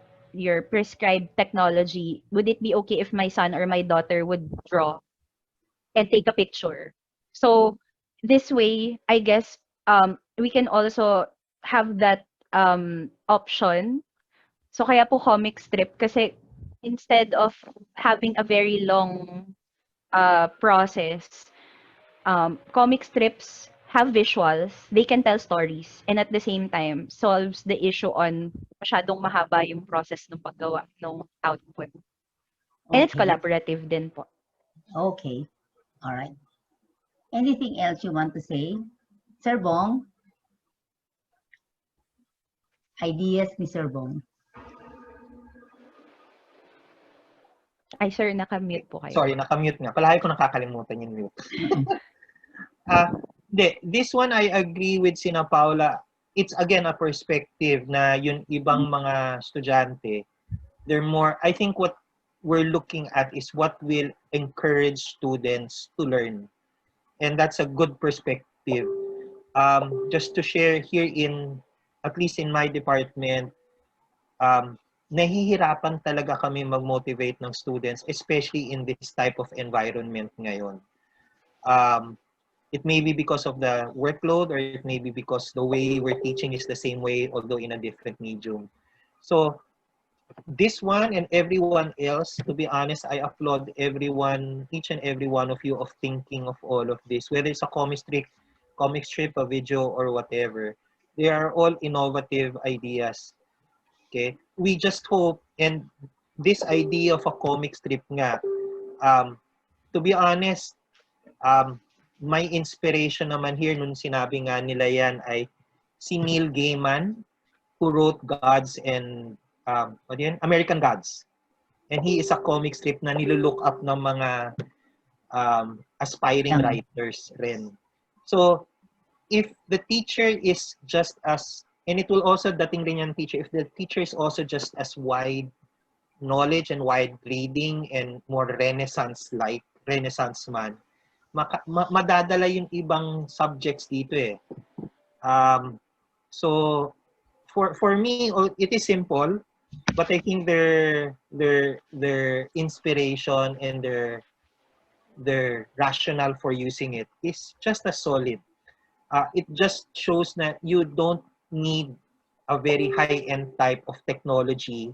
prescribed technology, would it be okay if my son or my daughter would draw and take a picture? So this way, I guess we can also have that option. So kaya po comic strip, kasi instead of having a very long process, comic strips have visuals, they can tell stories, and at the same time, solves the issue on masyadong mahaba yung process ng paggawa ng output. And it's Okay. collaborative din po. Okay. All right. Anything else you want to say? Sir Bong? Ideas ni Sir Bong. Ay, sir, nakamute po kayo. Sorry, nakamute nga. Palagi ko nakakalimutan yung mute. This one, I agree with Sina Paula. It's again a perspective na yung ibang mga estudyante, they're more, I think what we're looking at is what will encourage students to learn. And that's a good perspective. Just to share here at least in my department, nahihirapan talaga kami mag-motivate ng students, especially in this type of environment ngayon. It may be because of the workload, or it may be because the way we're teaching is the same way, although in a different medium. So this one and everyone else, to be honest, I applaud everyone, each and every one of you, of thinking of all of this, whether it's a comic strip, a video, or whatever. They are all innovative ideas. Okay? We just hope, and this idea of a comic strip nga, to be honest, my inspiration naman here nung sinabi nga nila yan ay si Neil Gaiman, who wrote Gods and American Gods. And he is a comic strip na nilulook up ng mga aspiring writers rin. So, if the teacher is just as, and it will also dating rin yung teacher, if the teacher is also just as wide knowledge and wide reading and more Renaissance-like, Renaissance man, madadala yung ibang subjects dito eh. So, for me, it is simple, but I think their inspiration and their rationale for using it is just as solid. It just shows that you don't need a very high-end type of technology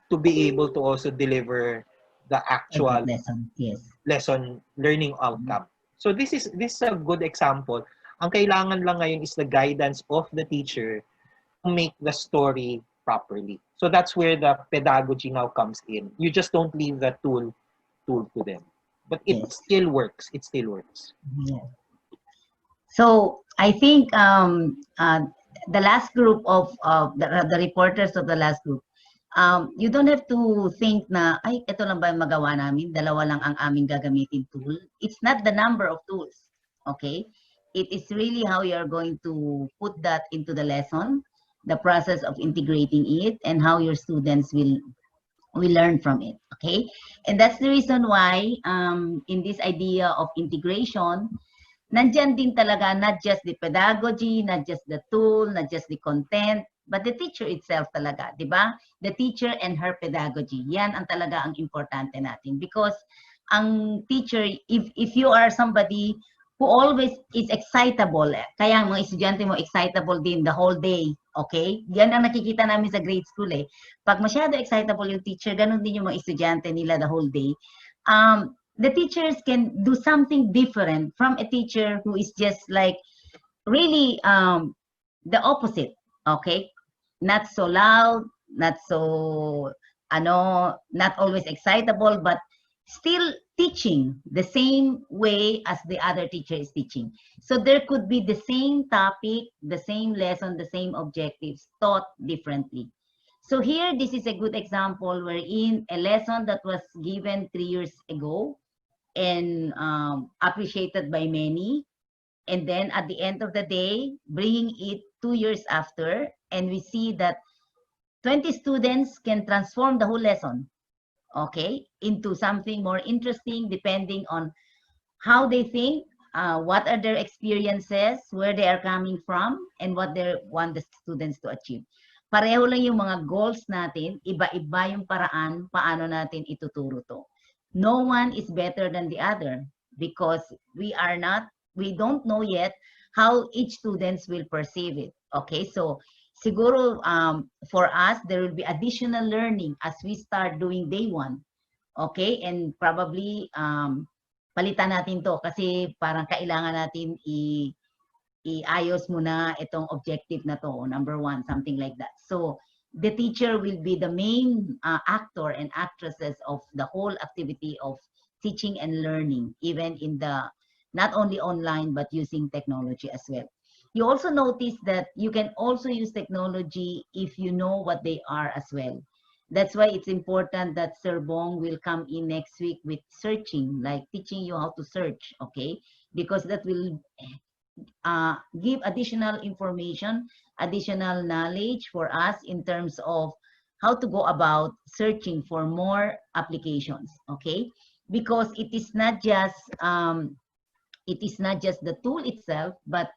to be able to also deliver the actual lesson, yes, lesson learning outcome. So this is a good example. Ang kailangan lang ngayon is the guidance of the teacher to make the story properly. So that's where the pedagogy now comes in. You just don't leave the tool to them. But it still works. It still works. Yeah. So I think the last group of the reporters of the last group, you don't have to think na, ay, ito lang ba yung magawa namin? Dalawa lang ang aming gagamitin tool. It's not the number of tools, okay? It is really how you are going to put that into the lesson, the process of integrating it, and how your students will learn from it, okay? And that's the reason why in this idea of integration, nandyan din talaga not just the pedagogy, not just the tool, not just the content, but the teacher itself talaga, di ba? The teacher and her pedagogy. Yan ang talaga ang importante natin. Because ang teacher, if you are somebody who always is excitable, kaya ang mga estudyante mo excitable din the whole day, okay? Yan ang nakikita namin sa grade school eh. Pag masyado excitable yung teacher, ganun din yung mga estudyante nila the whole day. The teachers can do something different from a teacher who is just like really the opposite, okay? Not so loud, not so, not always excitable, but still teaching the same way as the other teacher is teaching. So there could be the same topic, the same lesson, the same objectives taught differently. So here, this is a good example wherein a lesson that was given 3 years ago and appreciated by many, and then at the end of the day, bringing it 2 years after, and we see that 20 students can transform the whole lesson, okay, into something more interesting depending on how they think, what are their experiences, where they are coming from, and what they want the students to achieve. Pareho lang yung mga goals natin, iba-iba yung paraan paano natin ituturo to. No one is better than the other because we don't know yet how each students will perceive it. Okay, so siguro for us, there will be additional learning as we start doing day 1. Okay, and probably palitan natin to kasi parang kailangan natin iayos muna itong objective na to, number 1, something like that. So the teacher will be the main actor and actresses of the whole activity of teaching and learning, even in the, not only online, but using technology as well. You also notice that you can also use technology if you know what they are as well. That's why it's important that Sir Bong will come in next week with searching, like teaching you how to search, okay? Because that will give additional information, additional knowledge for us in terms of how to go about searching for more applications, okay? Because it is not just the tool itself, but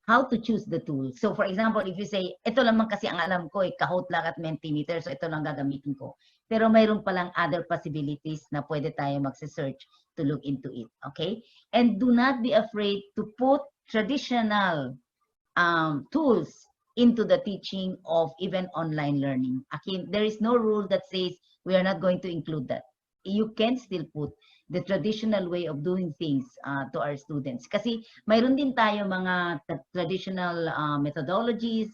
how to choose the tool. So for example, if you say, ito lamang kasi ang alam ko, Kahoot lang at Mentimeter, so ito lang gagamitin ko. Pero mayroon palang other possibilities na pwede tayo magse-search to look into it, okay? And do not be afraid to put traditional tools into the teaching of even online learning. Again, there is no rule that says we are not going to include that. You can still put the traditional way of doing things to our students. Kasi mayroon din tayo mga traditional methodologies,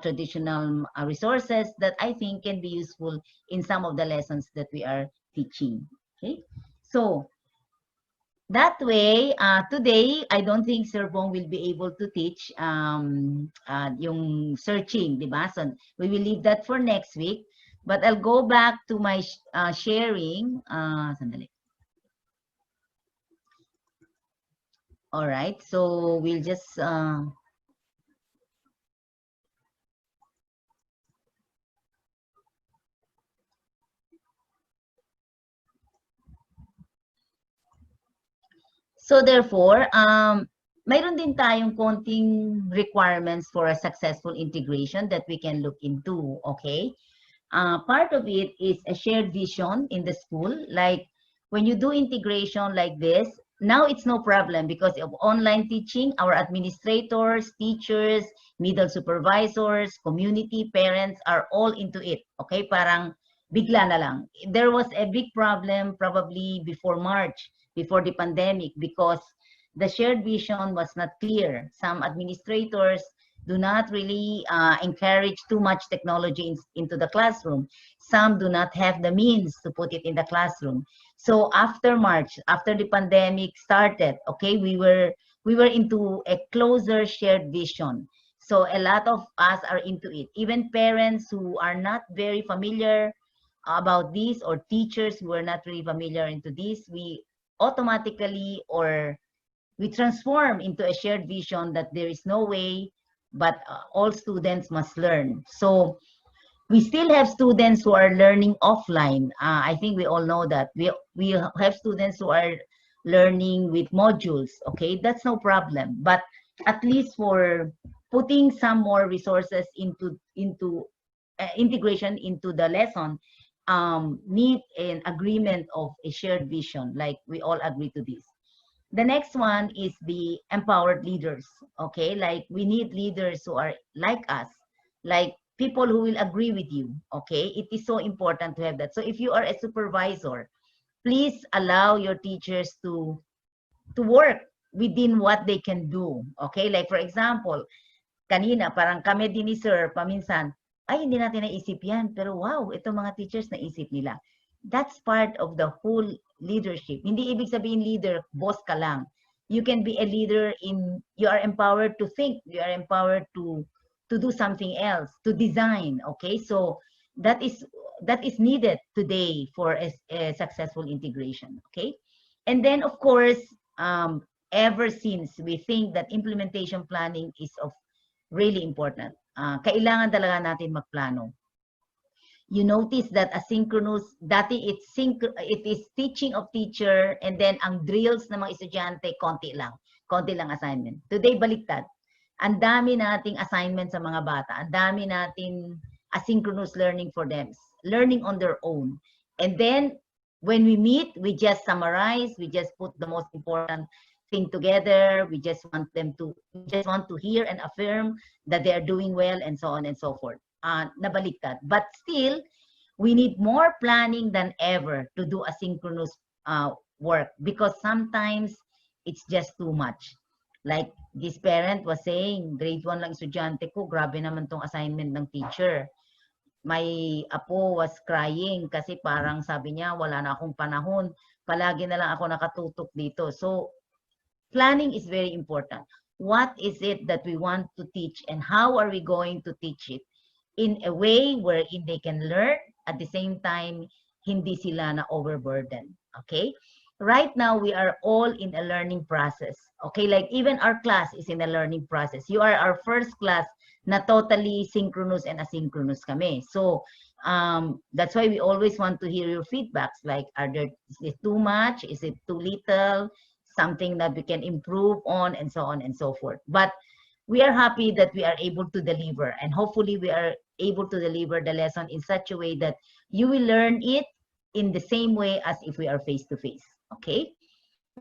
traditional resources that I think can be useful in some of the lessons that we are teaching. Okay, so that way, today, I don't think Sir Bong will be able to teach yung searching, di ba? So we will leave that for next week. But I'll go back to my sharing. Sandali. All right, so we'll just... So therefore, mayroon din tayong konting requirements for a successful integration that we can look into, okay? Part of it is a shared vision in the school. Like when you do integration like this, now it's no problem because of online teaching, our administrators, teachers, middle supervisors, community, parents are all into it, okay? Parang bigla na lang. There was a big problem probably before March, before the pandemic, because the shared vision was not clear. Some administrators do not really encourage too much technology into the classroom. Some do not have the means to put it in the classroom. So after March, after the pandemic started, okay, we were into a closer shared vision. So a lot of us are into it. Even parents who are not very familiar about this, or teachers who are not really familiar into this, we automatically, or we transform into a shared vision that there is no way but all students must learn. So we still have students who are learning offline. I think we all know that. We have students who are learning with modules, okay? That's no problem. But at least for putting some more resources into integration into the lesson, need an agreement of a shared vision, like we all agree to this. The next one is the empowered leaders, okay? Like we need leaders who are like us, like people who will agree with you, okay? It is so important to have that. So if you are a supervisor, please allow your teachers to work within what they can do, okay? Like for example, kanina parang kami din ni Sir paminsan, ay hindi natin naisip yan, pero wow, itong mga teachers naisip nila. That's part of the whole leadership. Hindi ibig sabihin leader, boss ka lang. You can be a leader in, you are empowered to think, you are empowered to do something else, to design, okay? So that is needed today for a successful integration, okay? And then of course, ever since we think that implementation planning is of really important. Kailangan talaga natin magplano. You notice that asynchronous, dati it is teaching of teacher, and then ang drills ng mga estudyante, konti lang assignment. Today, baliktad. Ang dami nating assignment sa mga bata, ang dami nating asynchronous learning for them, learning on their own. And then, when we meet, we just summarize, we just put the most important thing together, we just want to hear and affirm that they are doing well, and so on and so forth. Nabaliktad. But still, we need more planning than ever to do asynchronous work, because sometimes it's just too much. Like this parent was saying, grade 1 lang estudyante ko, grabe naman tong assignment ng teacher. My apo was crying kasi parang sabi niya, wala na akong panahon, palagi na lang ako nakatutok dito. So planning is very important. What is it that we want to teach, and how are we going to teach it in a way wherein they can learn, at the same time, hindi sila na overburden, okay? Right now, we are all in a learning process, okay? Like even our class is in a learning process. You are our first class na totally synchronous and asynchronous kami. So that's why we always want to hear your feedbacks, like is it too much, is it too little, something that we can improve on, and so on and so forth. But we are happy that we are able to deliver, and hopefully we are able to deliver the lesson in such a way that you will learn it in the same way as if we are face-to-face, okay?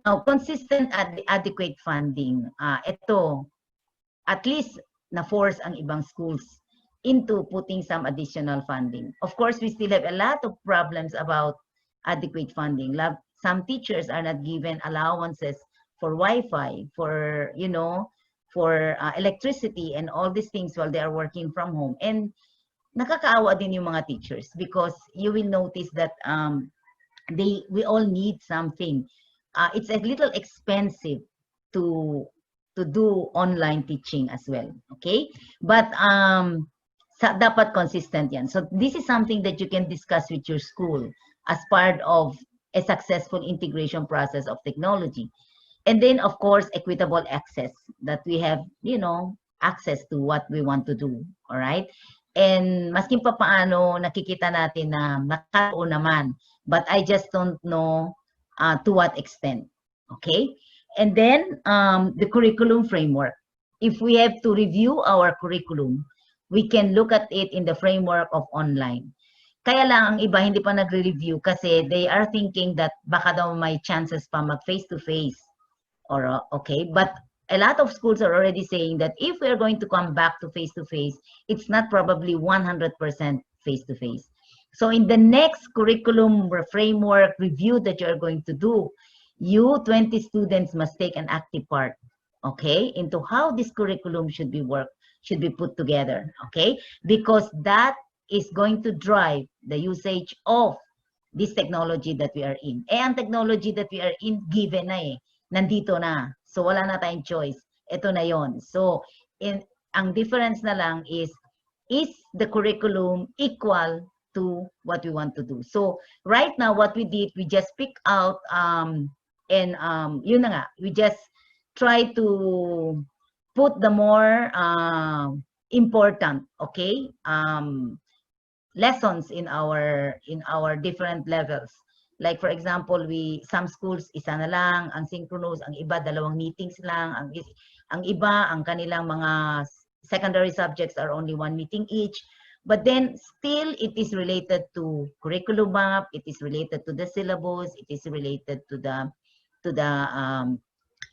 Now, consistent at adequate funding. Ito, at least na-force ang ibang schools into putting some additional funding. Of course, we still have a lot of problems about adequate funding. Some teachers are not given allowances for Wi-Fi, for, you know, electricity and all these things while they are working from home. And nakakaawa din yung mga teachers because you will notice that we all need something. It's a little expensive to do online teaching as well, okay? But dapat consistent yan. So this is something that you can discuss with your school as part of a successful integration process of technology. And then, of course, equitable access, that we have, access to what we want to do, all right? And masking pa paano, nakikita natin na nakakaroon naman, but I just don't know to what extent, okay? And then, the curriculum framework. If we have to review our curriculum, we can look at it in the framework of online. Kaya lang ang iba hindi pa nagre-review kasi they are thinking that baka daw may chances pa mag face-to-face. Or okay, but a lot of schools are already saying that if we are going to come back to face-to-face, it's not probably 100% face-to-face. So in the next curriculum framework review that you are going to do, you 20 students must take an active part, okay, into how this curriculum should be put together, okay? Because that is going to drive the usage of this technology that we are in. Ang technology that we are in, given na nandito na. So wala na tayong choice. Ito na yon. So ang difference na lang is the curriculum equal to what we want to do? So right now, what we did, we just pick out yun na nga, we just try to put the more important, okay, lessons in our different levels. Like for example, some schools isa na lang ang synchronous, ang iba dalawang meetings lang, ang iba ang kanilang mga secondary subjects are only one meeting each. But then still it is related to curriculum map, it is related to the syllabus, it is related to the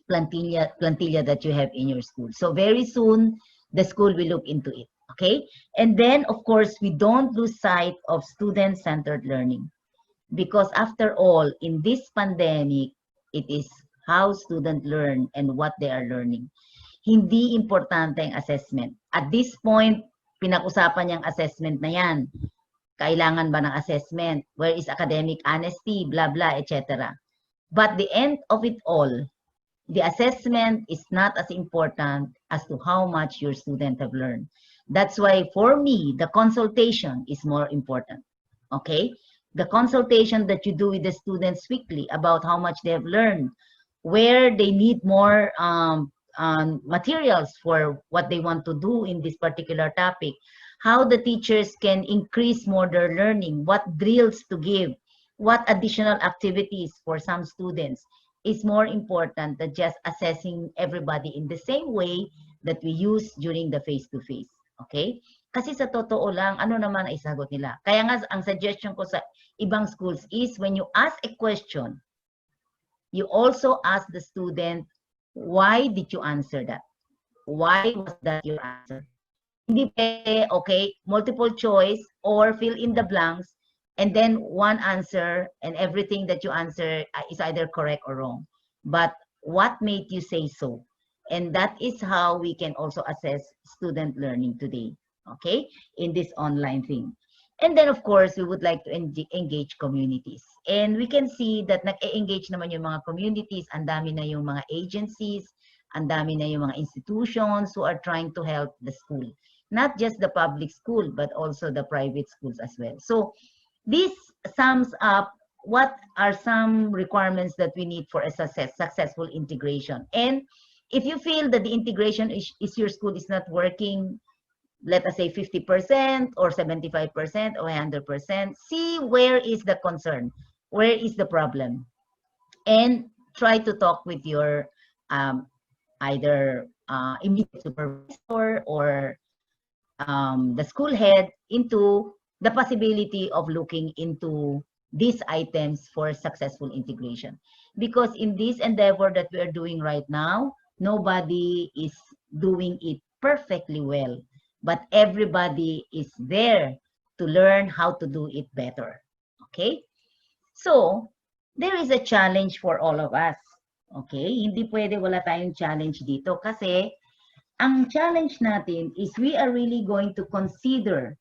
plantilla that you have in your school. So very soon the school will look into it, okay? And then of course we don't lose sight of student-centered learning, because after all, in this pandemic, it is how students learn and what they are learning. Hindi importante ang assessment. At this point, pinag-usapan yung assessment na yan. Kailangan ba ng assessment? Where is academic honesty? Blah, blah, etc. But the end of it all, the assessment is not as important as to how much your students have learned. That's why, for me, the consultation is more important. Okay? The consultation that you do with the students weekly about how much they have learned, where they need more materials for what they want to do in this particular topic, how the teachers can increase more their learning, what drills to give, what additional activities for some students is more important than just assessing everybody in the same way that we use during the face-to-face. Okay? Kasi sa totoo lang, ano naman ay sagot nila. Kaya nga, ang suggestion ko sa ibang schools is when you ask a question, you also ask the student, why did you answer that? Why was that your answer? Hindi pwede, okay, multiple choice or fill in the blanks and then one answer and everything that you answer is either correct or wrong. But what made you say so? And that is how we can also assess student learning today, okay, in this online thing. And then, of course, we would like to engage communities. And we can see that nag-engage naman yung mga communities, ang dami na yung mga agencies, ang dami na yung mga institutions who are trying to help the school. Not just the public school, but also the private schools as well. So this sums up what are some requirements that we need for a successful integration. And if you feel that the integration is your school is not working, let us say 50% or 75% or 100%, see where is the concern, where is the problem, and try to talk with your either immediate supervisor or the school head into the possibility of looking into these items for successful integration. Because in this endeavor that we are doing right now, nobody is doing it perfectly well, but everybody is there to learn how to do it better. Okay? So, there is a challenge for all of us. Okay? Hindi pwede wala tayong challenge dito kasi Ang challenge natin is we are really going to consider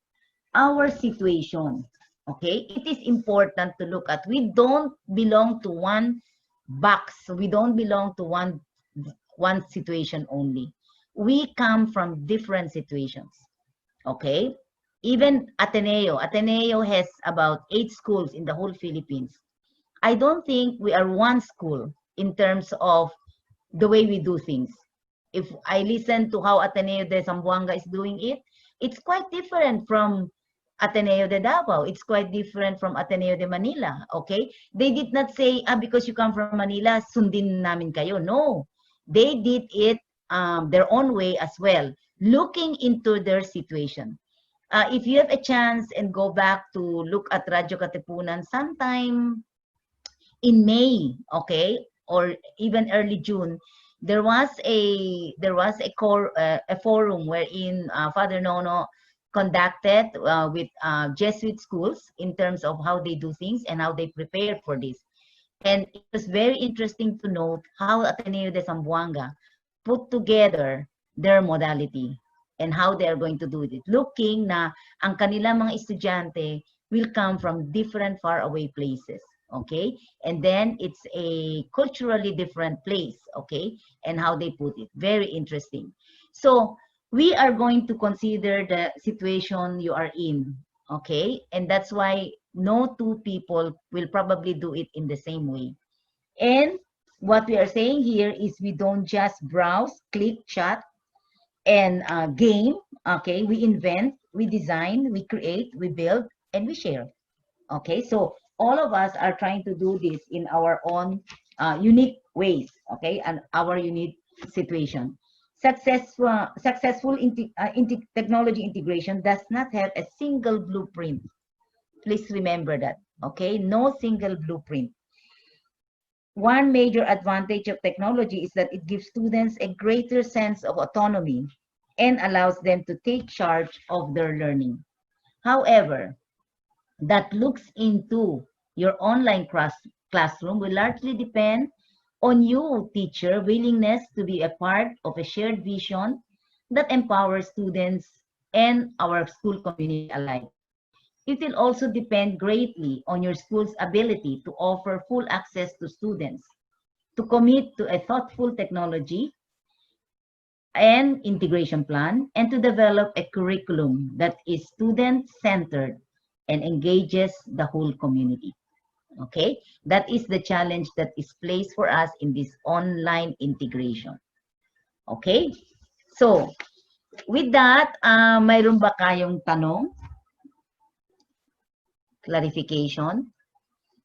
our situation. Okay? It is important to look at. We don't belong to one box. We don't belong to one situation only. We come from different situations. Okay? Even Ateneo has about 8 schools in the whole Philippines. I don't think we are one school in terms of the way we do things. If I listen to how Ateneo de Zamboanga is doing it, it's quite different from Ateneo de Davao. It's quite different from Ateneo de Manila, okay? They did not say, because you come from Manila, sundin namin kayo. No, they did it their own way as well, looking into their situation. If you have a chance and go back to look at Radyo Katipunan sometime in May, okay, or even early June, there was a forum wherein Father Nono conducted with Jesuit schools in terms of how they do things and how they prepare for this. And it was very interesting to note how Ateneo de Zamboanga put together their modality and how they are going to do it. Looking na ang kanilang mga estudyante will come from different faraway places. Okay, and then it's a culturally different place, okay, and how they put it, very interesting. So we are going to consider the situation you are in, okay, and that's why no two people will probably do it in the same way. And what we are saying here is we don't just browse, click, chat, and game, okay, we invent, we design, we create, we build, and we share. Okay, so all of us are trying to do this in our own unique ways, okay, and our unique situation. Successful technology integration does not have a single blueprint. Please remember that, okay? No single blueprint. One major advantage of technology is that it gives students a greater sense of autonomy and allows them to take charge of their learning. However, that looks into your online classroom will largely depend on you, teacher, willingness to be a part of a shared vision that empowers students and our school community alike. It will also depend greatly on your school's ability to offer full access to students, to commit to a thoughtful technology and integration plan, and to develop a curriculum that is student-centered and engages the whole community. Okay, that is the challenge that is placed for us in this online integration. Okay, so with that, mayroon ba kayong tanong? Clarification?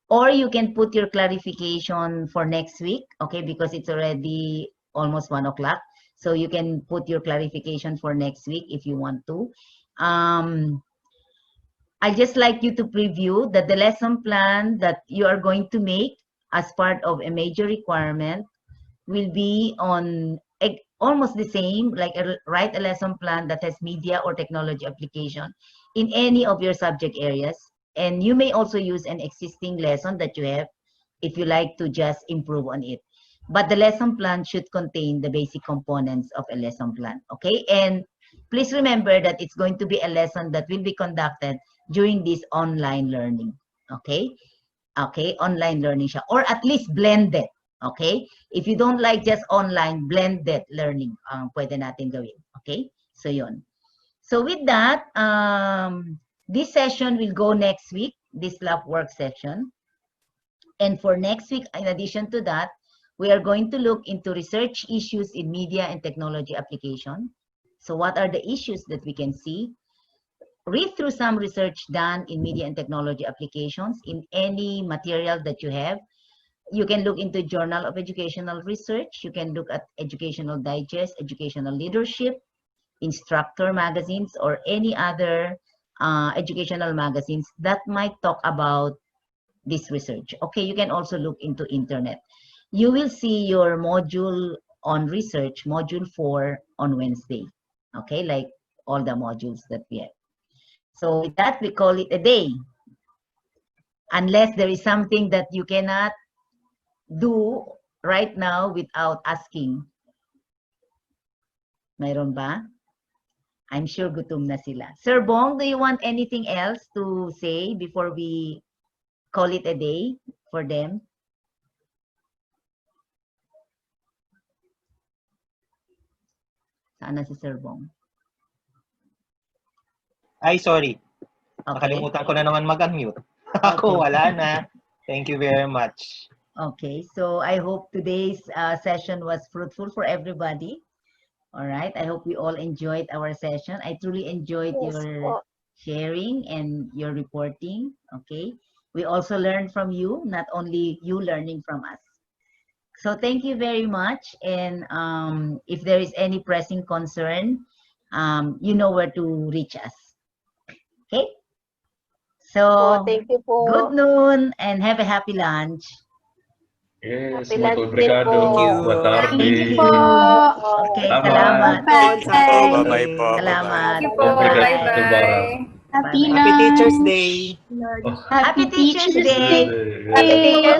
Or you can put your clarification for next week, okay, because it's already almost 1 o'clock. So you can put your clarification for next week if you want to. I just like you to preview that the lesson plan that you are going to make as part of a major requirement will be on almost the same, like write a lesson plan that has media or technology application in any of your subject areas. And you may also use an existing lesson that you have if you like to just improve on it. But the lesson plan should contain the basic components of a lesson plan, okay? And please remember that it's going to be a lesson that will be conducted during this online learning, okay? Okay, online learning siya, or at least blended, okay? If you don't like just online, blended learning pwede natin gawin, okay? So yun. So with that, this session will go next week, this lab work session. And for next week, in addition to that, we are going to look into research issues in media and technology application. So what are the issues that we can see? Read through some research done in media and technology applications in any material that you have. You can look into Journal of Educational Research. You can look at Educational Digest, Educational Leadership, Instructor magazines, or any other educational magazines that might talk about this research. Okay, you can also look into internet. You will see your module on research, module 4 on Wednesday. Okay, like all the modules that we have. So with that, we call it a day. Unless there is something that you cannot do right now without asking. Mayroon ba? I'm sure gutom na sila. Sir Bong, do you want anything else to say before we call it a day for them? Sana si Sir Bong. Ay, sorry. Okay. Nakalimutan ko na naman mag-unmute. Ako, wala na. Thank you very much. Okay, so I hope today's session was fruitful for everybody. All right, I hope we all enjoyed our session. I truly enjoyed your sharing and your reporting. Okay, we also learned from you, not only you learning from us. So thank you very much. And if there is any pressing concern, you know where to reach us. Okay. So thank you po. good noon and have a happy lunch. Yes, Happy muito lunch din obrigado. po. Boa tarde. Thank you. Okay, Bye-bye. salamat. Thank you po. Bye-bye po. Salamat. Thank you po. Obrigado, Bye-bye. Barbara. Happy Happy Teacher's lunch. Day. Happy Teacher's Day. Tuesday. Happy Teacher's